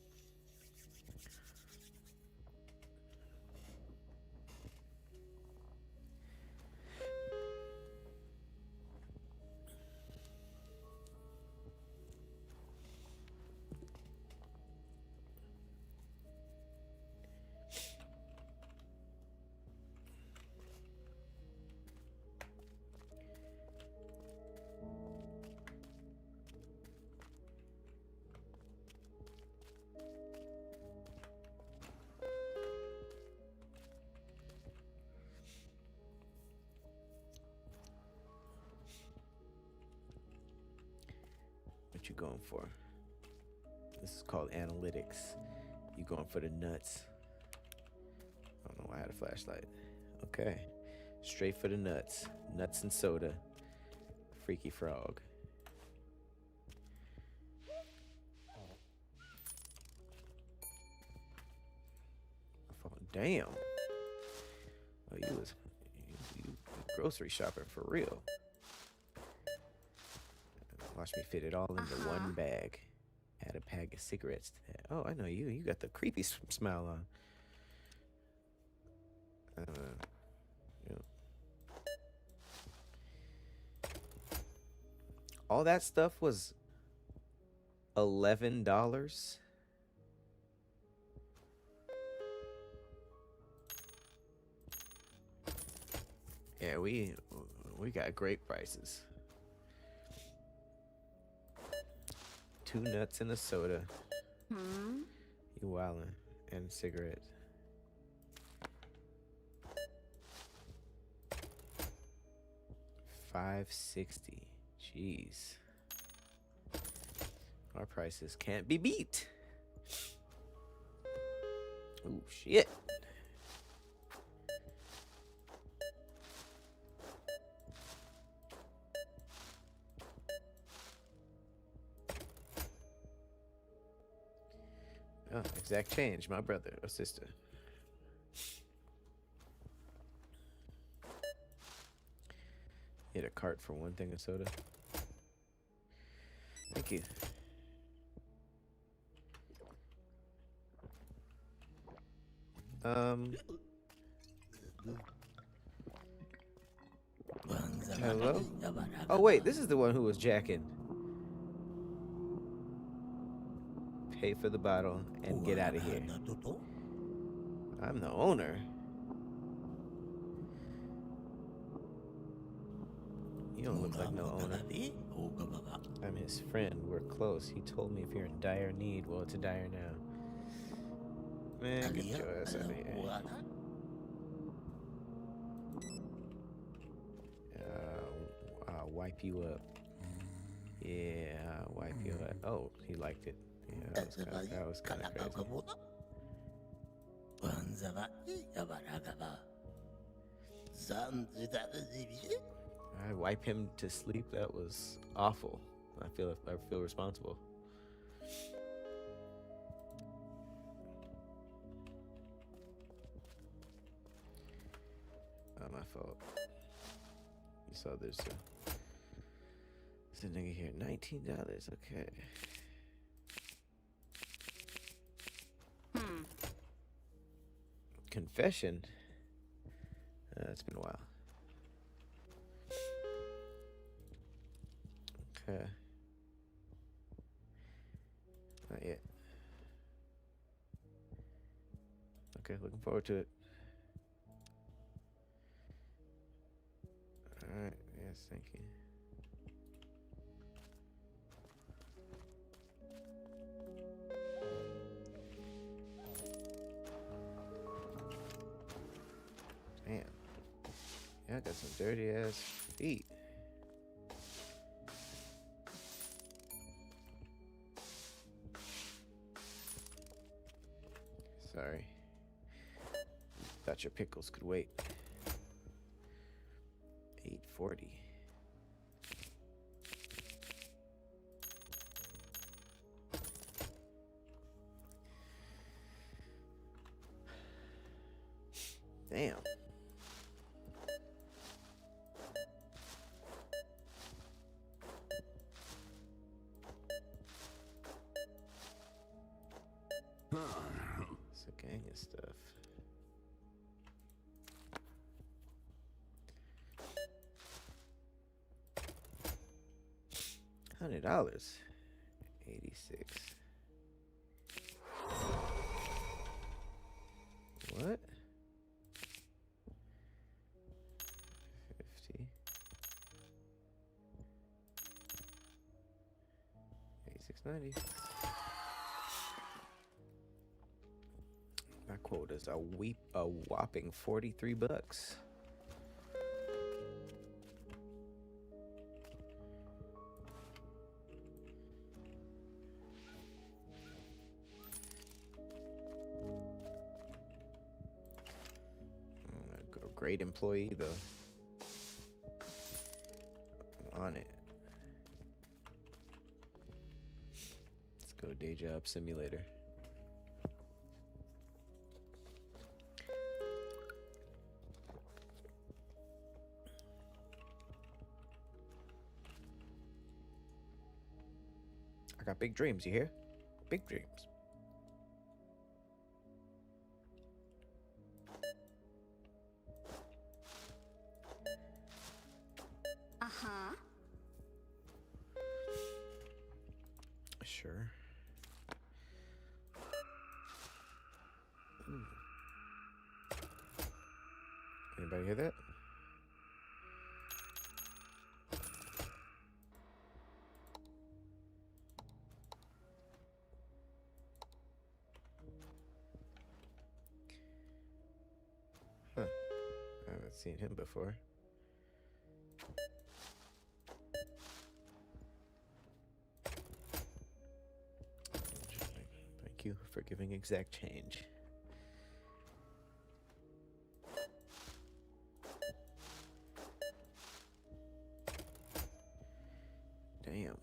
going for? This is called analytics. You going for the nuts. I don't know why I had a flashlight. Okay. Straight for the nuts. Nuts and soda. Freaky frog. Damn. Oh, you grocery shopping for real. Watch me fit it all into one bag. Add a pack of cigarettes to that. Oh, I know you. You got the creepy smile on. Yeah. All that stuff was $11. Yeah, we got great prices. 2 nuts and a soda. You wildin'. And cigarettes. $5.60. Jeez. Our prices can't be beat. Oh shit. Oh, exact change, my brother or sister. Hit a cart for one thing of soda. Thank you. Hello? Oh wait, this is the one who was jacking. Pay for the bottle and get out of here. I'm the owner. You don't look like no owner. I'm his friend. We're close. He told me if you're in dire need, well, it's a dire now. Man, get your ass out of here. I'll wipe you up. Yeah, I'll wipe you up. Oh, he liked it. Yeah, that was kind of crazy. I wipe him to sleep. That was awful. I feel responsible. My fault. You saw there's a nigga here. $19. Okay. Confession. It's been a while. Okay. Not yet. Okay, looking forward to it. Alright, yes, thank you. Damn. Yeah, I got some dirty ass feet. Sorry. Thought your pickles could wait. 840. Damn. It's a gang of stuff. $100. 86. What? 50. 86.90. My quote is a whopping $43. Great employee though. I'm on it. Let's go day job simulator. I got big dreams, you hear? Big dreams. Uh-huh. Sure. Ooh. Anybody hear that? Huh. I haven't seen him before. Thank you for giving exact change. Damn.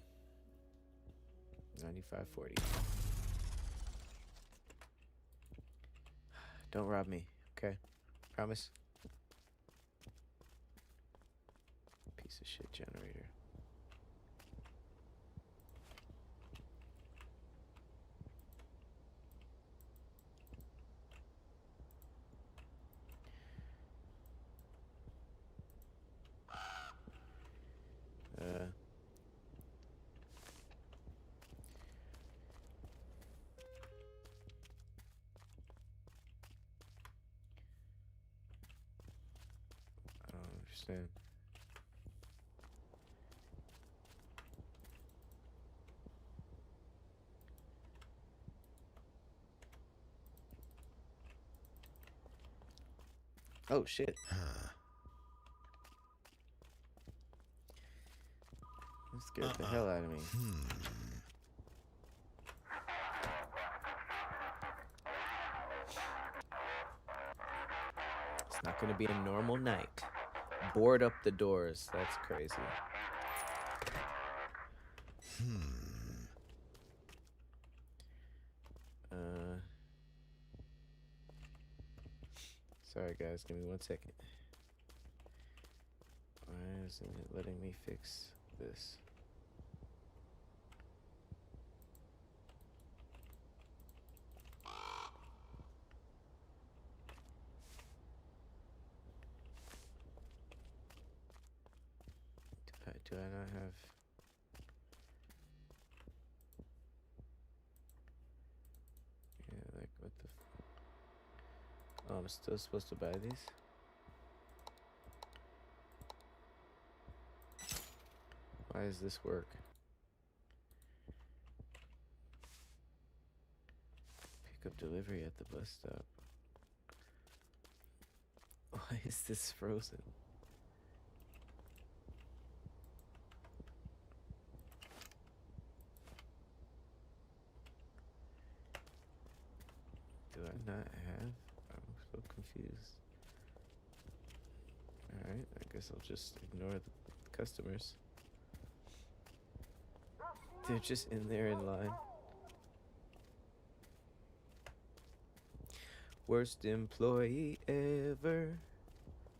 95.40. Don't rob me, okay? Promise? Piece of shit generator. Uh. I don't understand. Oh shit. That scared the hell out of me. It's not gonna be a normal night. Board up the doors. That's crazy. Uh. Sorry guys, give me 1 second. Why isn't it letting me fix this? Do I not have... Yeah, like what the... Oh, I'm still supposed to buy these? Why does this work? Pick up delivery at the bus stop. Why is this frozen? Do I not have? I'm so confused. Alright, I guess I'll just ignore the customers. They're just in there in line. Worst employee ever.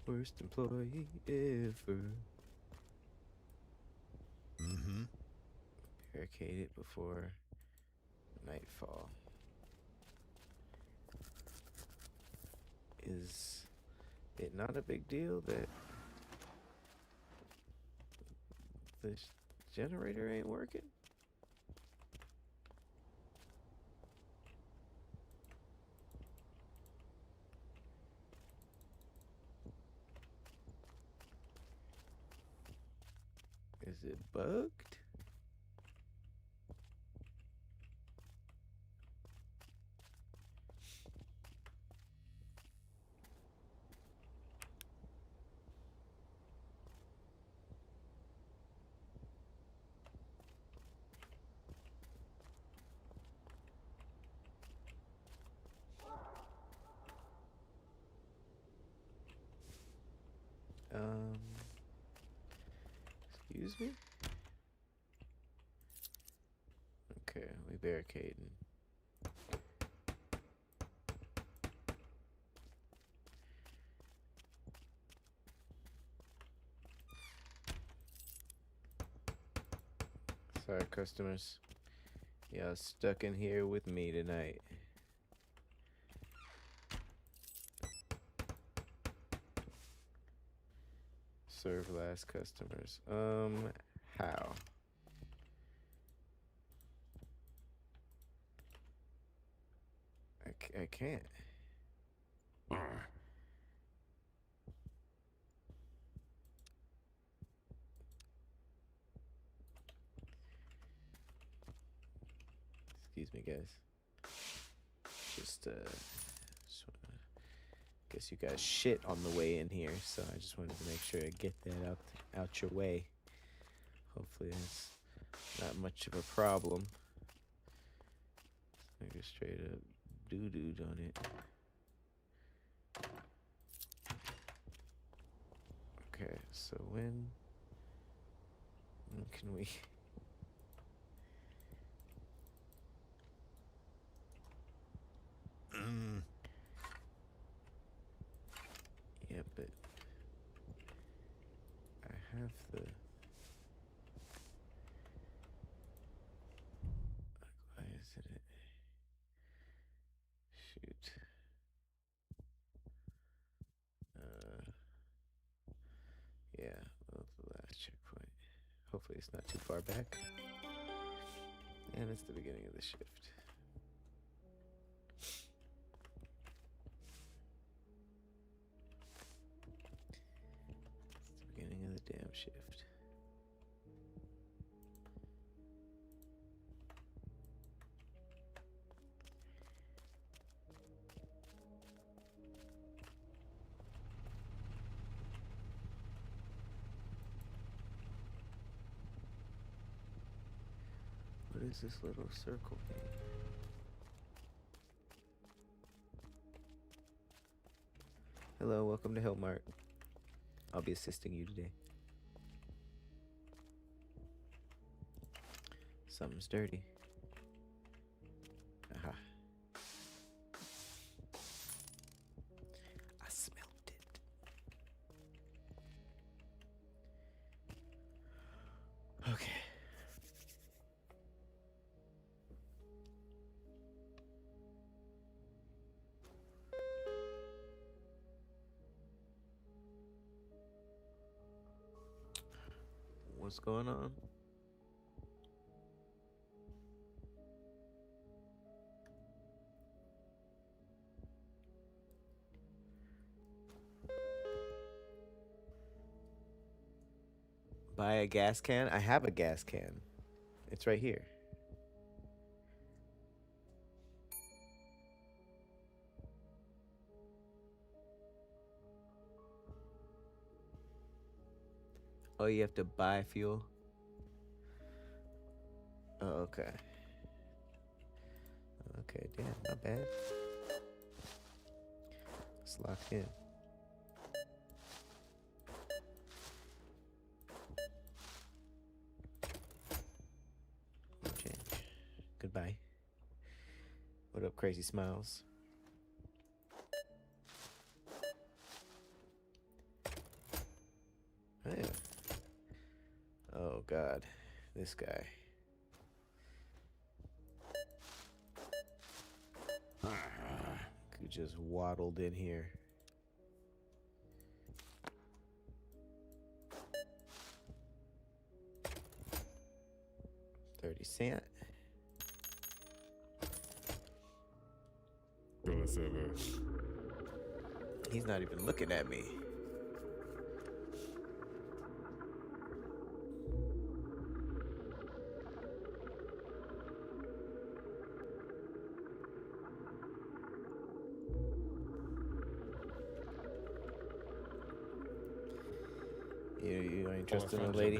Worst employee ever. Barricade it before nightfall. Is it not a big deal that the generator ain't working? Is it bugged? Excuse me? Okay, we barricading. Sorry, customers. Y'all stuck in here with me tonight. Serve last customers. How? I can't. Excuse me, guys. Just guess you guys shit on the way in here, so I just wanted to make sure I get that out your way. Hopefully it's not much of a problem. Nigga straight up doo-dooed on it. Okay, so when can we... Yeah, but I have the... Why isn't it? Shoot. Yeah, well, the last checkpoint. Hopefully it's not too far back. And it's the beginning of the shift. It's the beginning of the damn shift. What is this little circle thing? Hello, welcome to Hillmart. I'll be assisting you today. Something's dirty. Aha. I smelled it. Okay. What's going on? Buy a gas can? I have a gas can. It's right here. Oh, you have to buy fuel? Oh, okay. Okay, damn, not bad. It's locked in. Okay. Goodbye. What up, crazy smiles? Oh, yeah. Oh, God. This guy. Who just waddled in here. $0.30. He's not even looking at me. You ain't trusting a lady?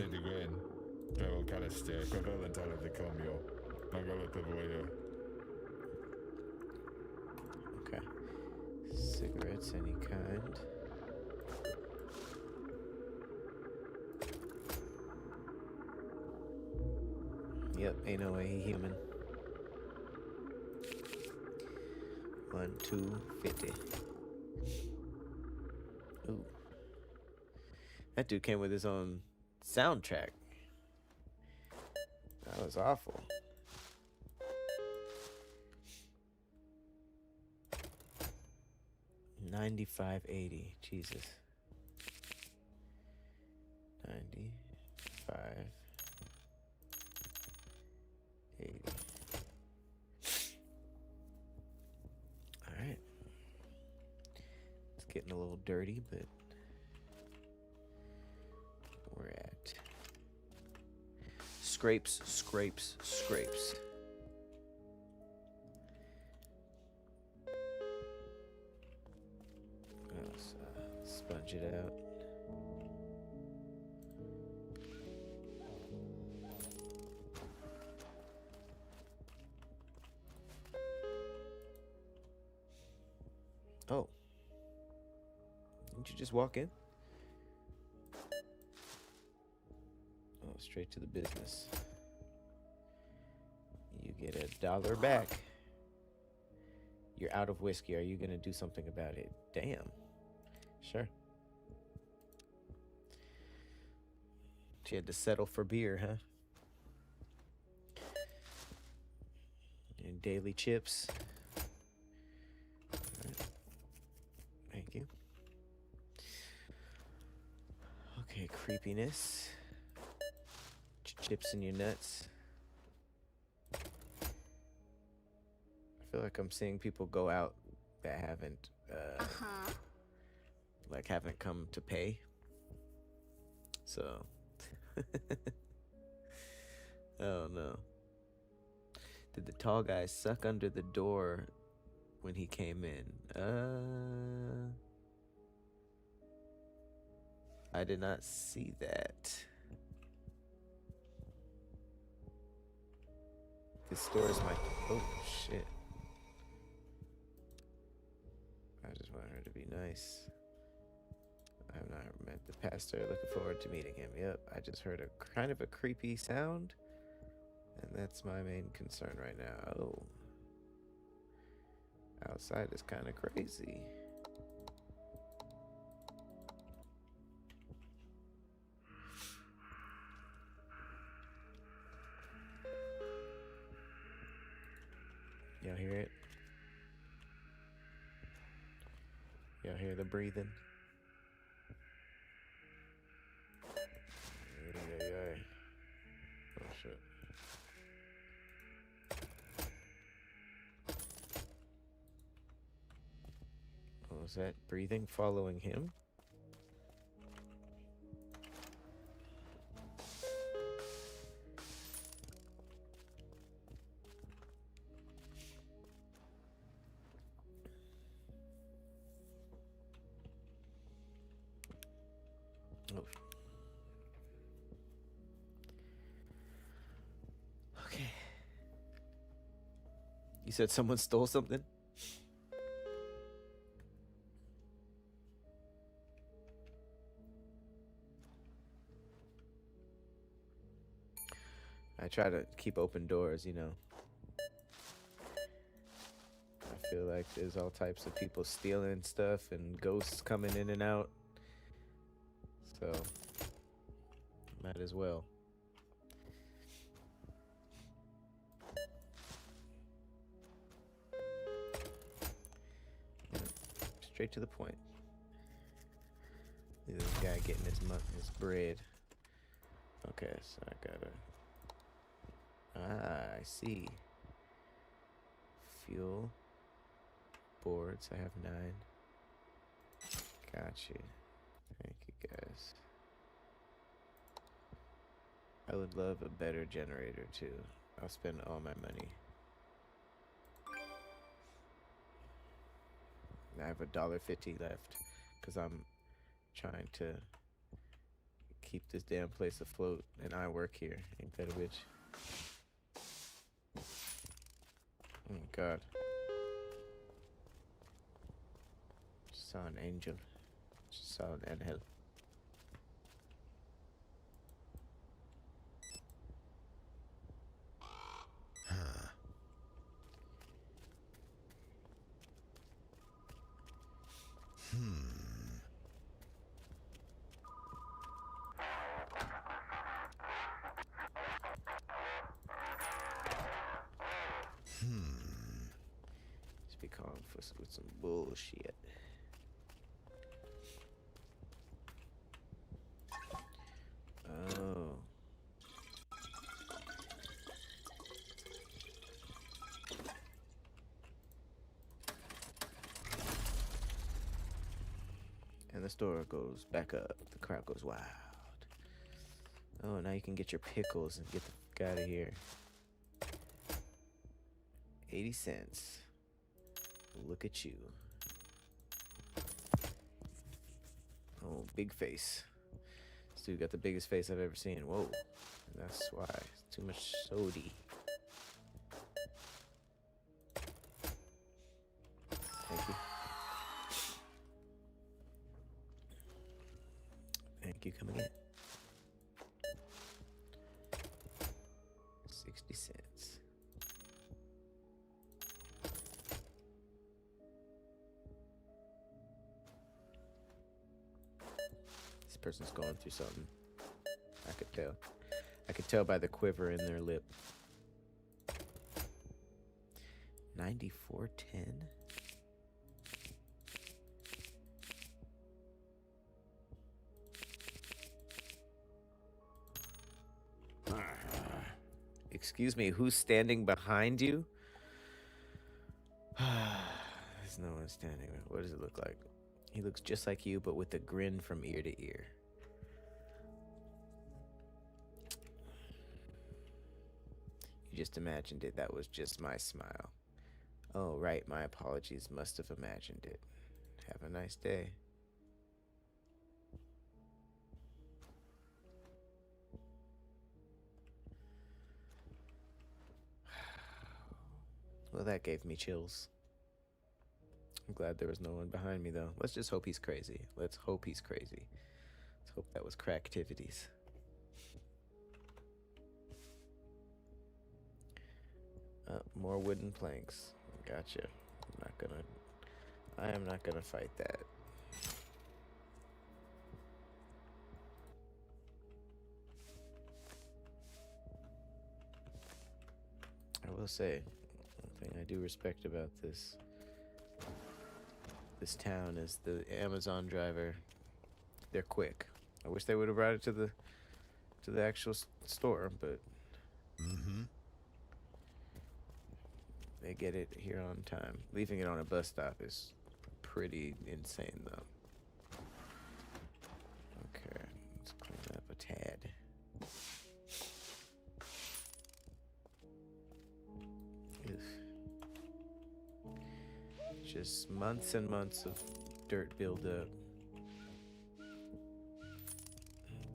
Okay. Cigarettes, any kind. Yep, ain't no way he human. 1, 2, 50. Ooh. That dude came with his own soundtrack. That was awful. $95.80. Jesus. 95.80. All right. It's getting a little dirty, but we're at scrapes, scrapes, scrapes. Let's sponge it out. Oh. Didn't you just walk in? Oh, straight to the business. You get $1 back. You're out of whiskey. Are you gonna do something about it? Damn. Sure. She had to settle for beer, huh? And daily chips. All right. Thank you. Okay, creepiness. Chips in your nuts. I feel like I'm seeing people go out that haven't, Uh-huh. like haven't come to pay. So, oh no. Did the tall guy suck under the door when he came in? I did not see that. This store is my. Oh shit. I just want her to be nice. I have not met the pastor. Looking forward to meeting him. Yep, I just heard a kind of a creepy sound. And that's my main concern right now. Oh. Outside is kind of crazy. Y'all hear it? Y'all hear the breathing? Ay. Oh shit. Oh, is that breathing following him? Oh. Okay. You said someone stole something? I try to keep open doors, you know. I feel like there's all types of people stealing stuff and ghosts coming in and out. So, might as well. Straight to the point. Look at this guy getting his bread. Okay, so I gotta. I see. Fuel. Boards. I have 9. Gotcha. Thank you guys. I would love a better generator too. I'll spend all my money. I have $1.50 left because I'm trying to keep this damn place afloat, and I work here. Ain't that a bitch? Oh God. Just saw an angel. Just saw an angel. us with some bullshit. Oh. And the store goes back up. The crowd goes wild. Oh, now you can get your pickles and get the fuck out of here. 80 cents. Look at you. Oh, big face. This dude got the biggest face I've ever seen. Whoa. That's why. Too much sody. Thank you. Thank you, coming in. 60 cents. This person's going through something. I could tell. I could tell by the quiver in their lip. 94.10. Excuse me, who's standing behind you? There's no one standing. What does it look like? He looks just like you, but with a grin from ear to ear. You just imagined it. That was just my smile. Oh, right. My apologies. Must have imagined it. Have a nice day. Well, that gave me chills. I'm glad there was no one behind me, though. Let's just hope he's crazy. Let's hope he's crazy. Let's hope that was cracktivities. More wooden planks. Gotcha. I am not gonna fight that. I will say, one thing I do respect about this town is the Amazon driver. They're quick. I wish they would have brought it to the actual store, but they get it here on time. Leaving it on a bus stop is pretty insane, though. Okay, let's clean up a tad. Ugh. Just months and months of dirt buildup.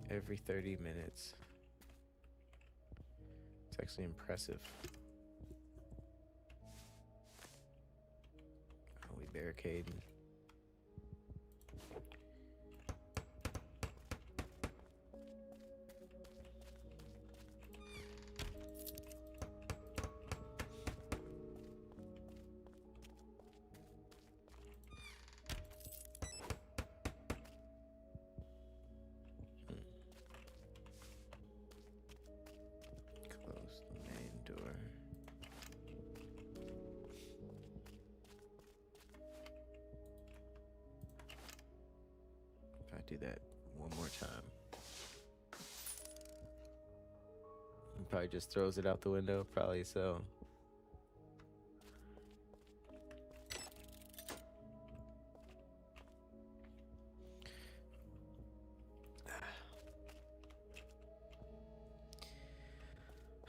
Every 30 minutes. It's actually impressive. Oh, we barricade. Close the main door. If I do that one more time, he probably just throws it out the window. Probably so.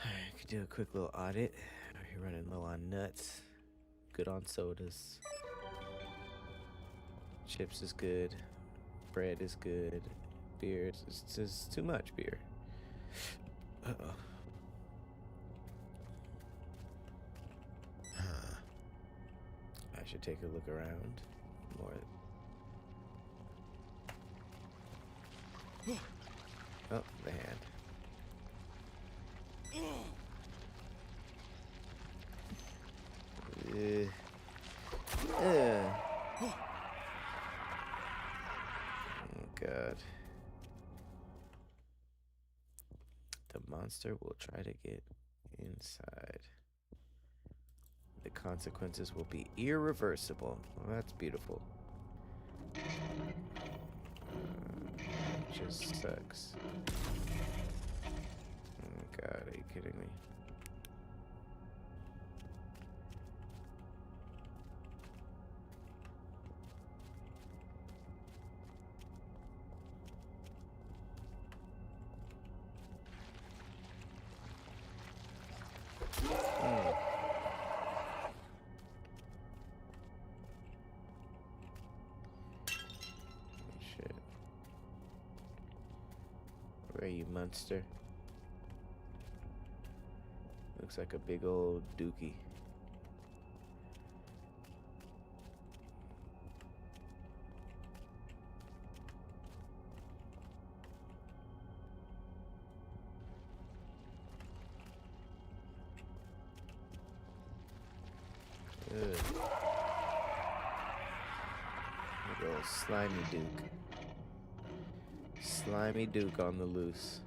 I could do a quick little audit. Are you running low on nuts? Good on sodas. Chips is good. Bread is good. Beer is just too much beer. Uh-oh. I should take a look around more. Oh, the hand. Oh, God. The monster will try to get inside. The consequences will be irreversible. Well, that's beautiful. Just sucks. Oh God, are you kidding me? Shit. Where are you, monster? Looks like a big old dookie. Ugh. Big old slimy duke. Slimy duke on the loose.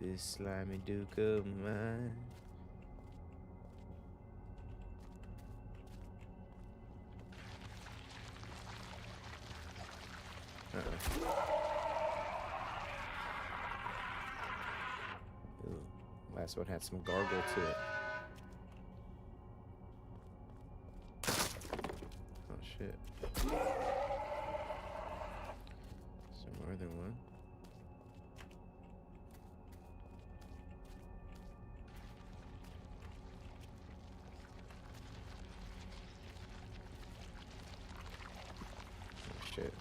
This slimy duke of mine. Ooh, last one had some gargle to it. Oh shit. Is there more than one? Oh shit.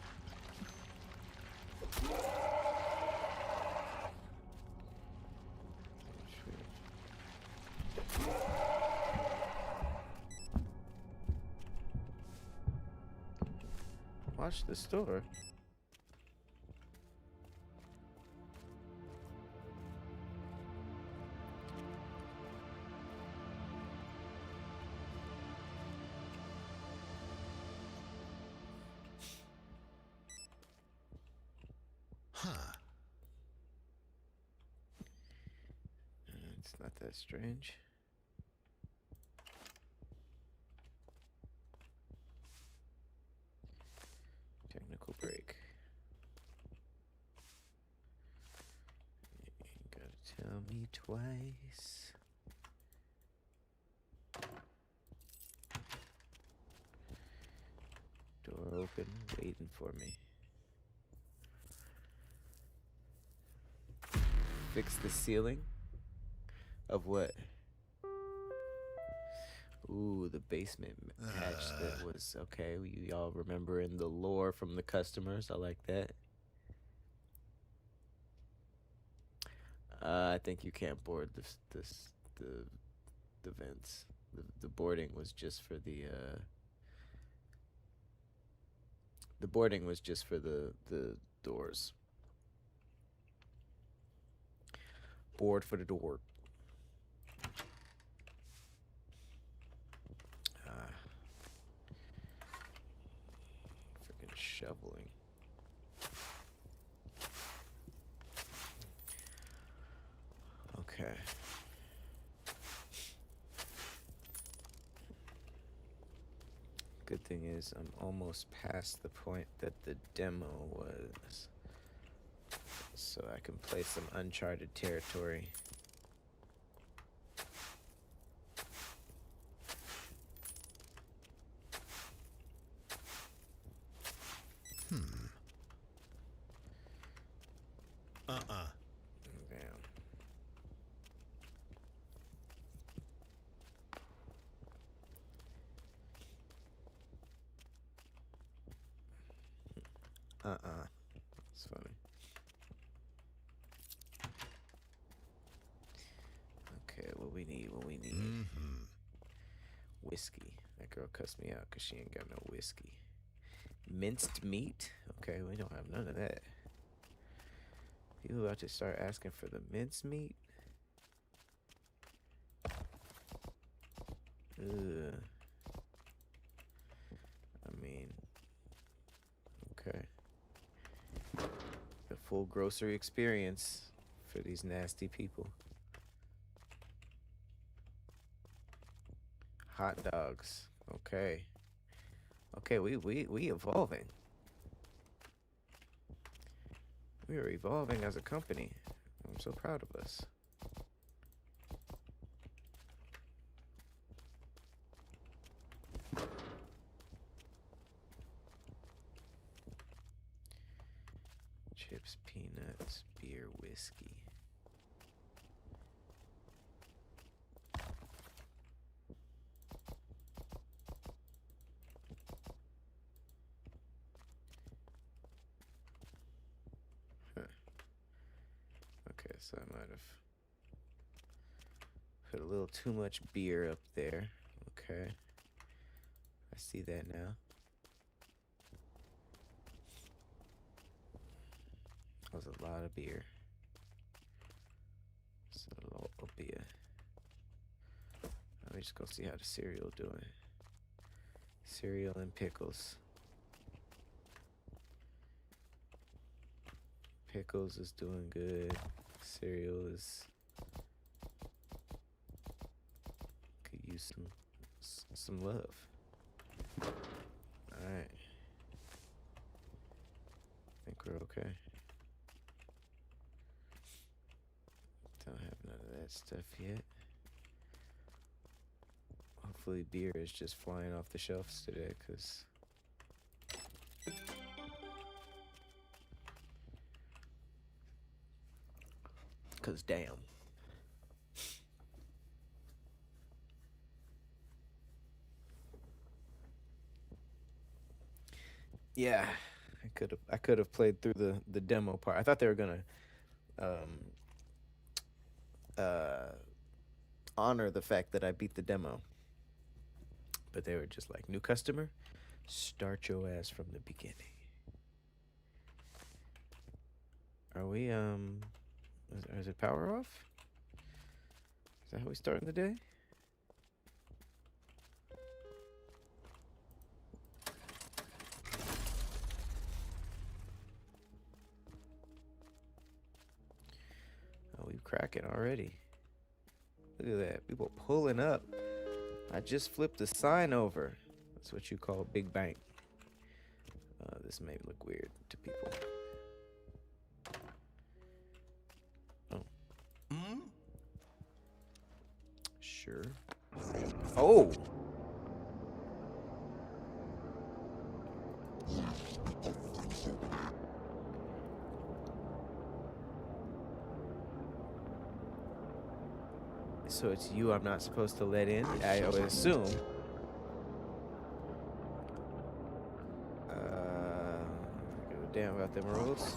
Watch the store. Huh. It's not that strange. Technical break. You ain't gotta tell me twice. Door open, waiting for me. Fix the ceiling? Of what? Ooh, the basement hatch that was okay. Y'all remember in the lore from the customers. I like that. I think you can't board the vents. The boarding was just for the boarding was just for the doors. Board for the door. Freaking shoveling. Okay. Good thing is I'm almost past the point that the demo was. So I can play some uncharted territory. Damn. It's funny. Okay, what we need. Whiskey. That girl cussed me out because she ain't got no whiskey. Minced meat? Okay, we don't have none of that. People about to start asking for the minced meat? Ugh. I mean, okay. The full grocery experience for these nasty people. Hot dogs. Okay. Okay, we evolving. We are evolving as a company. I'm so proud of us. Chips, peanuts, beer, whiskey. Huh. Okay, so I might have put a little too much beer up there. Okay. I see that now. That was a lot of beer. So low beer. Let me just go see how the cereal doing. Cereal and pickles. Pickles is doing good. Cereal is could use some love. All right. I think we're okay. Don't have none of that stuff yet. Hopefully beer is just flying off the shelves today, cause damn. Yeah, I could have played through the demo part. I thought they were gonna uh honor the fact that I beat the demo. But they were just like, new customer, start your ass from the beginning. Are we is it power off? Is that how we starting the day? Oh, we cracking already. Look at that. People pulling up. I just flipped the sign over. That's what you call Big Bank. This may look weird to people. Oh. Sure. Oh! So it's you I'm not supposed to let in, I would assume. Give a damn about them rules.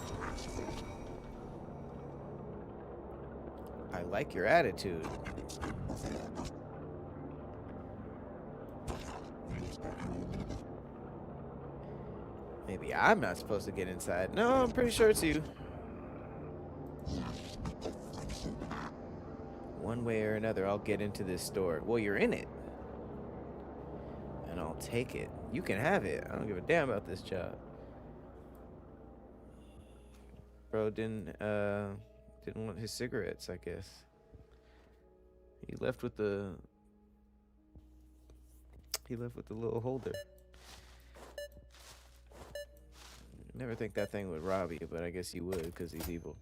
I like your attitude. Maybe I'm not supposed to get inside. No, I'm pretty sure it's you. One way or another, I'll get into this store. Well, you're in it. And I'll take it. You can have it. I don't give a damn about this job. Bro didn't want his cigarettes, I guess. He left with the little holder. Never think that thing would rob you, but I guess you would because he's evil.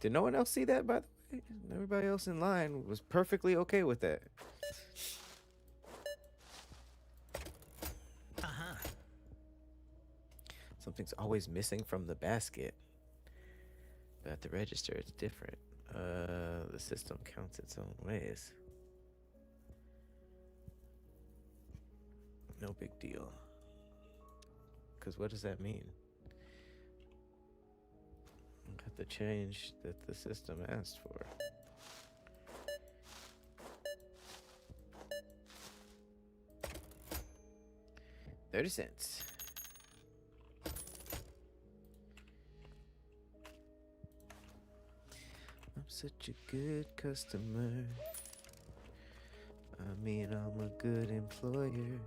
Did no one else see that, by the way? Everybody else in line was perfectly okay with that. Something's always missing from the basket. But at the register, it's different. The system counts its own ways. No big deal. Because what does that mean? Got the change that the system asked for. $0.30. I'm such a good customer. I mean, I'm a good employer.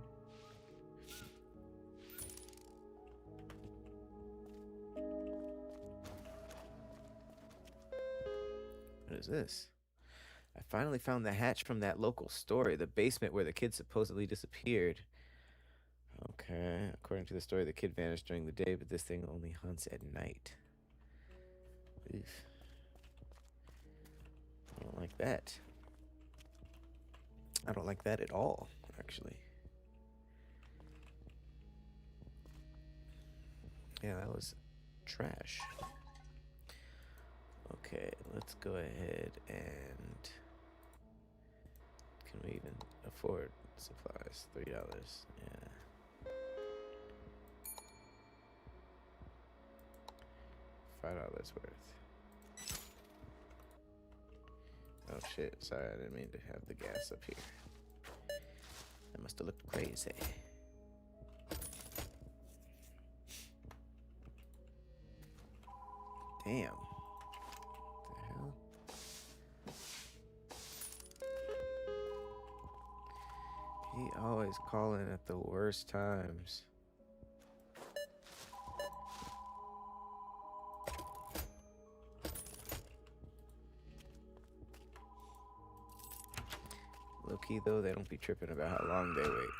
What is this? I finally found the hatch from that local story, the basement where the kid supposedly disappeared. Okay, according to the story, the kid vanished during the day, but this thing only hunts at night. Oof. I don't like that. I don't like that at all, actually. Yeah, that was trash. Okay, let's go ahead and... Can we even afford supplies? $3. Yeah. $5 worth. Oh shit, sorry, I didn't mean to have the gas up here. That must have looked crazy. Damn. What the hell? He always calling at the worst times. Low key though, they don't be tripping about how long they wait.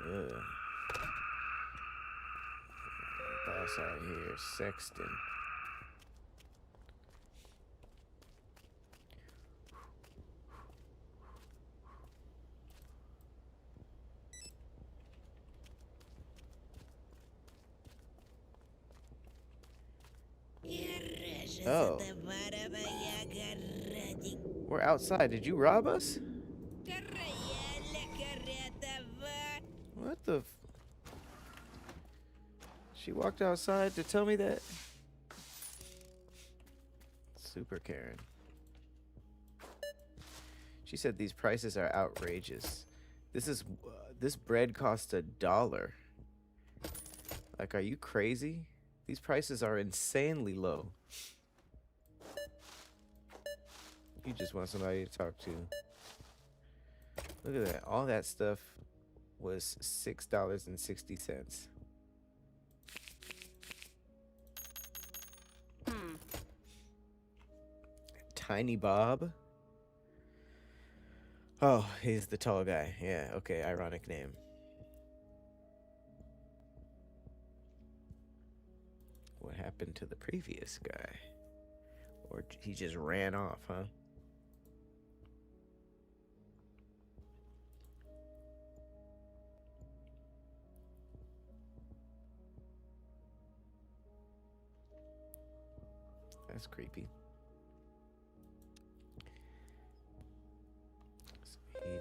Ugh. Boss out here sexting. Oh. We're outside. Did you rob us? What the She walked outside to tell me that? Super Karen. She said these prices are outrageous. This bread costs $1. Like, are you crazy? These prices are insanely low. You just want somebody to talk to. Look at that. All that stuff was $6.60. Tiny Bob? Oh, he's the tall guy. Yeah, okay, ironic name. What happened to the previous guy? Or he just ran off, huh? That's creepy.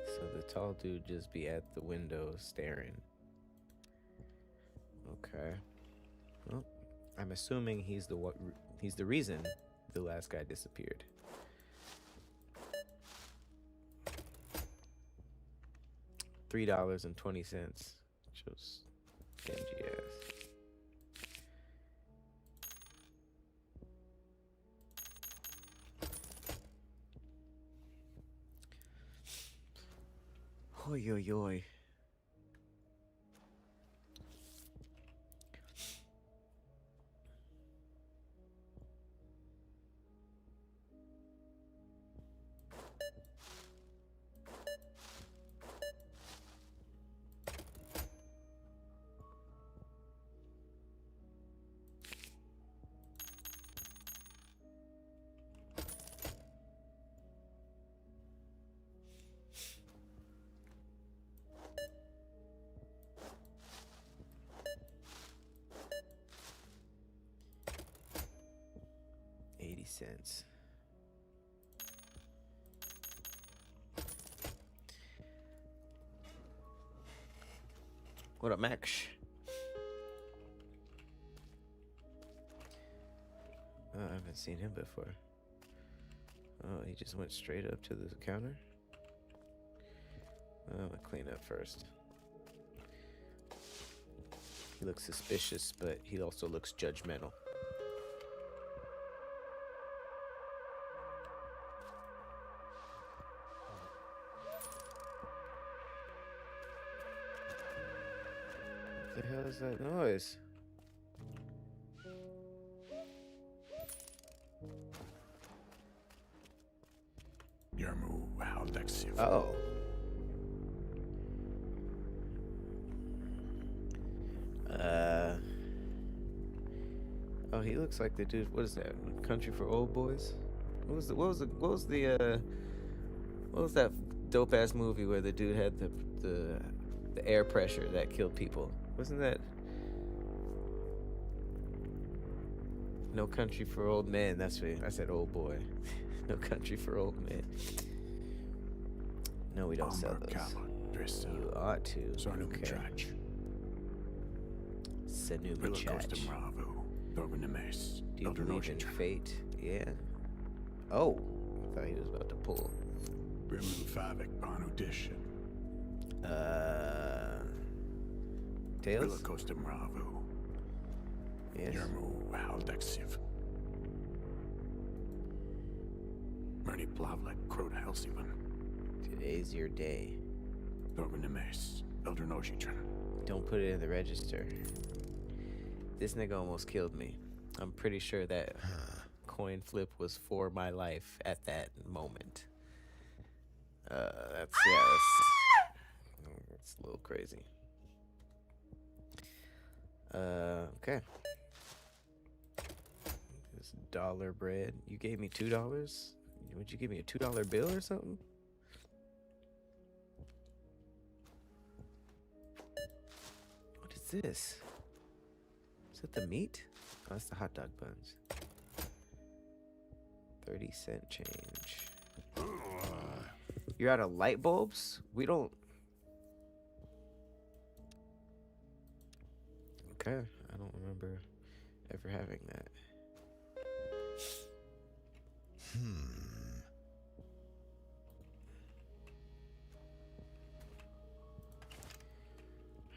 So the tall dude just be at the window staring. Okay. Well, I'm assuming he's the reason the last guy disappeared. $3.20. Just stingy ass. Oi, oi, oi. $0.80. What up, Max? Oh, I haven't seen him before. Oh, he just went straight up to the counter? I'm gonna clean up first. He looks suspicious, but he also looks judgmental. What the hell is that noise? Yarmu Haldexiv. Oh. Oh, he looks like the dude. What is that? Country for Old Boys? What was that dope ass movie where the dude had the air pressure that killed people? Wasn't that No Country for Old Men? That's what I said. Old boy. No Country for Old Men. No, we don't sell those. You ought to. Okay. Senuma Chach. Do you believe in fate? Yeah. Oh, I thought he was about to pull. Tails? Yes. Today's your day. Don't put it in the register. This nigga almost killed me. I'm pretty sure that coin flip was for my life at that moment. That's a little crazy. Okay. This dollar bread. You gave me $2? Would you give me a $2 bill or something? What is this? Is that the meat? Oh, that's the hot dog buns. 30-cent change. You're out of light bulbs? We don't... Okay, I don't remember ever having that.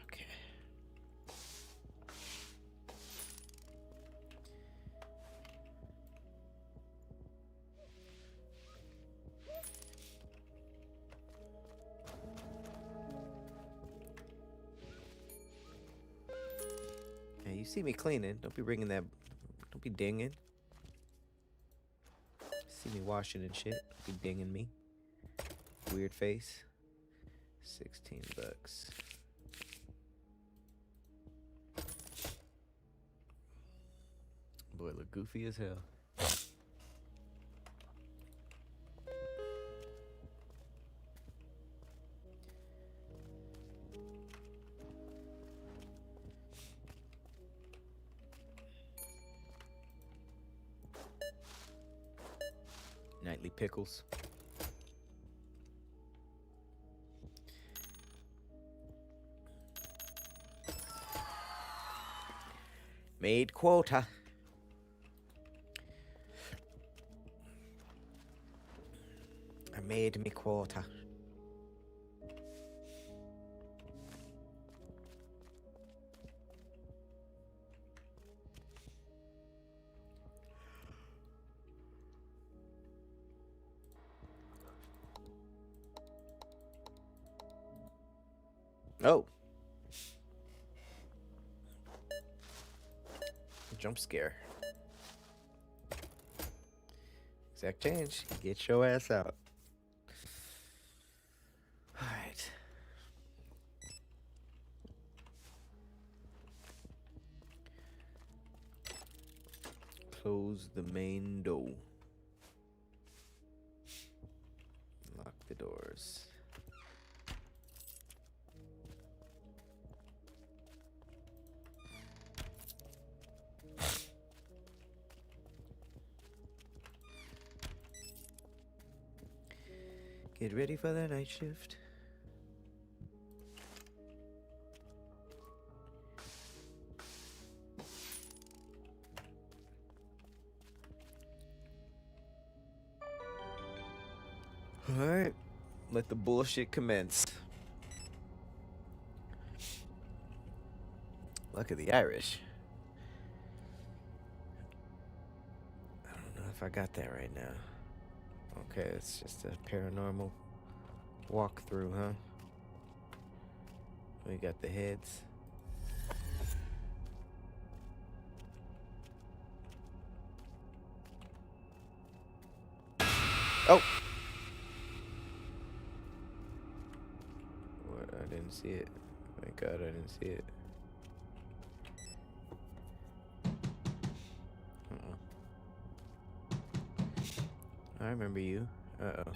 Okay. Hey, you see me cleaning. Don't be bringing that. Don't be dinging. See me washing and shit. Don't be dinging me. Weird face. $16. Boy, look goofy as hell. Nightly pickles. Made quota. I made me quota. Oh. Jump scare. Exact change. Get your ass out. Alright. Close the main door. Lock the doors. Get ready for the night shift. Alright, let the bullshit commence. Luck of the Irish. I don't know if I got that right now. Okay, it's just a paranormal walkthrough, huh? We got the heads. Oh! see it. Thank God I didn't see it. I remember you. Uh-oh.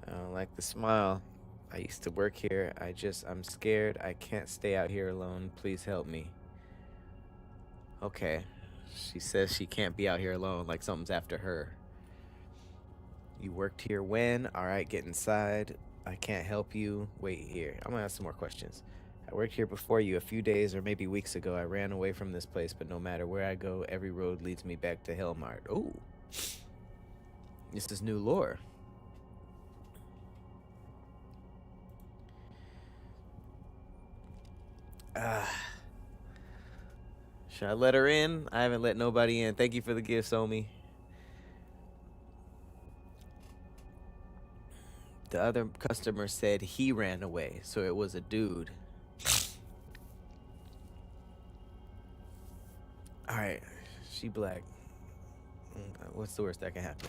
I don't like the smile. I used to work here. I'm scared. I can't stay out here alone. Please help me. Okay. She says she can't be out here alone, like something's after her. You worked here when? Alright, get inside. I can't help you. Wait here. I'm gonna ask some more questions. I worked here before you a few days or maybe weeks ago. I ran away from this place, but no matter where I go, every road leads me back to Helmart. Ooh. This is new lore. Should I let her in? I haven't let nobody in. Thank you for the gift, Somi. The other customer said he ran away, so it was a dude. Alright, she black. What's the worst that can happen?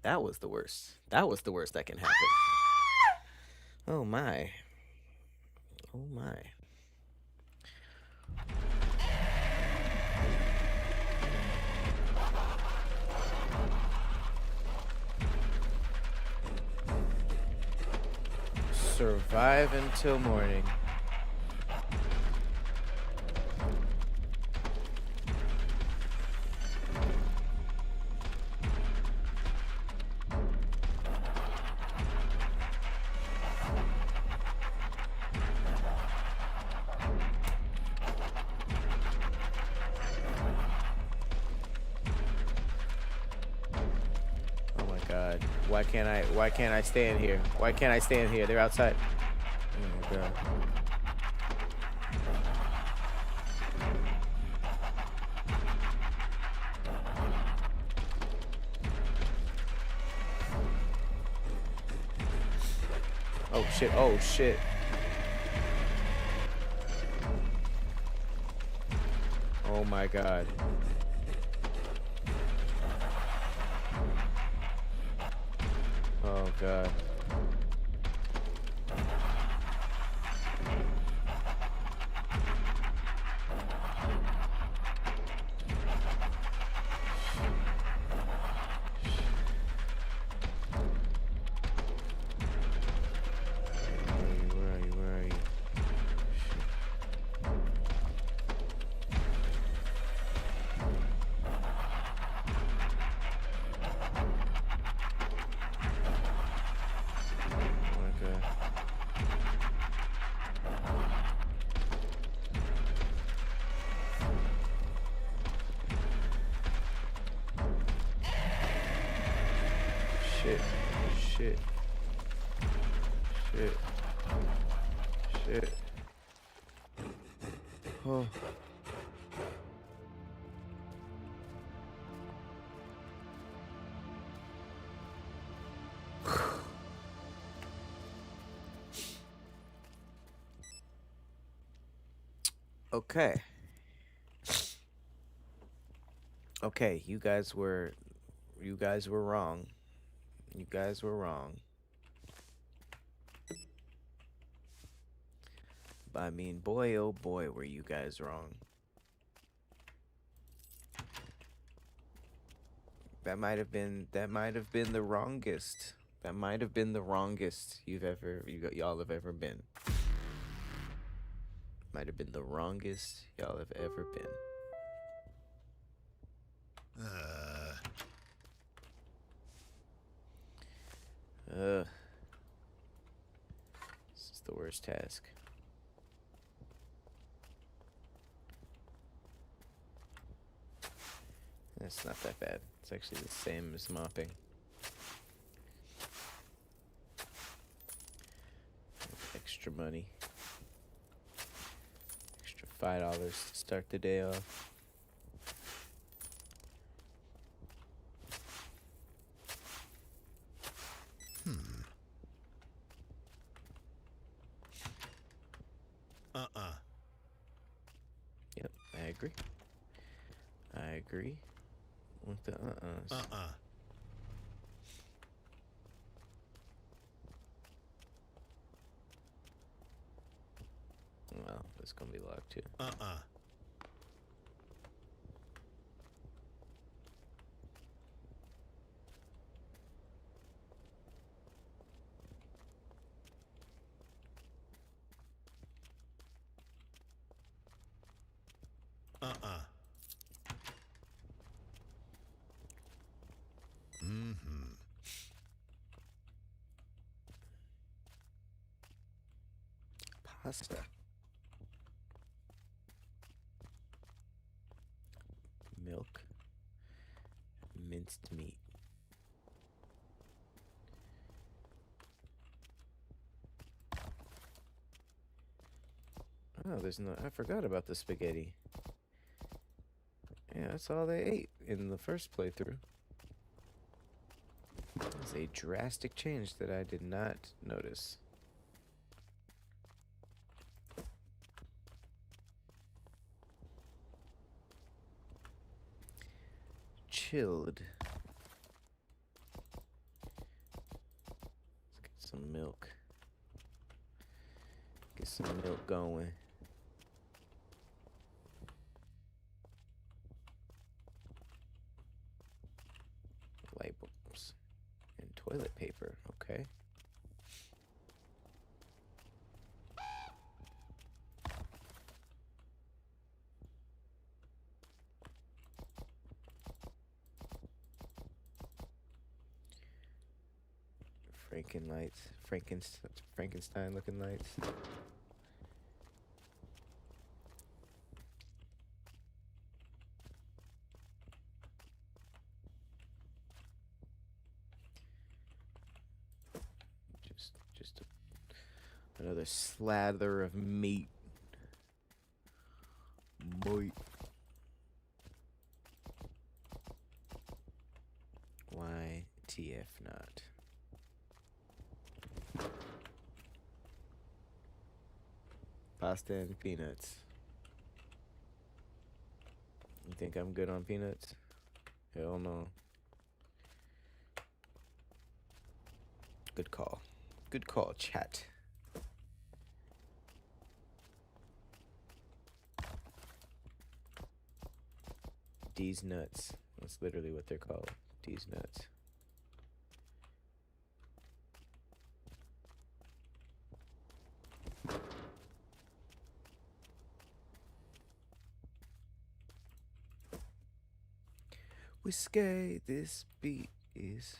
That was the worst. That was the worst that can happen. Oh my. Oh my. Survive until morning. God. Why can't I stay in here? Why can't I stay in here? They're outside. Oh my God. Oh shit. Oh shit. Oh my God. Oh God. Where are you? Where are you? Oh my God. Shit. Shit. Shit. Shit. Oh. Okay. Okay, you guys were wrong. You guys were wrong. But I mean, boy oh boy were you guys wrong. That might have been the wrongest. That might have been the wrongest y'all have ever been. Might have been the wrongest y'all have ever been. This is the worst task. It's not that bad. It's actually the same as mopping. Extra money. Extra $5 to start the day off. agree. I agree with the uh-uhs. Well, it's gonna be locked too. Pasta. Milk. Minced meat. Oh, there's no. I forgot about the spaghetti. Yeah, that's all they ate in the first playthrough. It's a drastic change that I did not notice. Chilled. Let's get some milk. Get some milk going. Light bulbs and toilet paper. Okay. Frankenstein looking lights. Just another slather of meat. Meat. Why TF not? Pasta and peanuts. You think I'm good on peanuts? Hell no. Good call. Good call, chat. D's nuts. That's literally what they're called. D's nuts. Whiskey, this beat is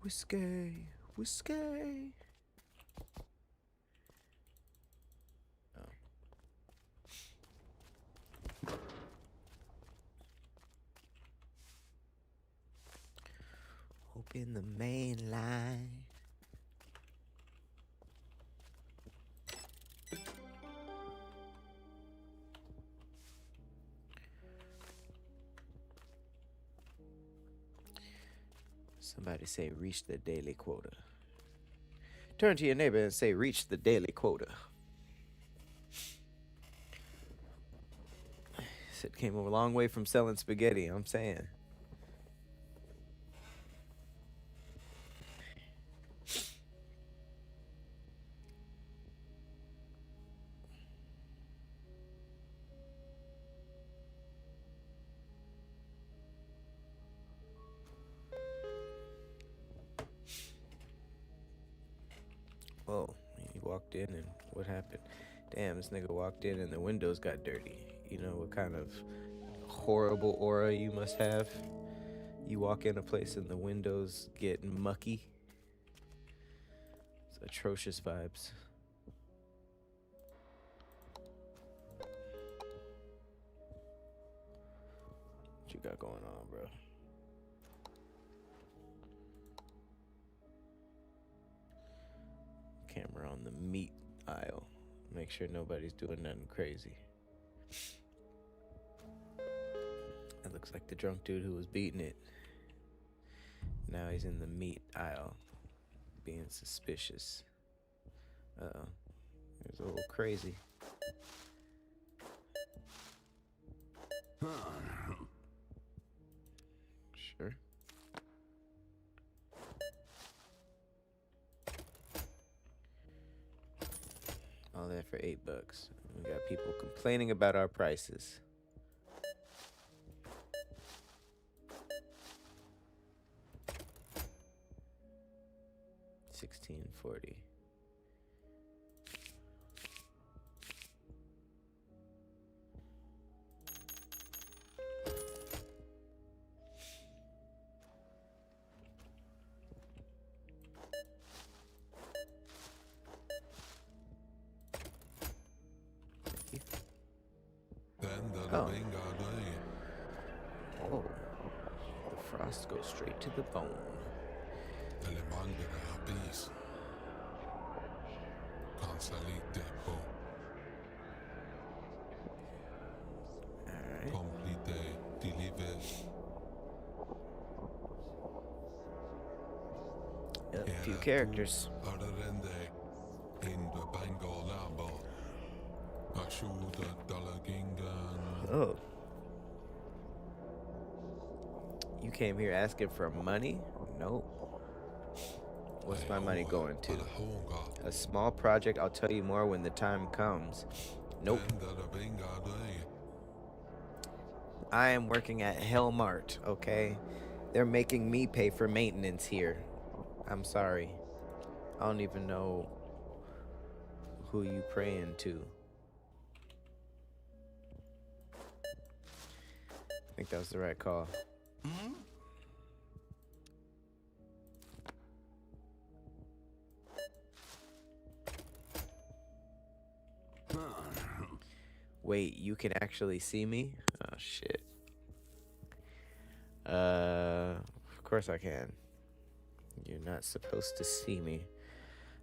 whiskey, whiskey. Oh. Open the main line. Somebody say reach the daily quota. Turn to your neighbor and say reach the daily quota. It came a long way from selling spaghetti, I'm saying. Whoa, he walked in and what happened? Damn, this nigga walked in and the windows got dirty. You know what kind of horrible aura you must have? You walk in a place and the windows get mucky. It's atrocious vibes. What you got going on, bro? Camera on the meat aisle. Make sure nobody's doing nothing crazy. It looks like the drunk dude who was beating it. Now he's in the meat aisle, being suspicious. Uh-oh. It's a little crazy. Sure. All that for $8. We got people complaining about our prices. 1640. Oh. Oh. The frost goes straight to the bone. Yep, a few characters. Oh. You came here asking for money? Nope. What's my money going to? A small project, I'll tell you more when the time comes. Nope. I am working at Hellmart, okay? They're making me pay for maintenance here. I'm sorry. I don't even know who you praying to. I think that was the right call. Wait, you can actually see me? Oh, shit. Of course I can. You're not supposed to see me.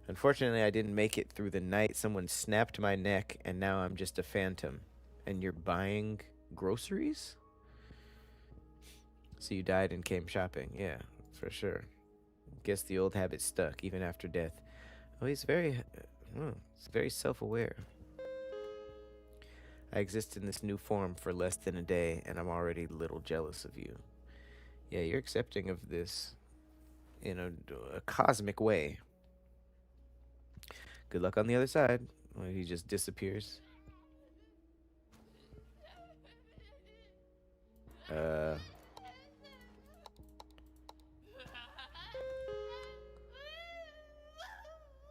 Unfortunately, I didn't make it through the night. Someone snapped my neck, and now I'm just a phantom. And you're buying groceries? So you died and came shopping. Yeah, for sure. Guess the old habit stuck, even after death. Oh, he's very self-aware. I exist in this new form for less than a day, and I'm already a little jealous of you. Yeah, you're accepting of this in a cosmic way. Good luck on the other side. Well, he just disappears.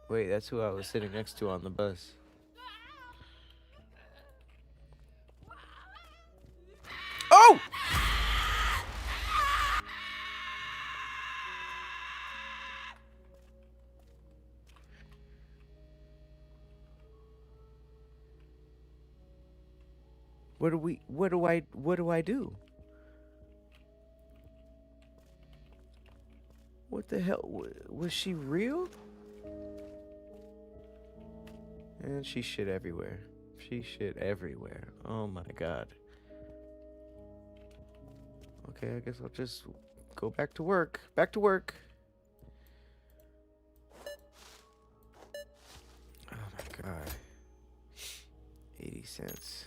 Wait, that's who I was sitting next to on the bus. Oh! What do I do? What the hell? Was she real? And she shit everywhere. She shit everywhere. Oh my god. Okay, I guess I'll just go back to work. Back to work. Oh my god. 80 cents.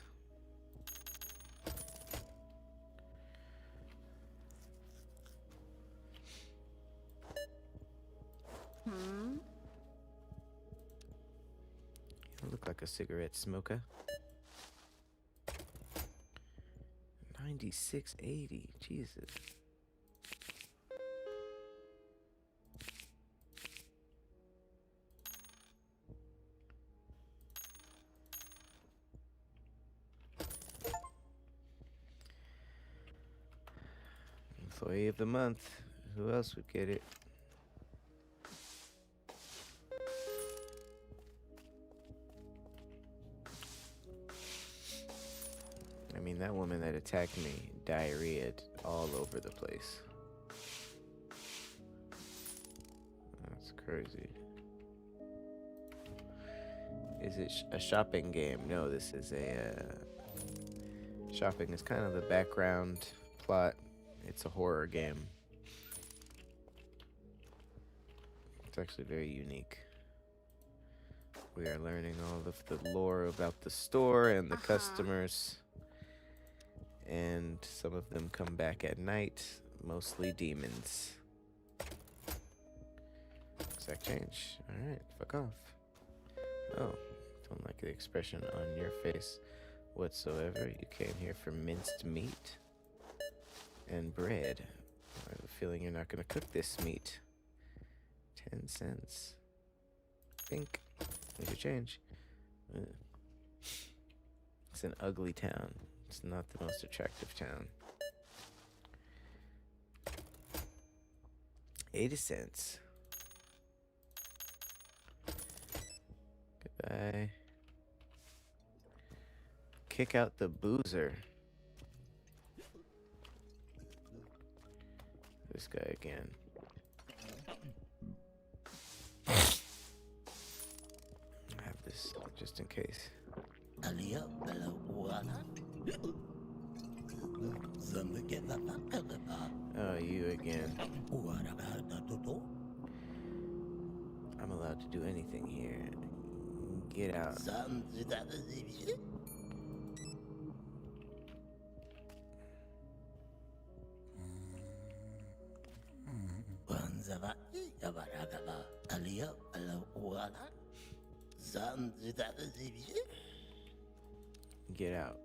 You look like a cigarette smoker. 96.80. Jesus. Employee of the month. Who else would get it? I mean, that woman that attacked me diarrheaed all over the place. That's crazy. Is it a shopping game? No, this is a... shopping is kind of the background plot. It's a horror game. It's actually very unique. We are learning all of the lore about the store and the customers. And some of them come back at night, mostly demons. Exact change. Alright, fuck off. Oh, don't like the expression on your face whatsoever. You came here for minced meat and bread. I have a feeling you're not gonna cook this meat. 10 cents. Think. There's your change. It's an ugly town. It's not the most attractive town. 80 cents. Goodbye. Kick out the boozer. This guy again. I have this just in case. Oh, you again. I'm allowed to do anything here. Get out. Get out.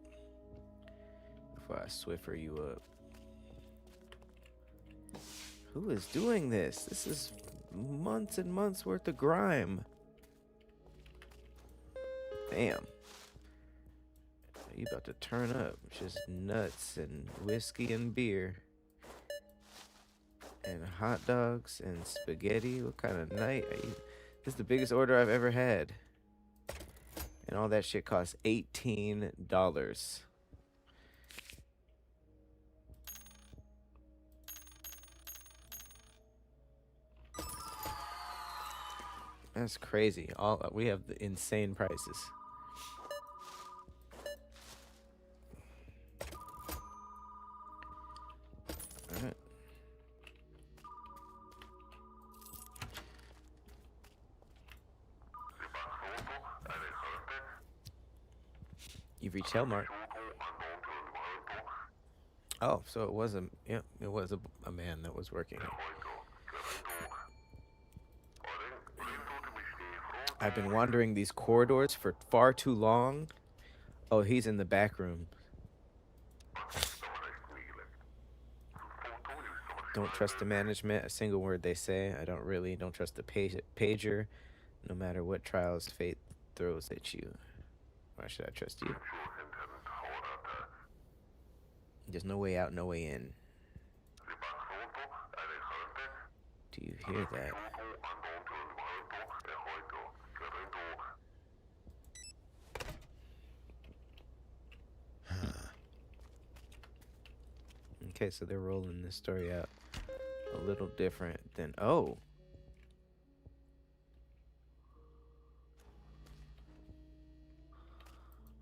Before I Swiffer you up. Who is doing this? This is months and months worth of grime. Damn. You about to turn up. Just nuts and whiskey and beer. And hot dogs and spaghetti. What kind of night are you? This is the biggest order I've ever had. And all that shit costs $18. That's crazy. We have the insane prices. All right. You've reached Hellmark. Oh, so it was a man that was working here. I've been wandering these corridors for far too long. Oh, he's in the back room. Don't trust the management, a single word they say. I don't trust the pager, no matter what trials fate throws at you. Why should I trust you? There's no way out, no way in. Do you hear that? Okay, so they're rolling this story out a little different than... Oh!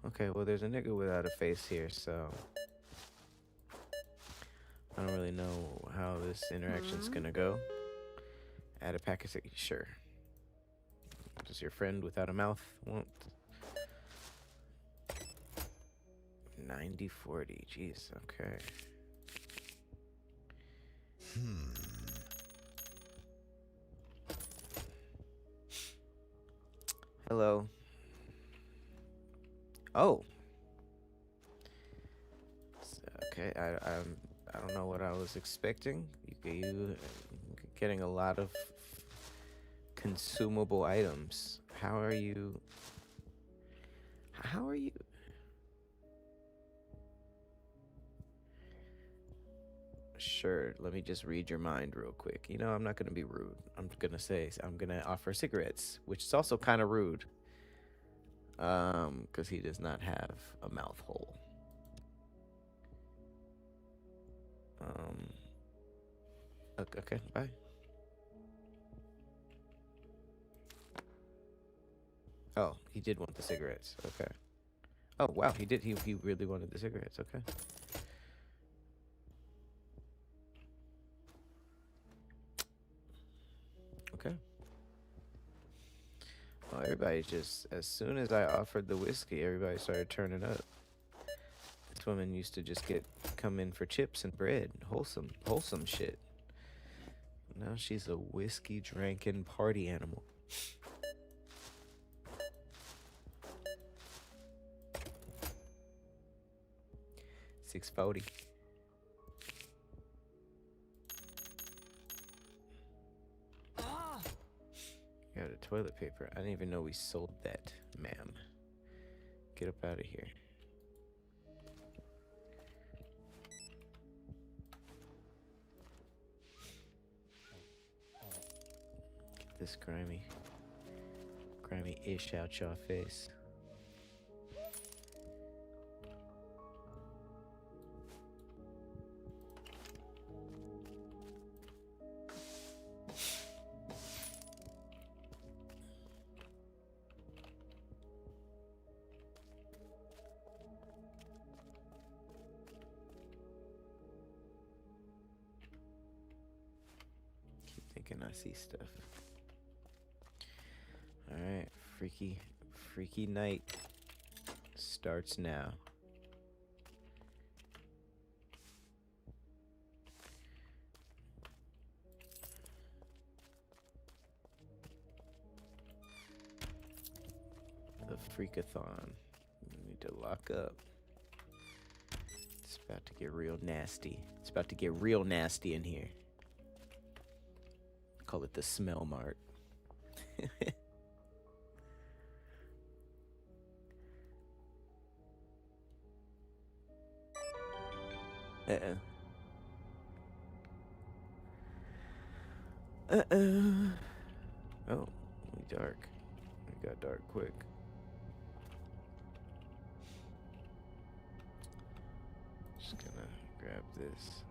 Okay, well, there's a nigga without a face here, so... I don't really know how this interaction's gonna go. Add a pack of sure. Does your friend without a mouth want... 90-40, jeez, okay. Hello. Oh. Okay, I don't know what I was expecting. You getting a lot of consumable items. How are you? Sure, let me just read your mind real quick. You know, I'm not gonna be rude. I'm gonna offer cigarettes, which is also kind of rude. Because he does not have a mouth hole. Okay, bye. Oh, he did want the cigarettes. Okay. Oh, wow, he did. He really wanted the cigarettes. Okay. Okay. Well, everybody just, as soon as I offered the whiskey, everybody started turning up. This woman used to just come in for chips and bread, wholesome shit. Now she's a whiskey drinking party animal. 640. Got a toilet paper. I didn't even know we sold that, ma'am. Get up out of here. Get this grimy ish out your face. Thinking I see stuff. Alright, freaky night starts now. The freakathon. We need to lock up. It's about to get real nasty. It's about to get real nasty in here. Call it the smell mart. Uh-oh. Uh-oh. Oh, we dark. We got dark quick. Just gonna grab this.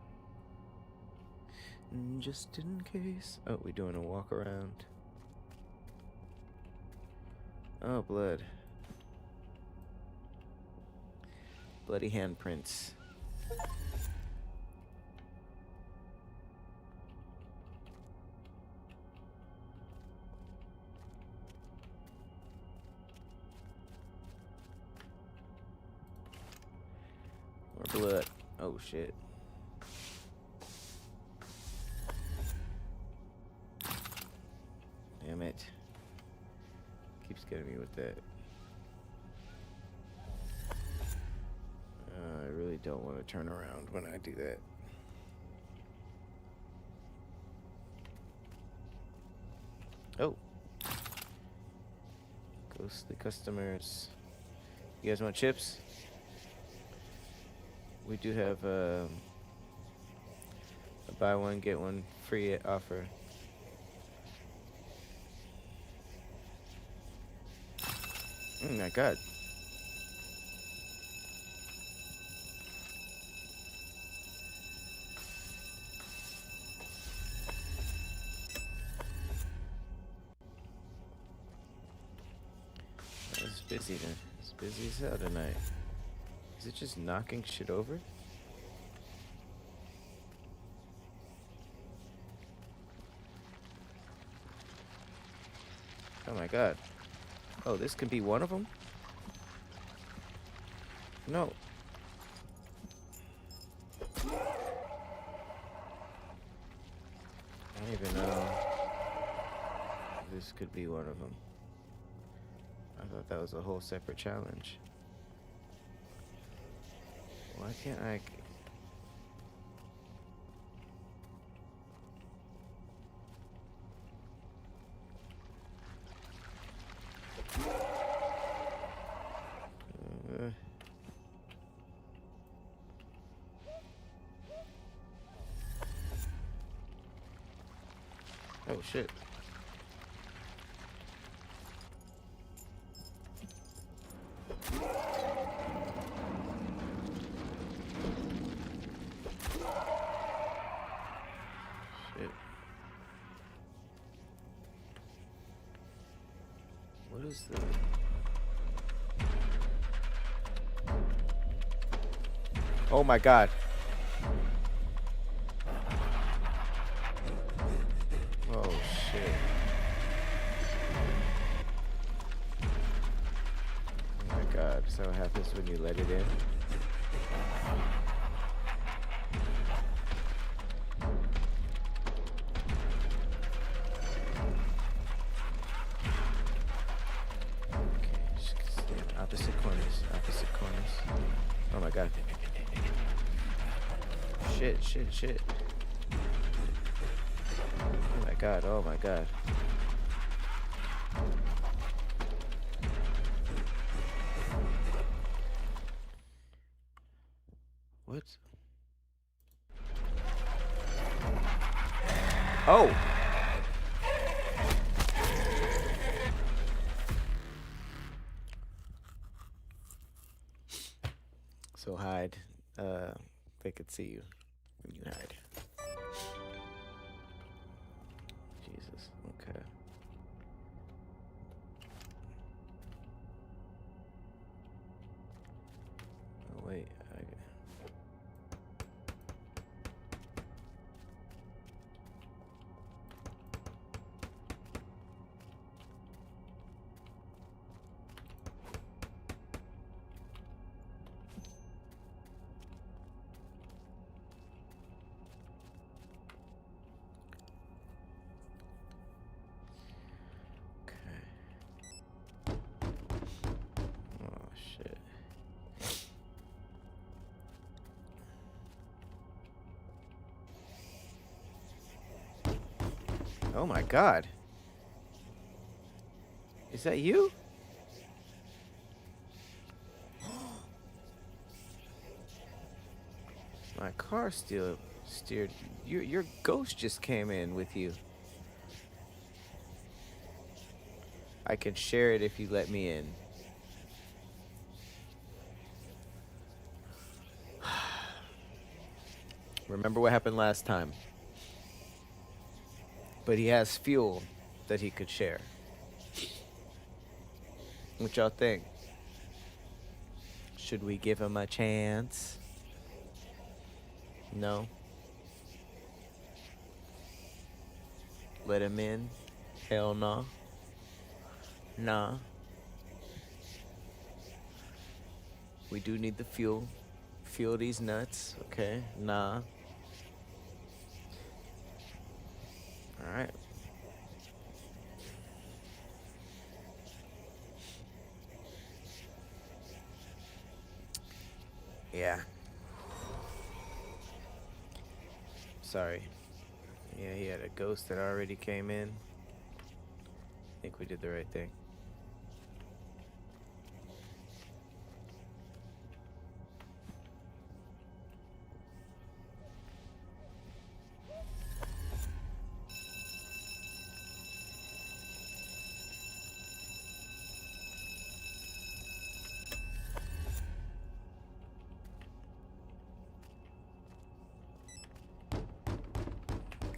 Just in case. Oh, we doing a walk around. Oh, blood. Bloody handprints. More blood. Oh, shit. Damn it. Keeps getting me with that. I really don't want to turn around when I do that. Oh. Ghostly customers. You guys want chips? We do have a buy one, get one free offer. Oh my god. It's busy then. It's busy as hell tonight. Is it just knocking shit over? Oh my god. Oh, this could be one of them? No. I don't even know if this could be one of them. I thought that was a whole separate challenge. Why can't I... Oh shit. Shit. What is the... Oh my god. Oh shit. Is that what happens when you let it in? Okay, just stay in opposite corners. Opposite corners. Oh my god. Shit, shit, shit. Oh my god, oh my god. What? Oh! So hide. They could see you when you hide. Jesus. Okay. Oh wait. Okay. Oh shit. Oh my god. Is that you? My car still steered. Your ghost just came in with you. I can share it if you let me in. Remember what happened last time. But he has fuel that he could share. What y'all think? Should we give him a chance? No? Let him in? Hell no. Nah. We do need the fuel. Fuel these nuts, okay? Nah. Alright. Yeah. Sorry. Yeah, he had a ghost that already came in. I think we did the right thing.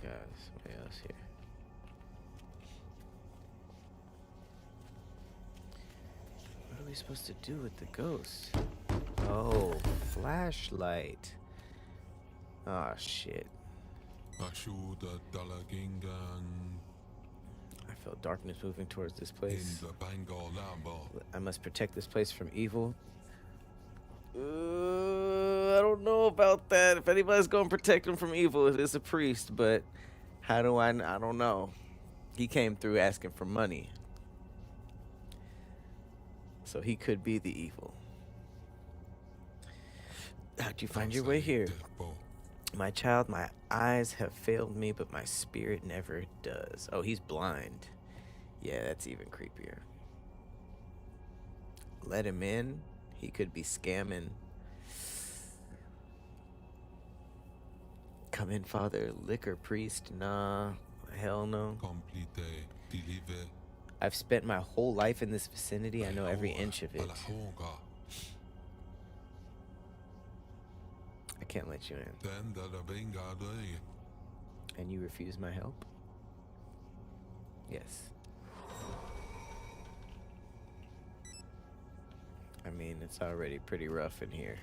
God, there's somebody else here. What are we supposed to do with the ghost? Oh, flashlight. Oh, shit. I feel darkness moving towards this place. I must protect this place from evil. I don't know about that. If anybody's going to protect him from evil, it is a priest, but how do I don't know. He came through asking for money. So he could be the evil. How'd you find your way here? My child, my eyes have failed me, but my spirit never does. Oh, he's blind. Yeah, that's even creepier. Let him in. He could be scamming. Come in, Father. Liquor priest. Nah. Hell no. I've spent my whole life in this vicinity. I know every inch of it. I can't let you in. And you refuse my help? Yes. I mean, it's already pretty rough in here.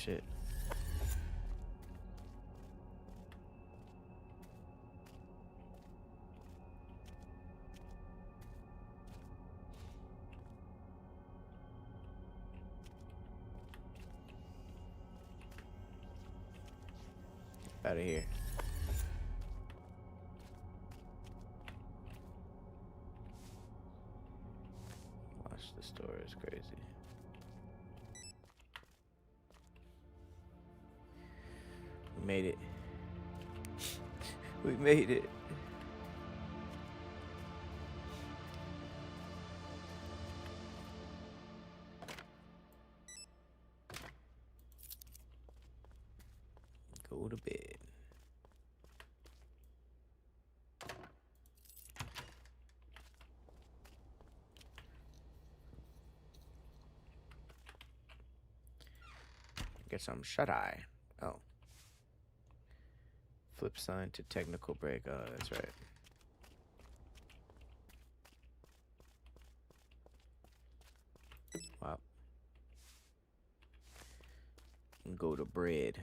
shit. Out of here. Watch the store is crazy. We made it. We made it. Go to bed. Get some shut-eye. Oh. Flip sign to technical break. Oh, that's right. Wow. Go to bread.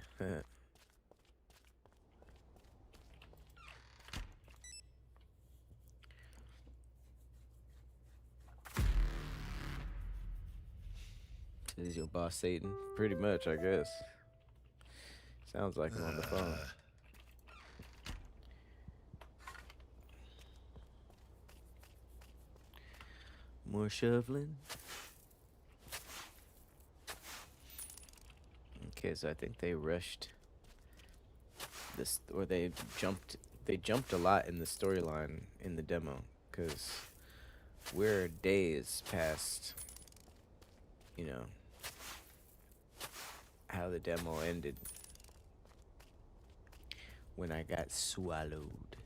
This is your boss, Satan? Pretty much, I guess. Sounds like him on the phone. More shoveling. Okay, so I think they rushed this, or they jumped. They jumped a lot in the storyline in the demo, because we're days past, you know, how the demo ended when I got swallowed.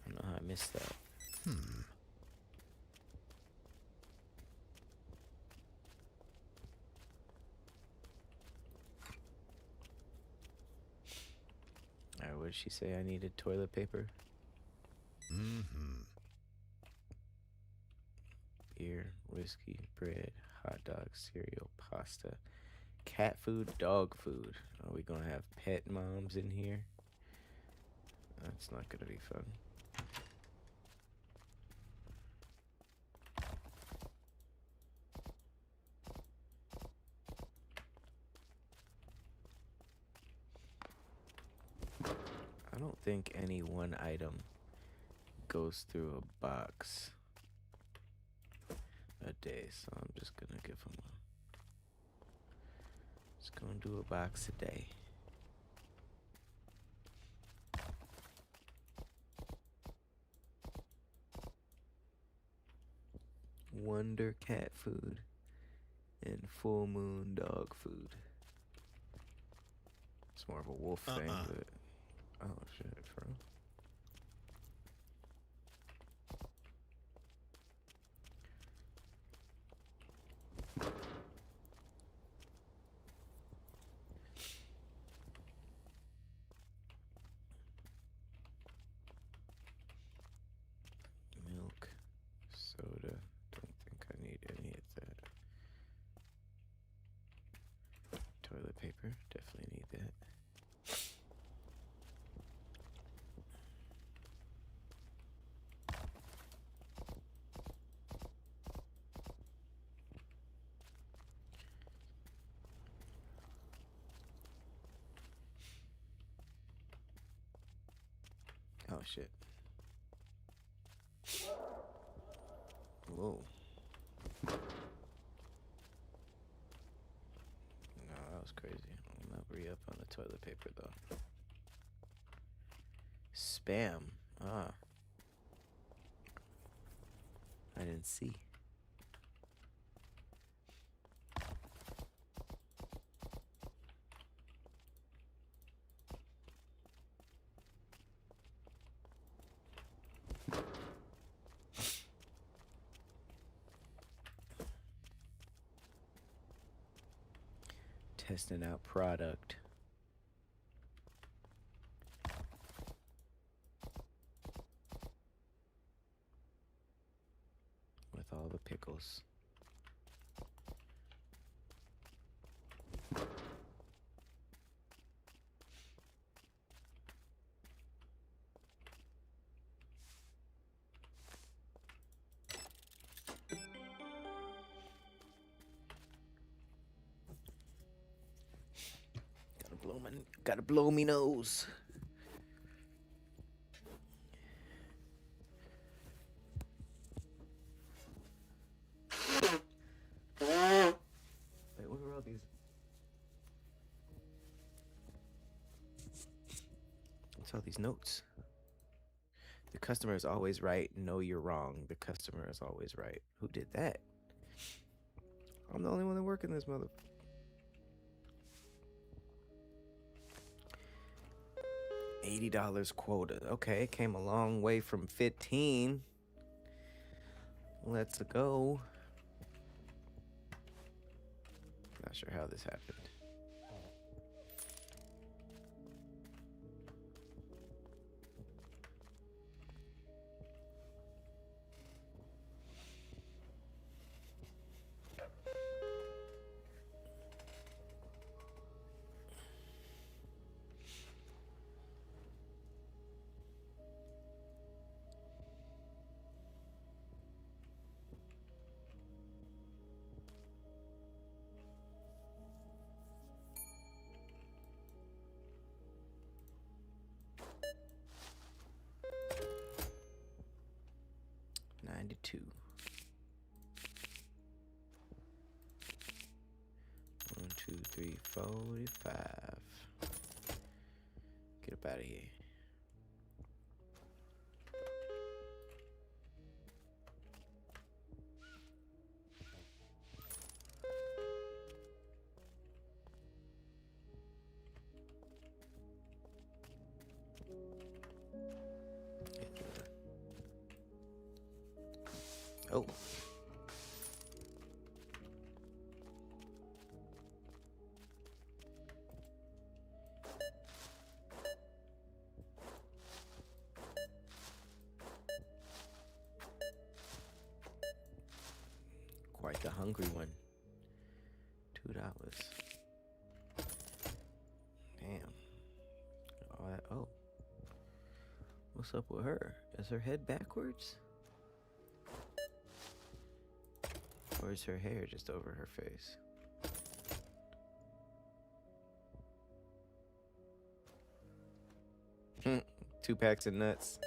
I don't know how I missed that. Alright, what did she say? I needed toilet paper? Beer, whiskey, bread, hot dogs, cereal, pasta, cat food, dog food. Are we gonna have pet moms in here? That's not gonna be fun. I don't think any one item goes through a box a day, so I'm just gonna give them just gonna do a box a day. Wonder cat food and full moon dog food. It's more of a wolf thing, but oh shit, bro. Milk, soda. Don't think I need any of that. Toilet paper. Definitely need that. Oh shit. Whoa. No, that was crazy. I'm not re-up on the toilet paper though. Spam. Ah. I didn't see. Testing out product. house. Gotta blow me nose. Wait, what are all these? What's all these notes? The customer is always right. No, you're wrong. The customer is always right. Who did that? I'm the only one that work in this mother. $80 quota. Okay, it came a long way from 15. Let's go. Not sure how this happened. $92. 1, 2, 3, 45. Get up out of here. Oh. Quite the hungry one. $2. Damn. Oh. What's up with her? Is her head backwards? Or is her hair just over her face? 2 packs of nuts.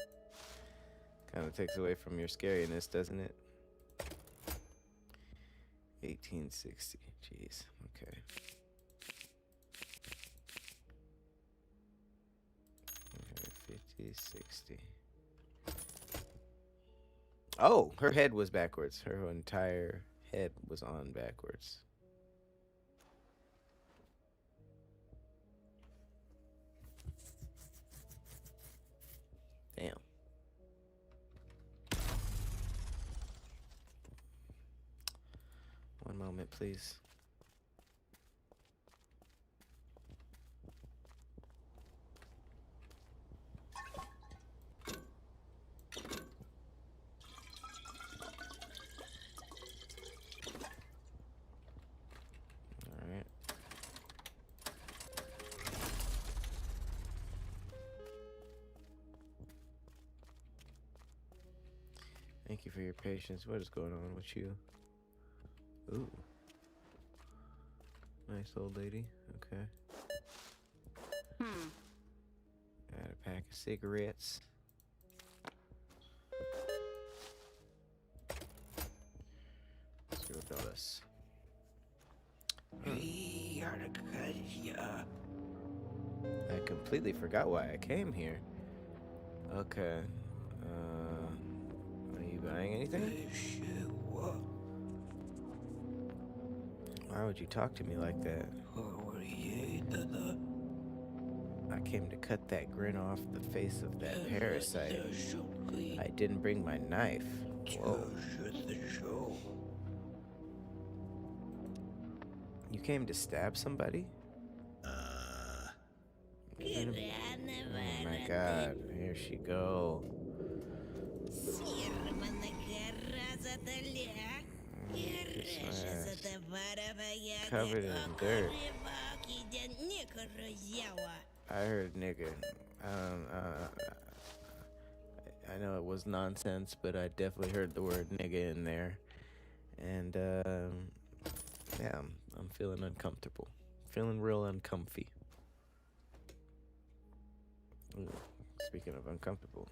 Kind of takes away from your scariness, doesn't it? 1860. Jeez. Okay. Okay, 50, 60. Oh, her head was backwards. Her entire head was on backwards. Damn. One moment, please. All right. Thank you for your patience. What is going on with you? Ooh. Nice old lady. Okay. Got a pack of cigarettes. $0. I completely forgot why I came here. Okay. Are you buying anything? Why would you talk to me like that? I came to cut that grin off the face of that parasite. I didn't bring my knife. Whoa. You came to stab somebody? Oh my god, here she go. Kiss my ass. Covered in dirt. I heard nigga. Um, uh, I know it was nonsense, but I definitely heard the word nigga in there. And yeah, I'm feeling uncomfortable. Feeling real uncomfy. Ooh, speaking of uncomfortable.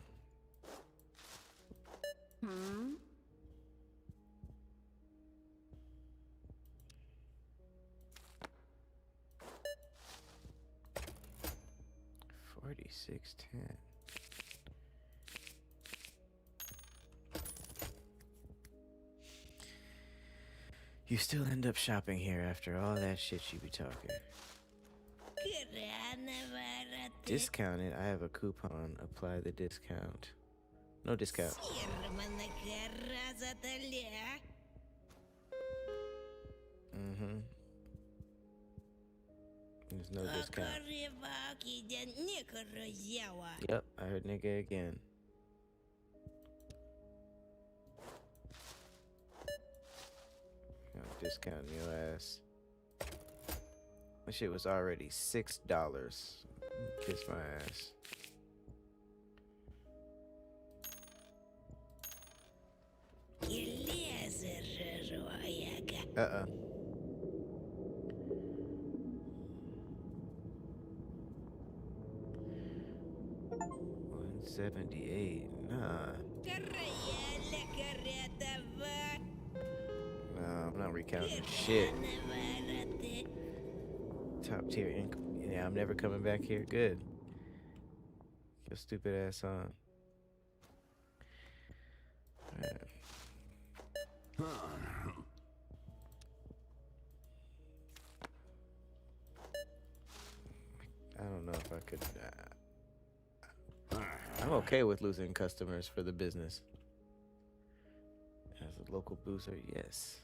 Hmm? 4610. You still end up shopping here after all that shit you be talking. Discounted. I have a coupon. Apply the discount. No discount. Mm-hmm. There's no discount. Yep, I heard nigga again. No discount your ass. My shit was already $6. Kiss my ass. Uh-uh. $178. Nah. No, I'm not recounting shit. Top tier income. Yeah, I'm never coming back here. Good. Your stupid ass on. Alright. I don't know if I could. I'm okay with losing customers for the business. As a local boozer, yes.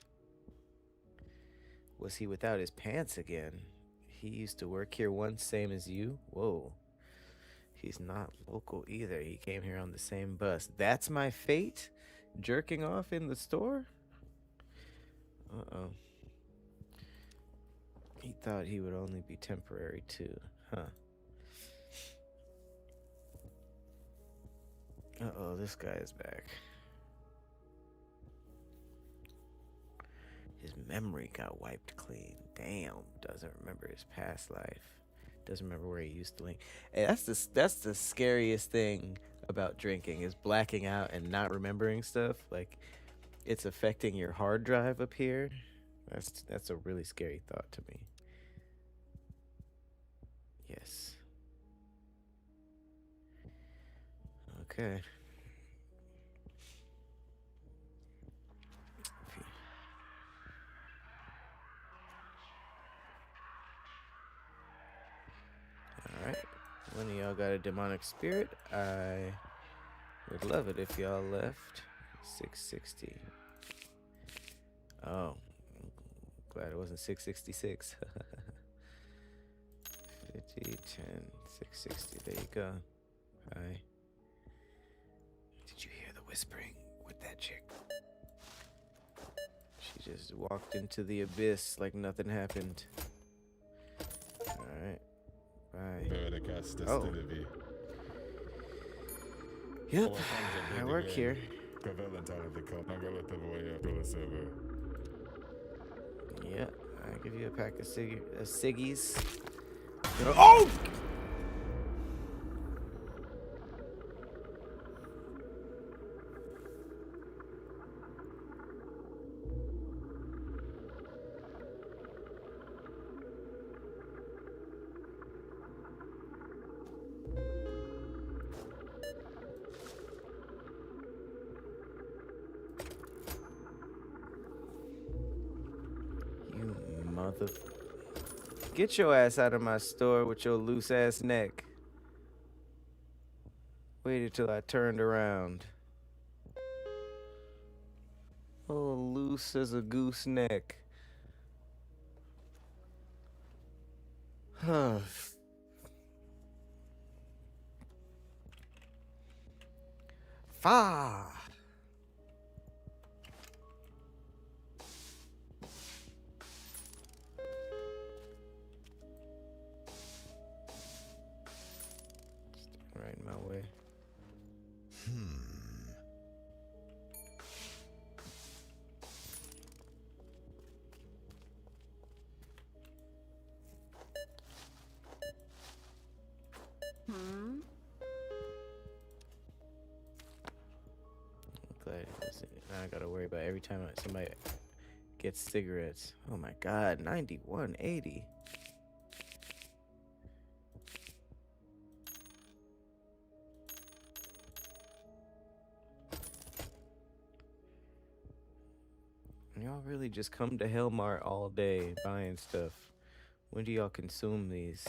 Was he without his pants again? He used to work here once, same as you? Whoa. He's not local either. He came here on the same bus. That's my fate? Jerking off in the store? Uh-oh. He thought he would only be temporary too, huh? Uh-oh, this guy is back. His memory got wiped clean. Damn, doesn't remember his past life. Doesn't remember where he used to live. Hey, that's the scariest thing about drinking is blacking out and not remembering stuff. Like it's affecting your hard drive up here. That's a really scary thought to me. Yes. Okay. Alright. One of y'all got a demonic spirit. I would love it if y'all left. 660. Oh. Glad it wasn't 666. 50, 10, 660. There you go. Hi. Did you hear the whispering with that chick? She just walked into the abyss like nothing happened. Alright. Bye. Oh. Yep. I work here. Yep. I give you a pack of ciggies. Oh! You mother... Get your ass out of my store with your loose ass neck. Waited till I turned around. Oh, loose as a goose neck. Huh. Fa. my way. Hmm? Glad now I gotta worry about every time somebody gets cigarettes. Oh my god, 91.80. Y'all really just come to Hellmart all day buying stuff. When do y'all consume these?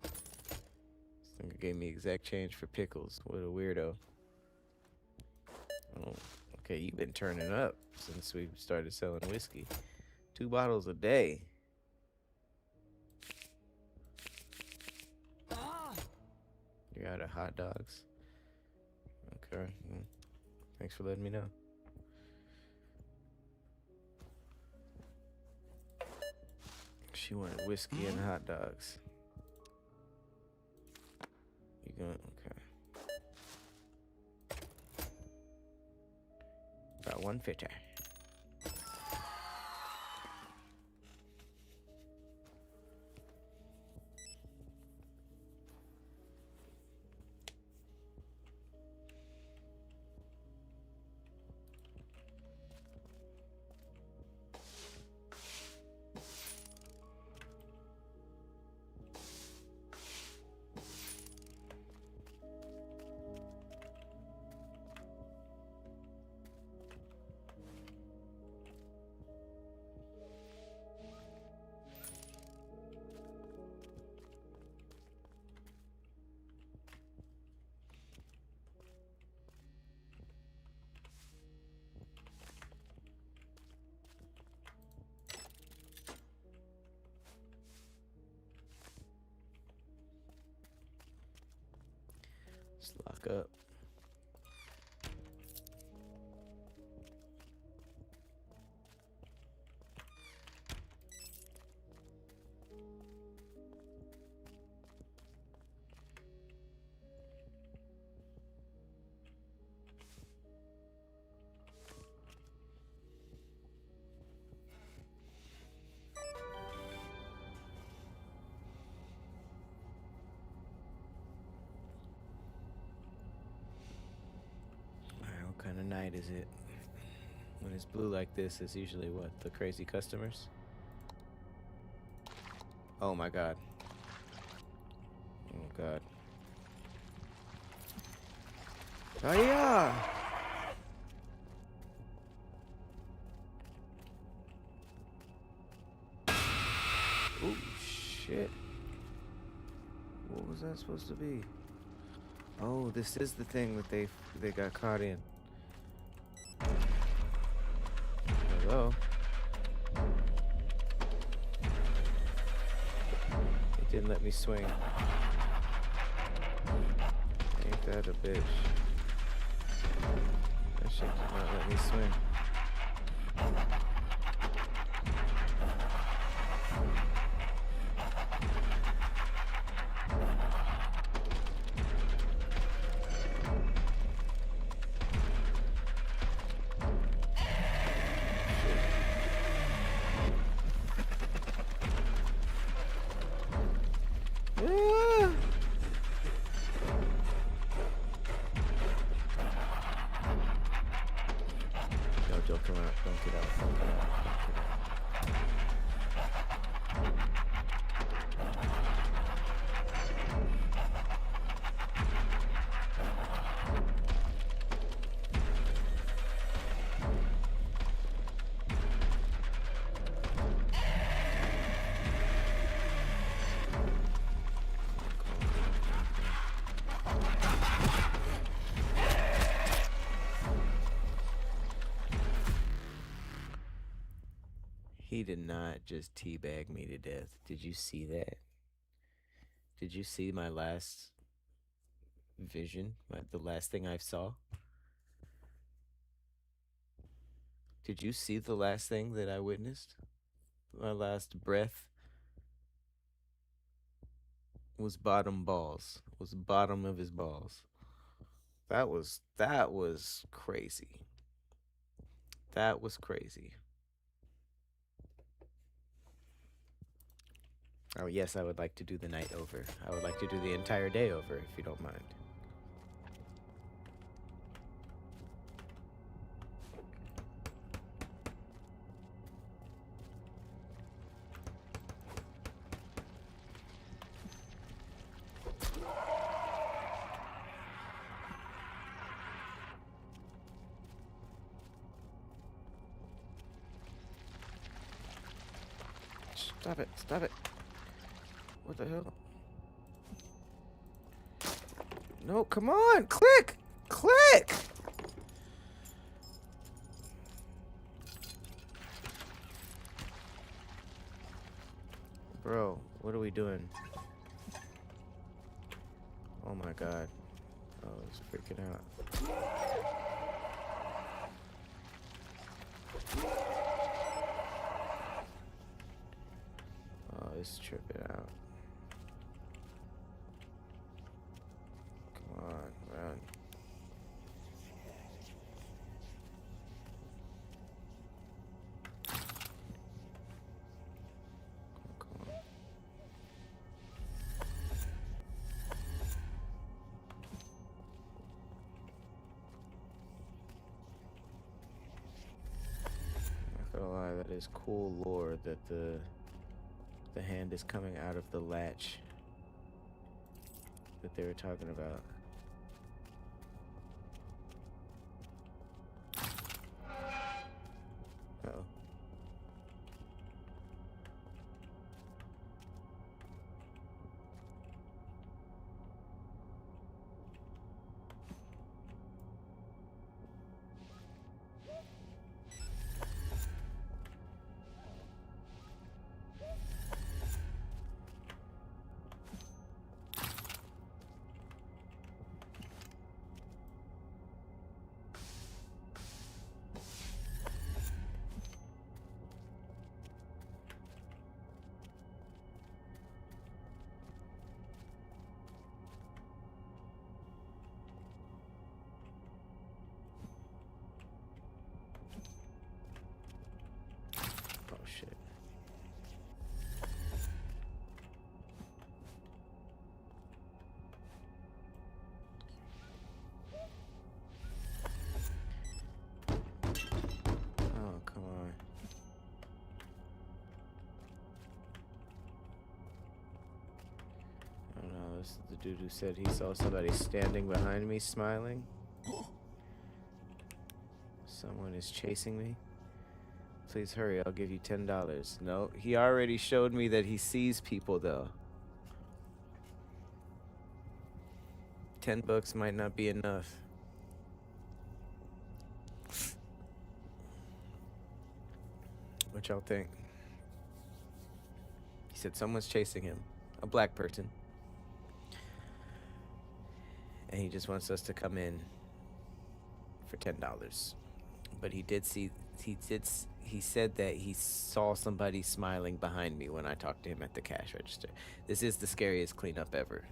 This thing gave me exact change for pickles. What a weirdo. Oh, okay, you've been turning up since we started selling whiskey. 2 bottles a day. You're out of hot dogs. Okay. Thanks for letting me know. She wanted whiskey and hot dogs. You going? Okay. About 150. Just lock up. Alright, what kind of night is it? When it's blue like this, it's usually what? The crazy customers? Oh my god. Oh god. Oh yeah! Oh shit. What was that supposed to be? Oh, this is the thing that they got caught in. Hello? It didn't let me swing. Ain't that a bitch? That shit did not let me swing. Ah! No, don't come out. Don't get out. Don't get out. Don't get out. He did not just teabag me to death. Did you see that? Did you see my last vision? The last thing I saw? Did you see the last thing that I witnessed? My last breath? Was bottom balls. Was bottom of his balls. That was crazy. That was crazy. Oh yes, I would like to do the night over. I would like to do the entire day over if you don't mind. Stop it. Stop it. What the hell? No, come on. Click. Click. Bro, what are we doing? Oh my god. Oh, it's freaking out. Oh, it's tripping out. Come on, run. Come on. I feel like that is cool lore that the hand is coming out of the latch that they were talking about. Uh-oh. Oh shit. Oh, come on. I don't know, this is the dude who said he saw somebody standing behind me smiling. Someone is chasing me. Please hurry, I'll give you $10. No, he already showed me that he sees people though. $10 might not be enough. What y'all think? He said someone's chasing him, a black person. And he just wants us to come in for $10. But he said that he saw somebody smiling behind me when I talked to him at the cash register. This is the scariest cleanup ever.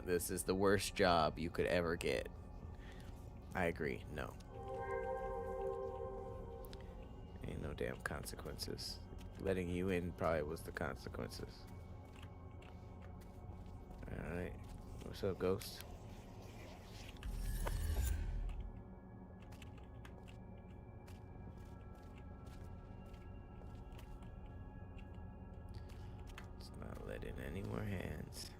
This is the worst job you could ever get. I agree. No. Ain't no damn consequences. Letting you in probably was the consequences. Alright. What's up, Ghost? Let's not let in any more hands.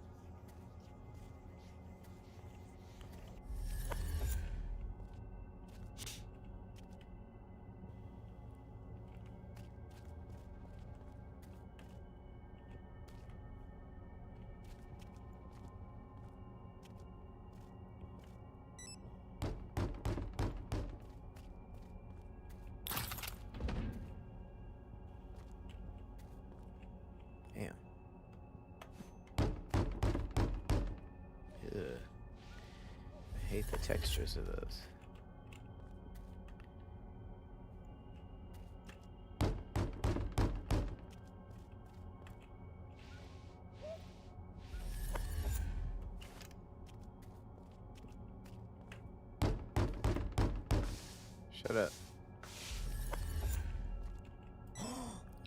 Damn. Ugh. I hate the textures of those. Shut up.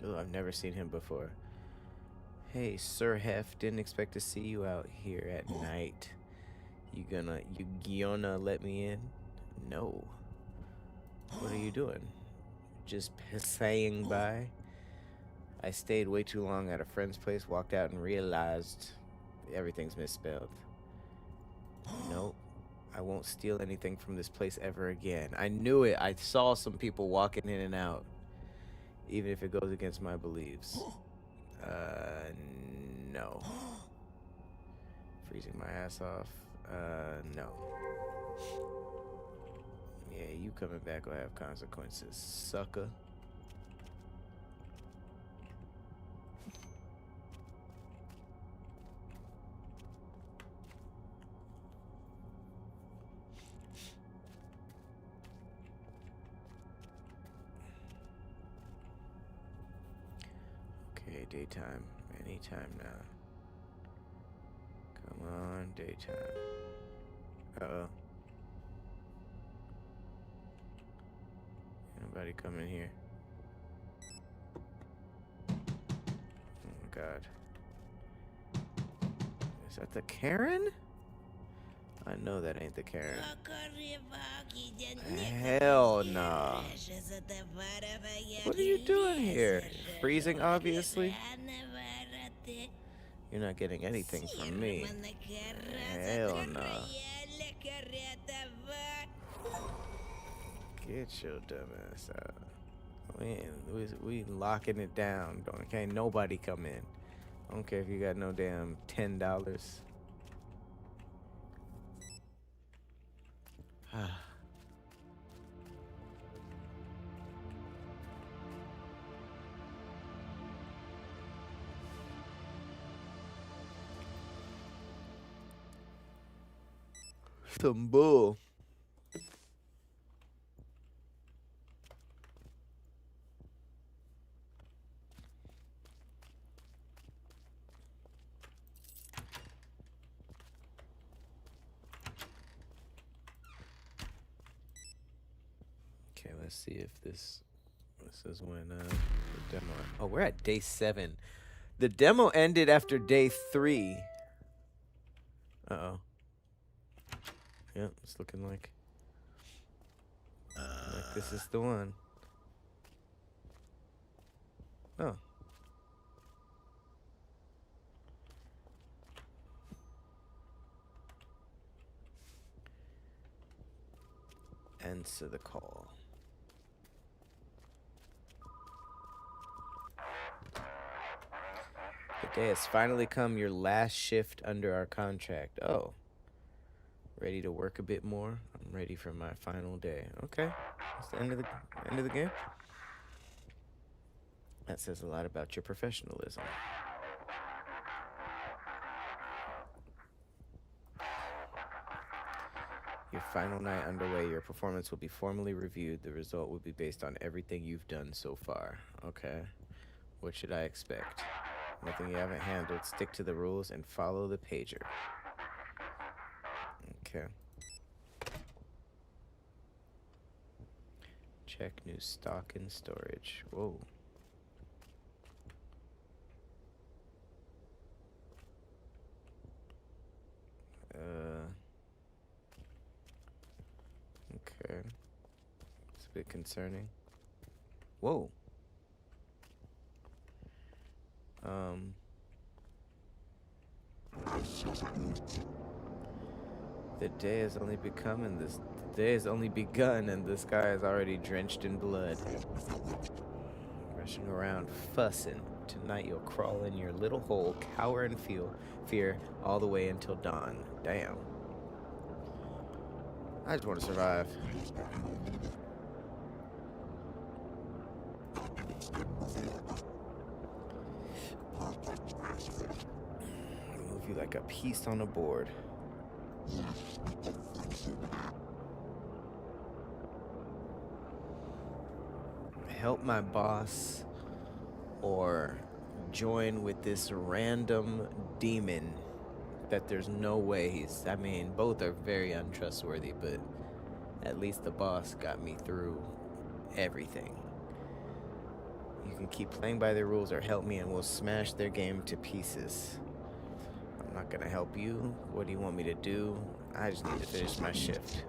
Oh, I've never seen him before. Hey, Sir Hef, didn't expect to see you out here at night. You gonna let me in? No. What are you doing? Just saying bye? I stayed way too long at a friend's place, walked out and realized everything's misspelled. Nope. I won't steal anything from this place ever again. I knew it. I saw some people walking in and out. Even if it goes against my beliefs. No. Freezing my ass off. No. Yeah, you coming back will have consequences, sucker. Okay, daytime. Anytime now. Come on, daytime. Uh-oh. Nobody come in here. Oh my god. Is that the Karen? I know that ain't the Karen. Hell nah. What are you doing here? Freezing, obviously? You're not getting anything from me. Hell nah. Get your dumb ass out. We locking it down. Can't nobody come in. I don't care if you got no damn $10. Some bull. Okay, let's see if this is when the demo. Oh, we're at day 7. The demo ended after day 3. Uh-oh. Yep, it's looking like this is the one. Oh. Answer the call. The day has finally come, your last shift under our contract. Oh. Ready to work a bit more? I'm ready for my final day. Okay. That's the end of the game. That says a lot about your professionalism. Your final night underway. Your performance will be formally reviewed. The result will be based on everything you've done so far. Okay. What should I expect? Nothing you haven't handled. Stick to the rules and follow the pager. Okay. Check new stock and storage. Whoa. Okay. It's a bit concerning. Whoa. The day has only begun and the sky is already drenched in blood. Rushing around, fussing. Tonight you'll crawl in your little hole, cower and feel fear all the way until dawn. Damn. I just want to survive. Move you like a piece on a board. Help my boss or join with this random demon that there's no way I mean, both are very untrustworthy, but At least the boss got me through everything. You can keep playing by their rules or help me and we'll smash their game to pieces. I'm not gonna help you. What do you want me to do? I just need to finish my shift.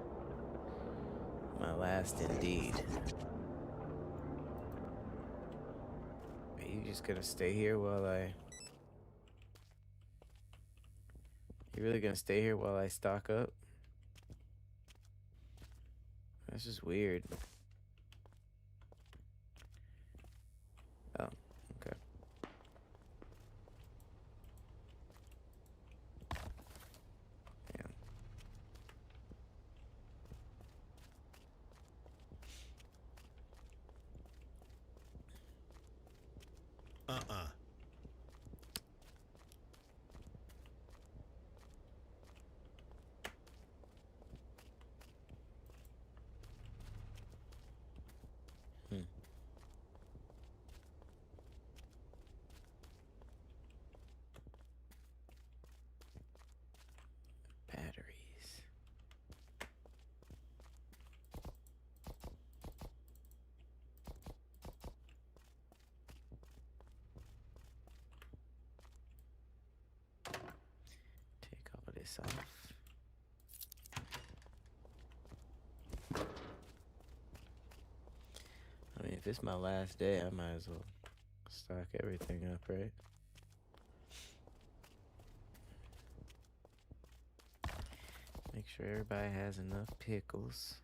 My last indeed. Are you just gonna stay here while I... You really gonna stay here while I stock up? That's just weird. Oh, okay. Yeah. Uh-uh. Hmm. Batteries. Take all this off. I mean, if it's my last day, I might as well stock everything up, right? Make sure everybody has enough pickles.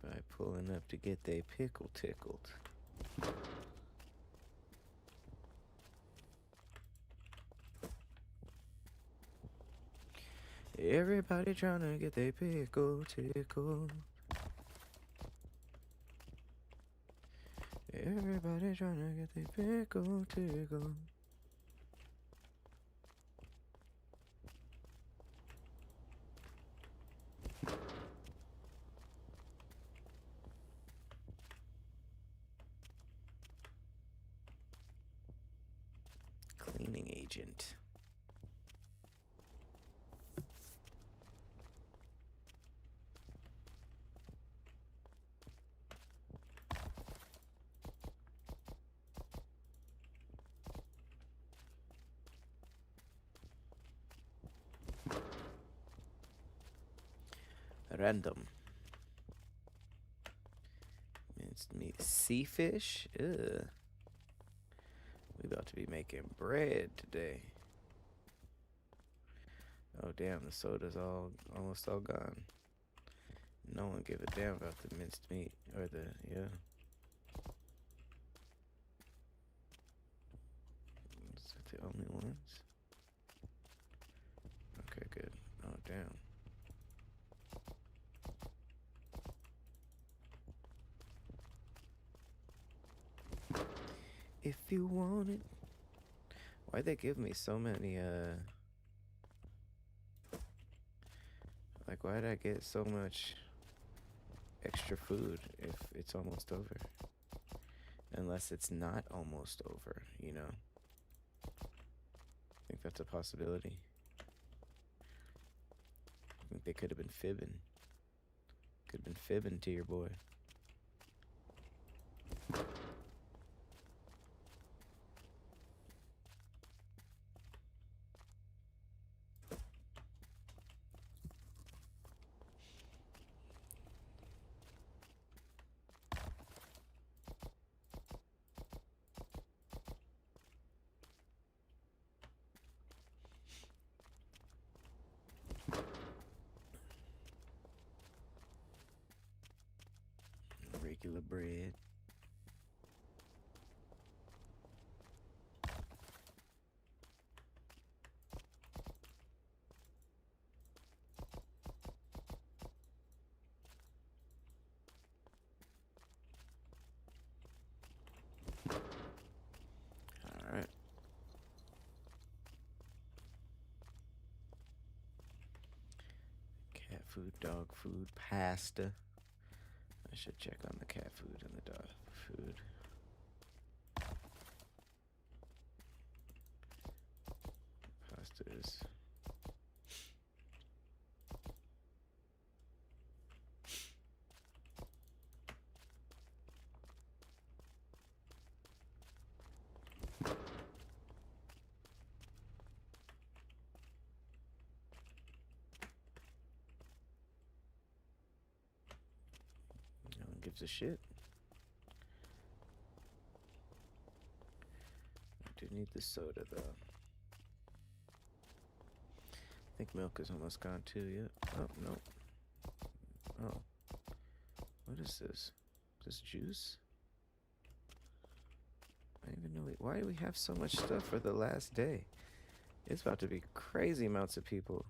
Everybody pulling up to get their pickle tickled. Everybody trying to get their pickle tickled. Everybody trying to get their pickle tickled. Cleaning agent. Random. Minced meat. Sea fish? Ugh. We about to be making bread today. Oh damn, the soda's almost all gone. No one give a damn about the minced meat or the yeah. Is that the only ones? Okay, good. Oh damn. If you want it. Why'd they give me so many like why'd I get so much extra food if it's almost over? Unless it's not almost over, you know? I think that's a possibility. I think they could have been fibbing. Could have been fibbing to your boy. Regular bread. Alright. Cat food, dog food, pasta. I should check on the cat food and the dog food. Pasta is gives a shit? I do need the soda though. I think milk is almost gone too. Yeah. Oh no. Oh. What is this? Is this juice? I don't even know. Why do we have so much stuff for the last day? It's about to be crazy amounts of people.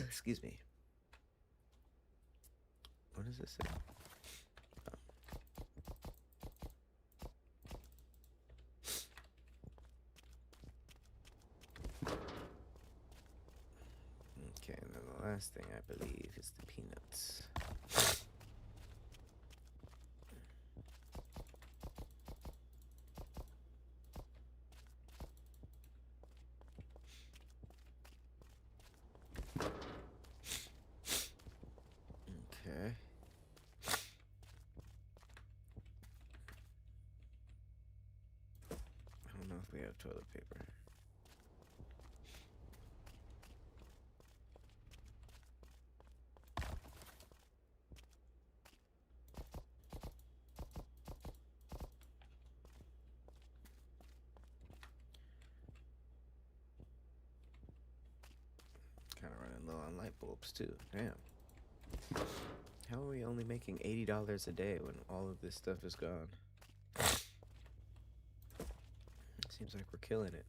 Excuse me. What does this say? Okay, and then the last thing I believe is the peanuts. Okay. I don't know if we have toilet paper. Kind of running low on light bulbs too. Damn. How are we only making $80 a day when all of this stuff is gone? Seems like we're killing it.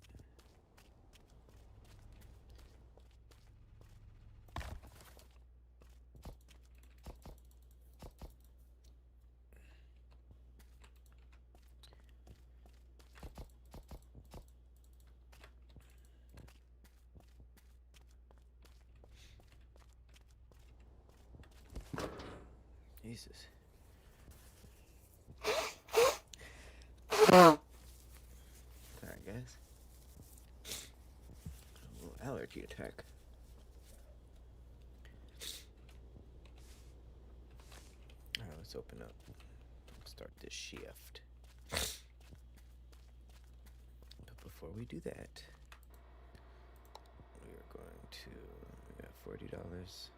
Jesus. Alright, guys. A little allergy attack. Alright, let's open up. Start this shift. But before we do that, we are going to. We got $40.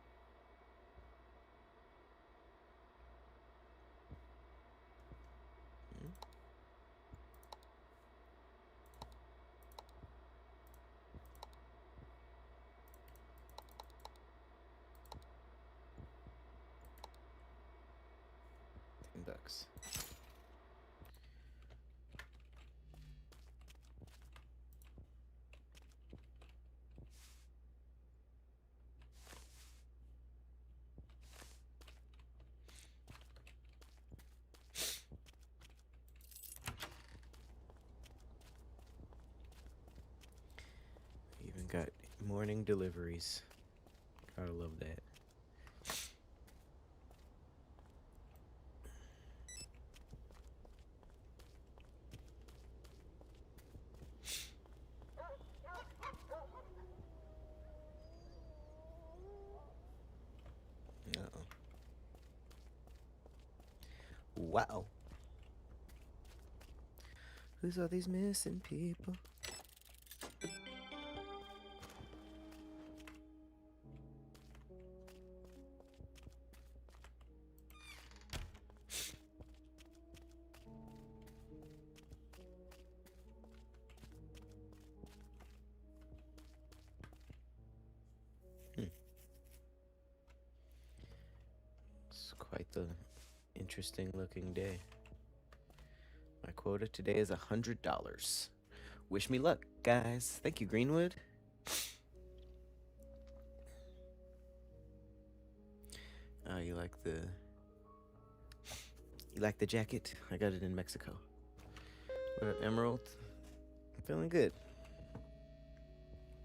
$10. Even got morning deliveries. Gotta love that. Uh-oh. Wow. Who's all these missing people? It's quite the interesting looking day. My quota today is $100. Wish me luck, guys. Thank you, Greenwood. Oh, you like the jacket? I got it in Mexico. What up, Emerald? I'm feeling good.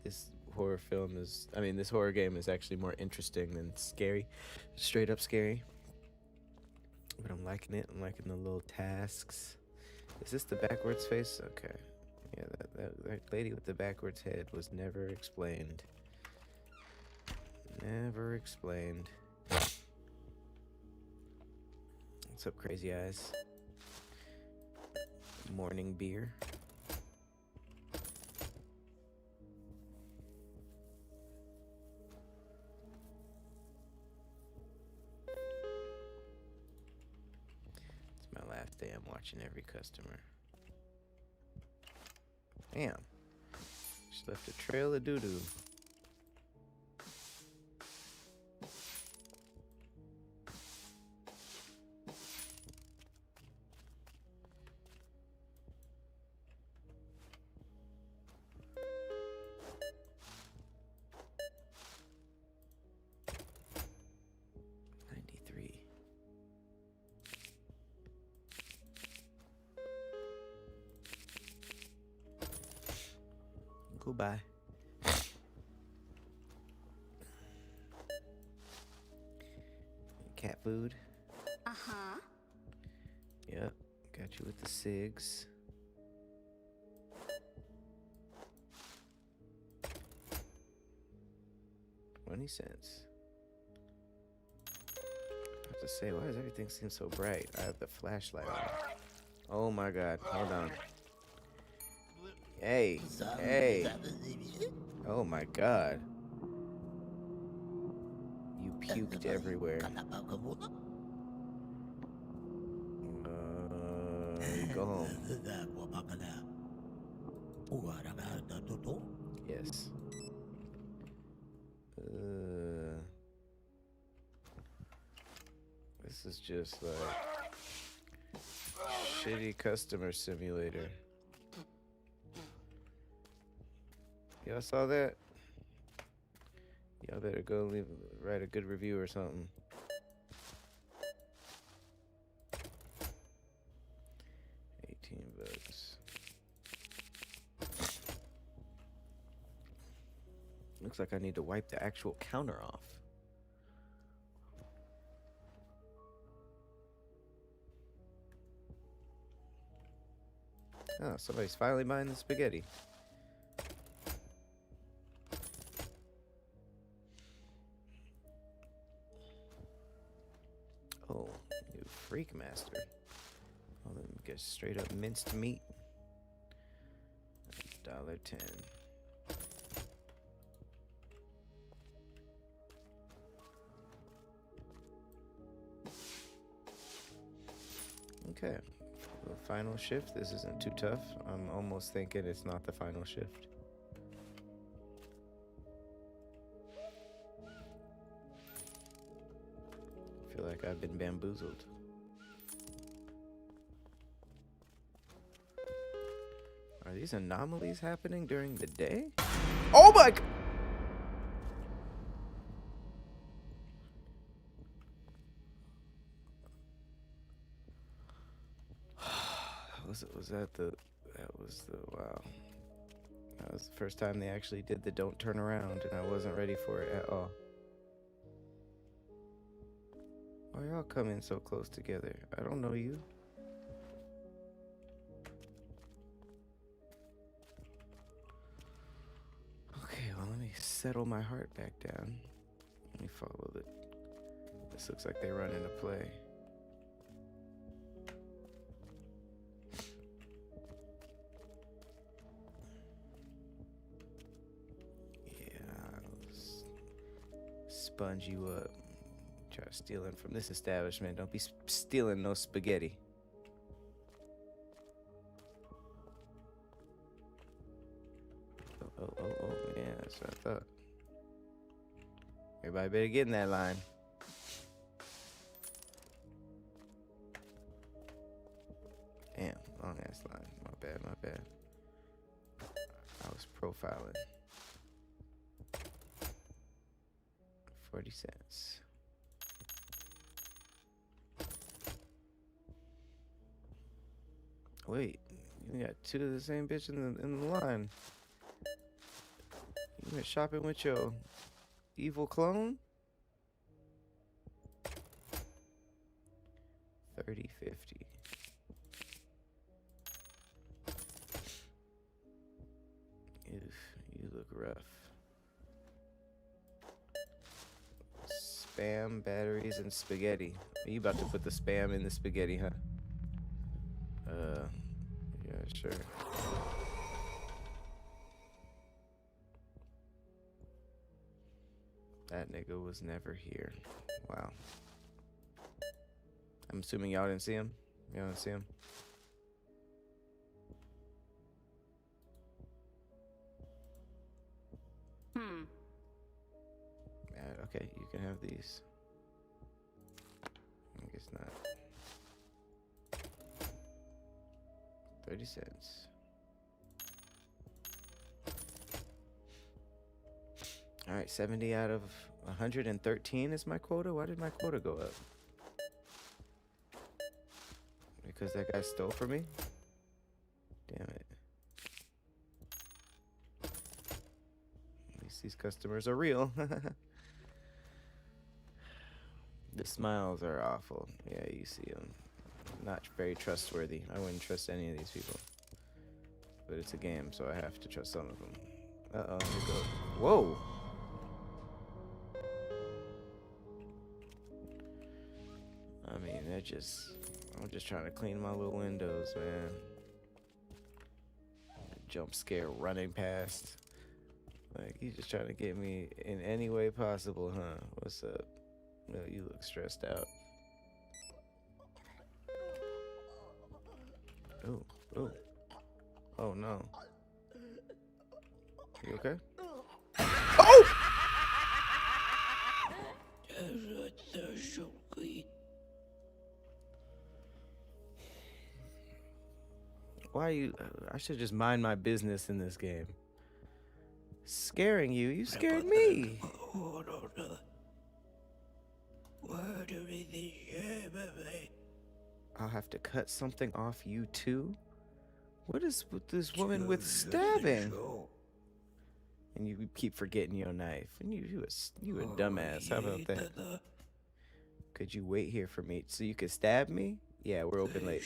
This horror film is, I mean, this horror game is actually more interesting than scary. Straight up scary. But I'm liking it. I'm liking the little tasks. Is this the backwards face? Okay. Yeah, that lady with the backwards head was never explained. Never explained. What's up, crazy eyes? Morning beer. It's my last day. I'm watching every customer. Damn. Just left a trail of doo-doo. Goodbye. Cat food. Uh-huh. Yep. Got you with the cigs. $0.20. I have to say, why does everything seem so bright? I have the flashlight on. Oh my god. Hold on. Hey. Hey. Oh my god. You puked everywhere. Go home. Yes. This is just like shitty customer simulator. Y'all saw that? Y'all better go write a good review or something. $18. Looks like I need to wipe the actual counter off. Oh, somebody's finally buying the spaghetti. Oh, you freak master. Oh, let me get straight up minced meat. $1.10. Okay. The final shift. This isn't too tough. I'm almost thinking it's not the final shift. I feel like I've been bamboozled. Are these anomalies happening during the day? Oh my god! Wow. That was the first time they actually did the don't turn around, and I wasn't ready for it at all. Why y'all coming so close together? I don't know you. Okay, well, let me settle my heart back down. Let me follow it. This looks like they run into play. Sponge you up. Try stealing from this establishment. Don't be stealing no spaghetti. Oh, yeah, that's what I thought. Everybody better get in that line. Damn, long ass line. My bad. I was profiling. 40 cents. Wait, you got two of the same bitch in the line. You went shopping with your evil clone? 30.50. gruff. Spam, batteries, and spaghetti. You about to put the spam in the spaghetti, huh? Yeah, sure. That nigga was never here. Wow. I'm assuming y'all didn't see him? Y'all didn't see him? Okay, you can have these. I guess not. 30 cents. All right, 70 out of 113 is my quota. Why did my quota go up? Because that guy stole from me? Damn it. At least these customers are real. The smiles are awful. Yeah, you see them. Not very trustworthy. I wouldn't trust any of these people. But it's a game, so I have to trust some of them. Uh-oh, here we go. Whoa! I mean, I'm just trying to clean my little windows, man. Jump scare running past. Like, you just trying to get me in any way possible, huh? What's up? No, you look stressed out. Oh, oh. Oh, no. You okay? Oh! Why are you... I should just mind my business in this game. Scaring you? You scared me. I'll have to cut something off you too? What is with this woman with stabbing? And you keep forgetting your knife. And you a dumbass. How about that? Could you wait here for me so you could stab me? Yeah, we're open late.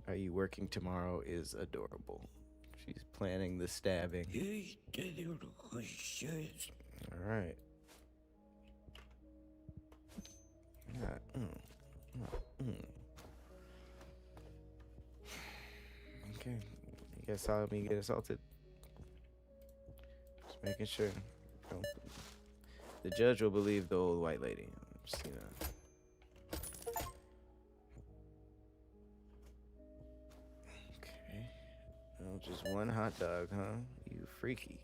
Are you working tomorrow is adorable. She's planning the stabbing. All right. Okay. You guys saw me get assaulted. Just making sure. Oh. The judge will believe the old white lady. Just, you know. Okay. Oh, just one hot dog, huh? You freaky.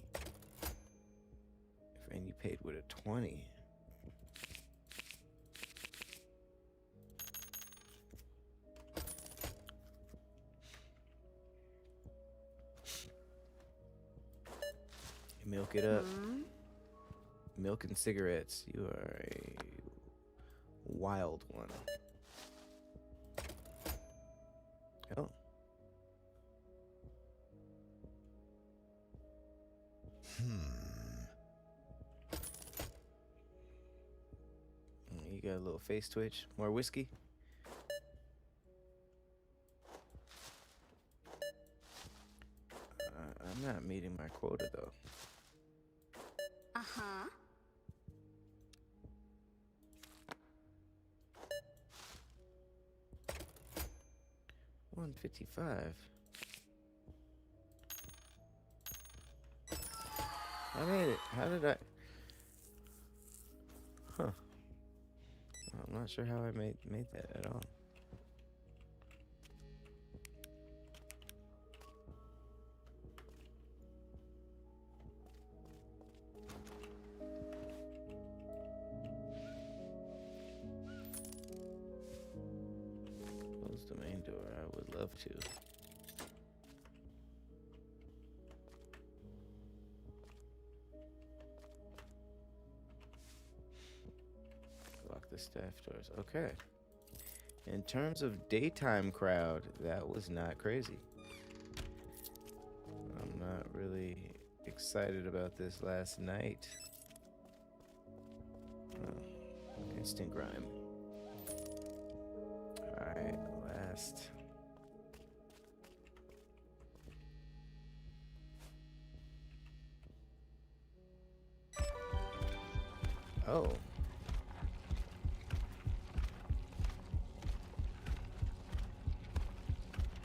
And you paid with a 20. Milk it up. Milk and cigarettes. You are a wild one. Oh. You got a little face twitch. More whiskey? I'm not meeting my quota though. Uh-huh. 155. I made it. How did I? Huh. I'm not sure how I made that at all. Close the main door. I would love to. Lock the staff doors. Okay. In terms of daytime crowd, that was not crazy. I'm not really excited about this last night. Oh, instant grime. Alright, last. Oh.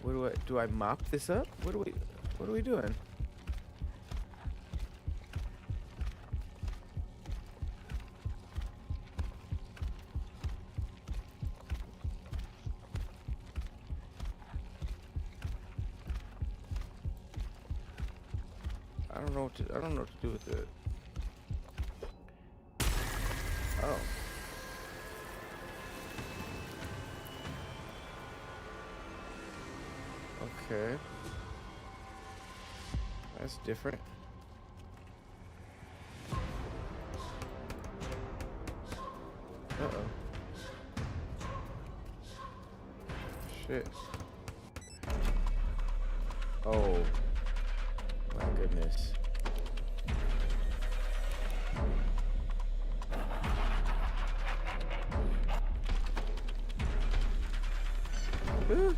What do I mop this up? What are we doing? I don't know what to do with it. Oh. Okay. That's different. Uh-oh. Shit. Oh. My goodness. Ooh.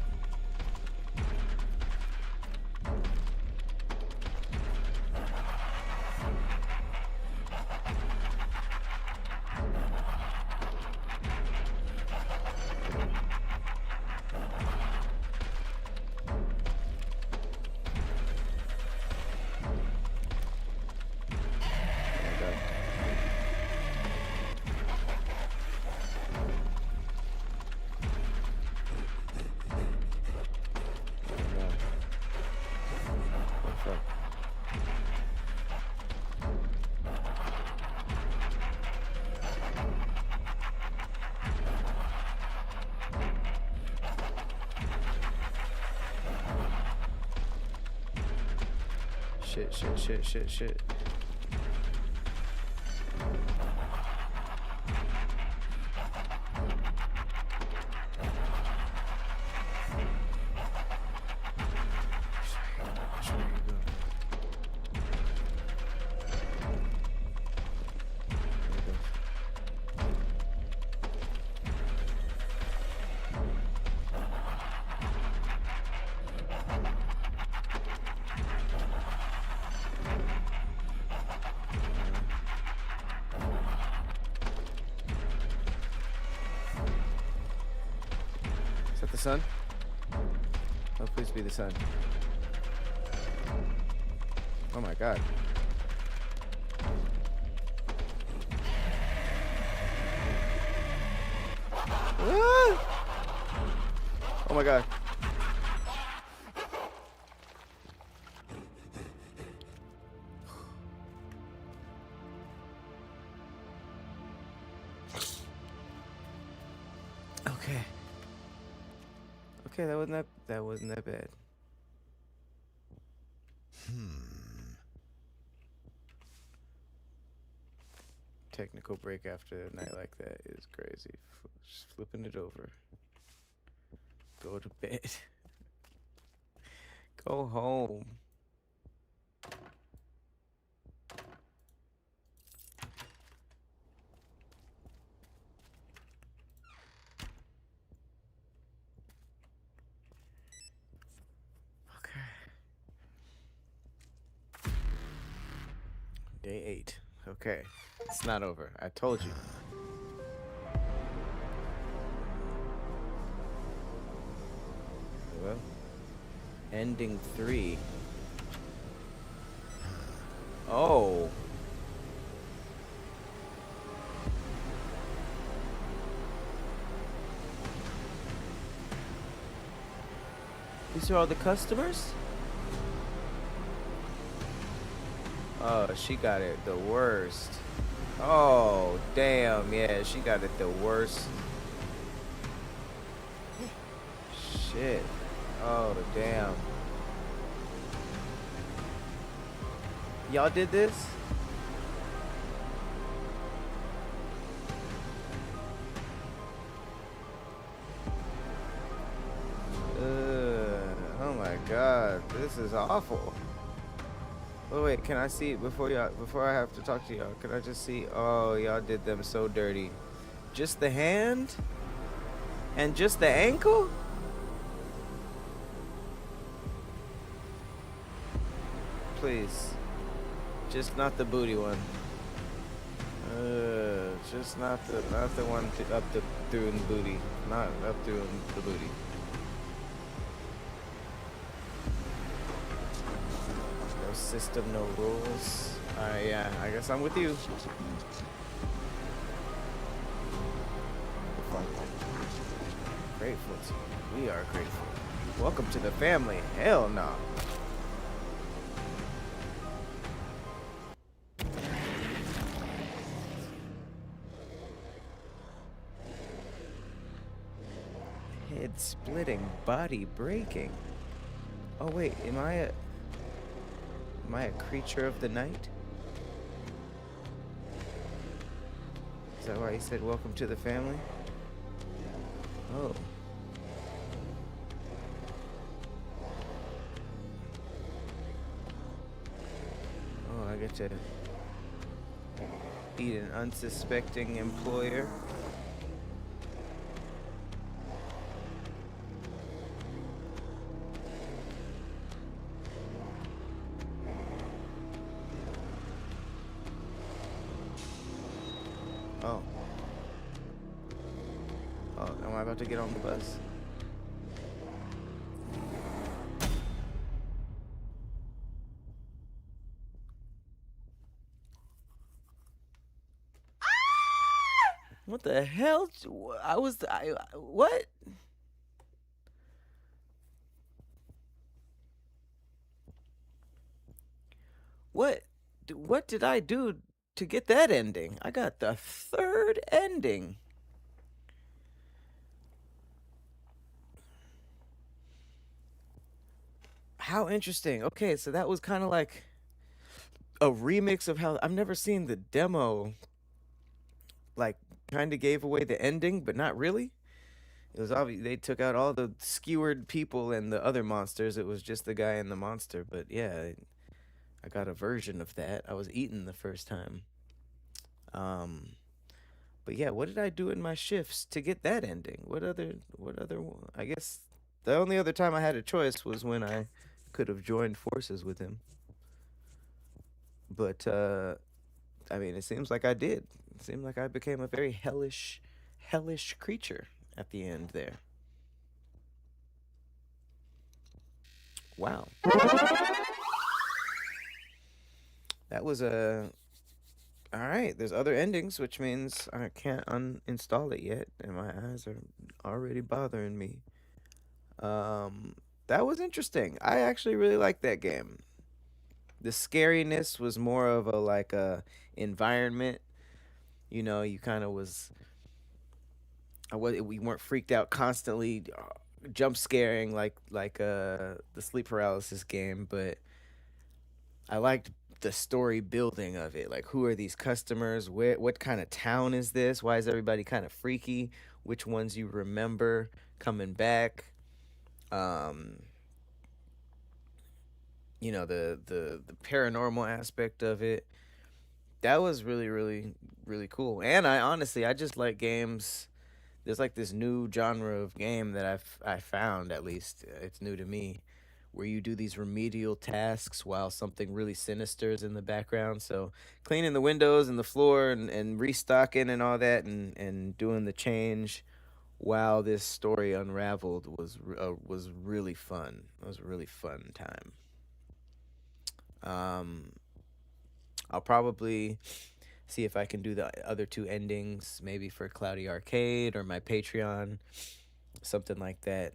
Shit. Is that the sun? Oh, please be the sun. Oh my god. Ah! Oh my god. Okay. Okay, that wasn't that bad. Technical break after a night like that is crazy. Just flipping it over. Go to bed. Go home. Okay. Day 8. Okay. It's not over. I told you. Well, ending 3. Oh. These are all the customers? Oh, she got it the worst. Oh, damn. Yeah, she got it the worst. Shit. Oh, damn. Y'all did this? Oh my god, this is awful. Oh wait, can I see before I have to talk to y'all? Can I just see? Oh, y'all did them so dirty. Just the hand? And just the ankle? Please. Just not the booty one. Just not the one up the through in the booty. Not up through in the booty. No system, no rules. Yeah, I guess I'm with you. Grateful to you. We are grateful. Welcome to the family. Hell no. Head splitting, body breaking. Oh wait, am I a creature of the night? Is that why he said welcome to the family? Oh. Oh, I get to eat an unsuspecting employer. Oh. Oh, am I about to get on the bus? What the hell? What? What did I do to get that ending? I got the third ending. How interesting. Okay, so that was kind of like a remix of how I've never seen the demo. Like, kind of gave away the ending, but not really. It was obvious they took out all the skewered people and the other monsters. It was just the guy and the monster. But yeah, I got a version of that. I was eaten the first time. Um, but yeah, what did I do in my shifts to get that ending? I guess the only other time I had a choice was when I could have joined forces with him. But I mean, it seems like I did. It seemed like I became a very hellish creature at the end there. Wow. That was a. All right, there's other endings, which means I can't uninstall it yet, and my eyes are already bothering me. Um, that was interesting. I actually really liked that game. The scariness was more of a like a environment. You know, you kind of was. We weren't freaked out constantly, jump scaring like the sleep paralysis game, but I liked the story building of it. Like, who are these customers? What kind of town is this? Why is everybody kind of freaky? Which ones you remember coming back? Um, the paranormal aspect of it. That was really cool. And I just like games. There's like this new genre of game that I found, at least it's new to me, where you do these remedial tasks while something really sinister is in the background. So cleaning the windows and the floor and restocking and all that and doing the change while this story unraveled was really fun. It was a really fun time. Um, I'll probably see if I can do the other two endings, maybe for Cloudy Arcade or my Patreon, something like that.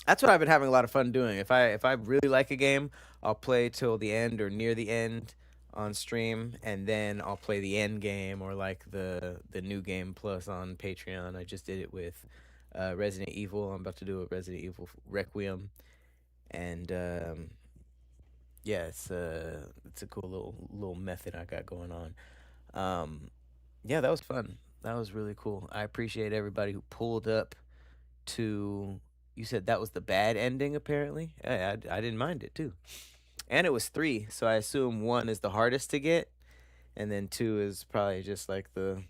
That's what I've been having a lot of fun doing. If I really like a game, I'll play till the end or near the end on stream, and then I'll play the end game or like the new game plus on Patreon. I just did it with Resident Evil. I'm about to do a Resident Evil Requiem, and yeah, it's a cool little method I got going on. Yeah, that was fun. That was really cool. I appreciate everybody who pulled up to. You said that was the bad ending, apparently. I didn't mind it too, and it was three, so I assume one is the hardest to get, and then two is probably just like the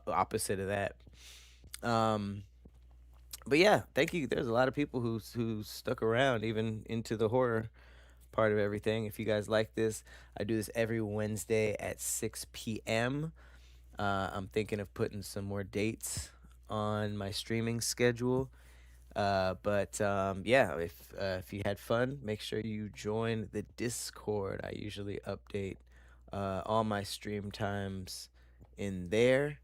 opposite of that. Um, but yeah, thank you. There's a lot of people who stuck around even into the horror part of everything. If you guys like this, I do this every Wednesday at 6 p.m. I'm thinking of putting some more dates on my streaming schedule. But yeah, if you had fun, make sure you join the Discord. I usually update all my stream times in there.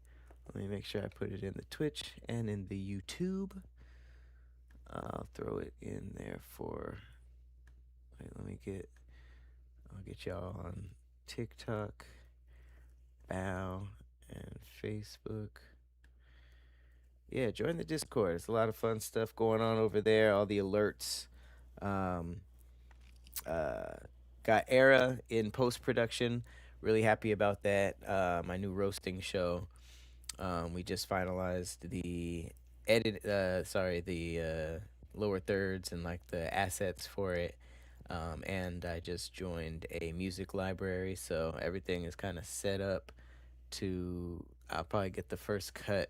Let me make sure I put it in the Twitch and in the YouTube. I'll throw it in there for. Wait, I'll get y'all on TikTok, Bow, and Facebook. Yeah, join the Discord. It's a lot of fun stuff going on over there. All the alerts. Um, got Era in post production. Really happy about that. My new roasting show. We just finalized the lower thirds and like the assets for it. And I just joined a music library, so everything is kind of set up to. I'll probably get the first cut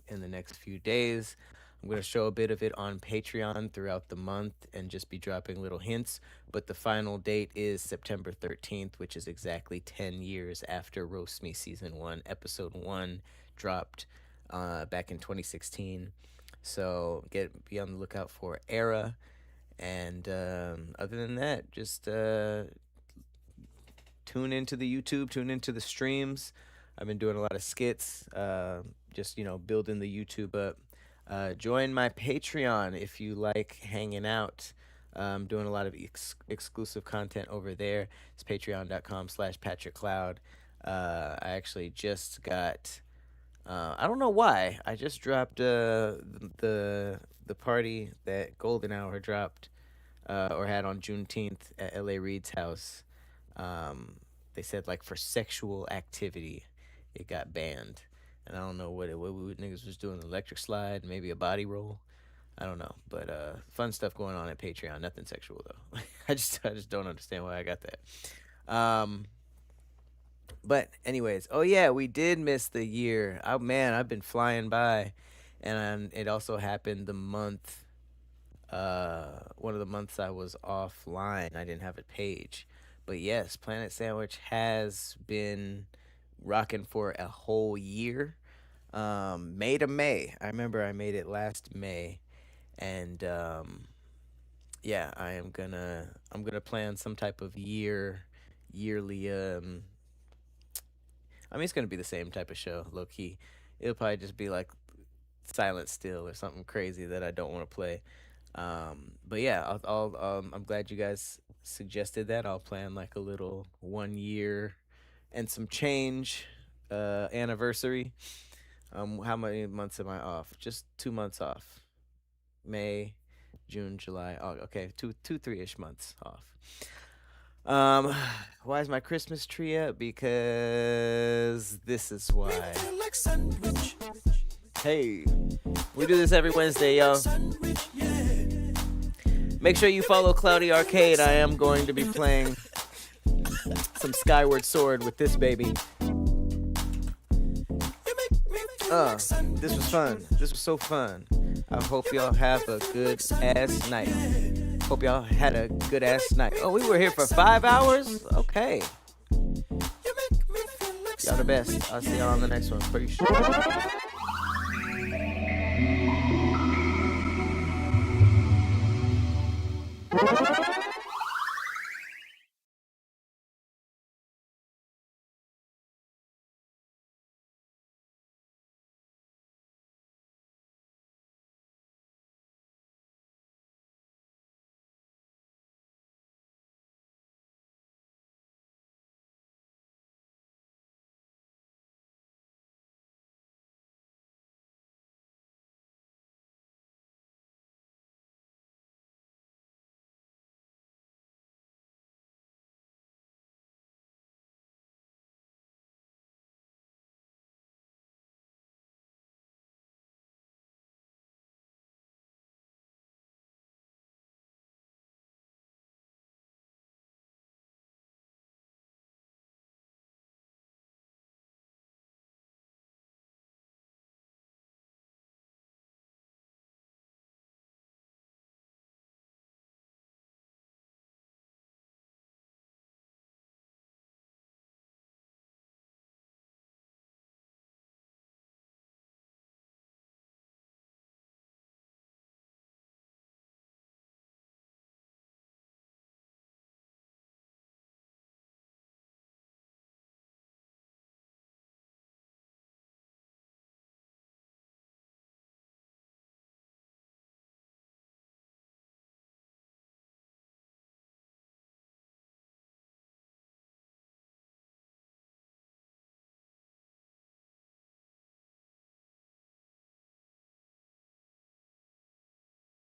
in the next few days. I'm going to show a bit of it on Patreon throughout the month and just be dropping little hints. But the final date is September 13th, which is exactly 10 years after Roast Me Season 1, Episode 1 dropped back in 2016. So be on the lookout for Era. And other than that, just tune into the YouTube, tune into the streams. I've been doing a lot of skits, just, building the YouTube up. Join my Patreon if you like hanging out. I'm doing a lot of exclusive content over there. It's patreon.com/PatrickCloud. I actually just got, I don't know why, I just dropped the party that Golden Hour dropped or had on Juneteenth at L.A. Reid's house. They said, like, for sexual activity, it got banned. And I don't know what niggas was doing, electric slide, maybe a body roll. I don't know. But fun stuff going on at Patreon. Nothing sexual, though. I just don't understand why I got that. But anyways, oh yeah, we did miss the year. Oh man, I've been flying by. And it also happened the month, one of the months I was offline. I didn't have a page. But yes, Planet Sandwich has been rocking for a whole year. May to May. I remember I made it last May. And yeah, I'm gonna plan some type of yearly I mean, it's gonna be the same type of show, low key. It'll probably just be like Silent Still or something crazy that I don't want to play. But yeah, I'm glad you guys suggested that. I'll plan like a little 1 year and some change anniversary. How many months am I off? Just 2 months off. May, June, July. Oh, okay, 3-ish months off. Why is my Christmas tree up? Because this is why. Hey, we do this every Wednesday, y'all. Make sure you follow Cloudy Arcade. I am going to be playing some Skyward Sword with this baby. This was fun. This was so fun. I hope y'all have a good ass night. Hope y'all had a good ass night. Oh, we were here for 5 hours? Okay. Y'all the best. I'll see y'all on the next one. Pretty sure.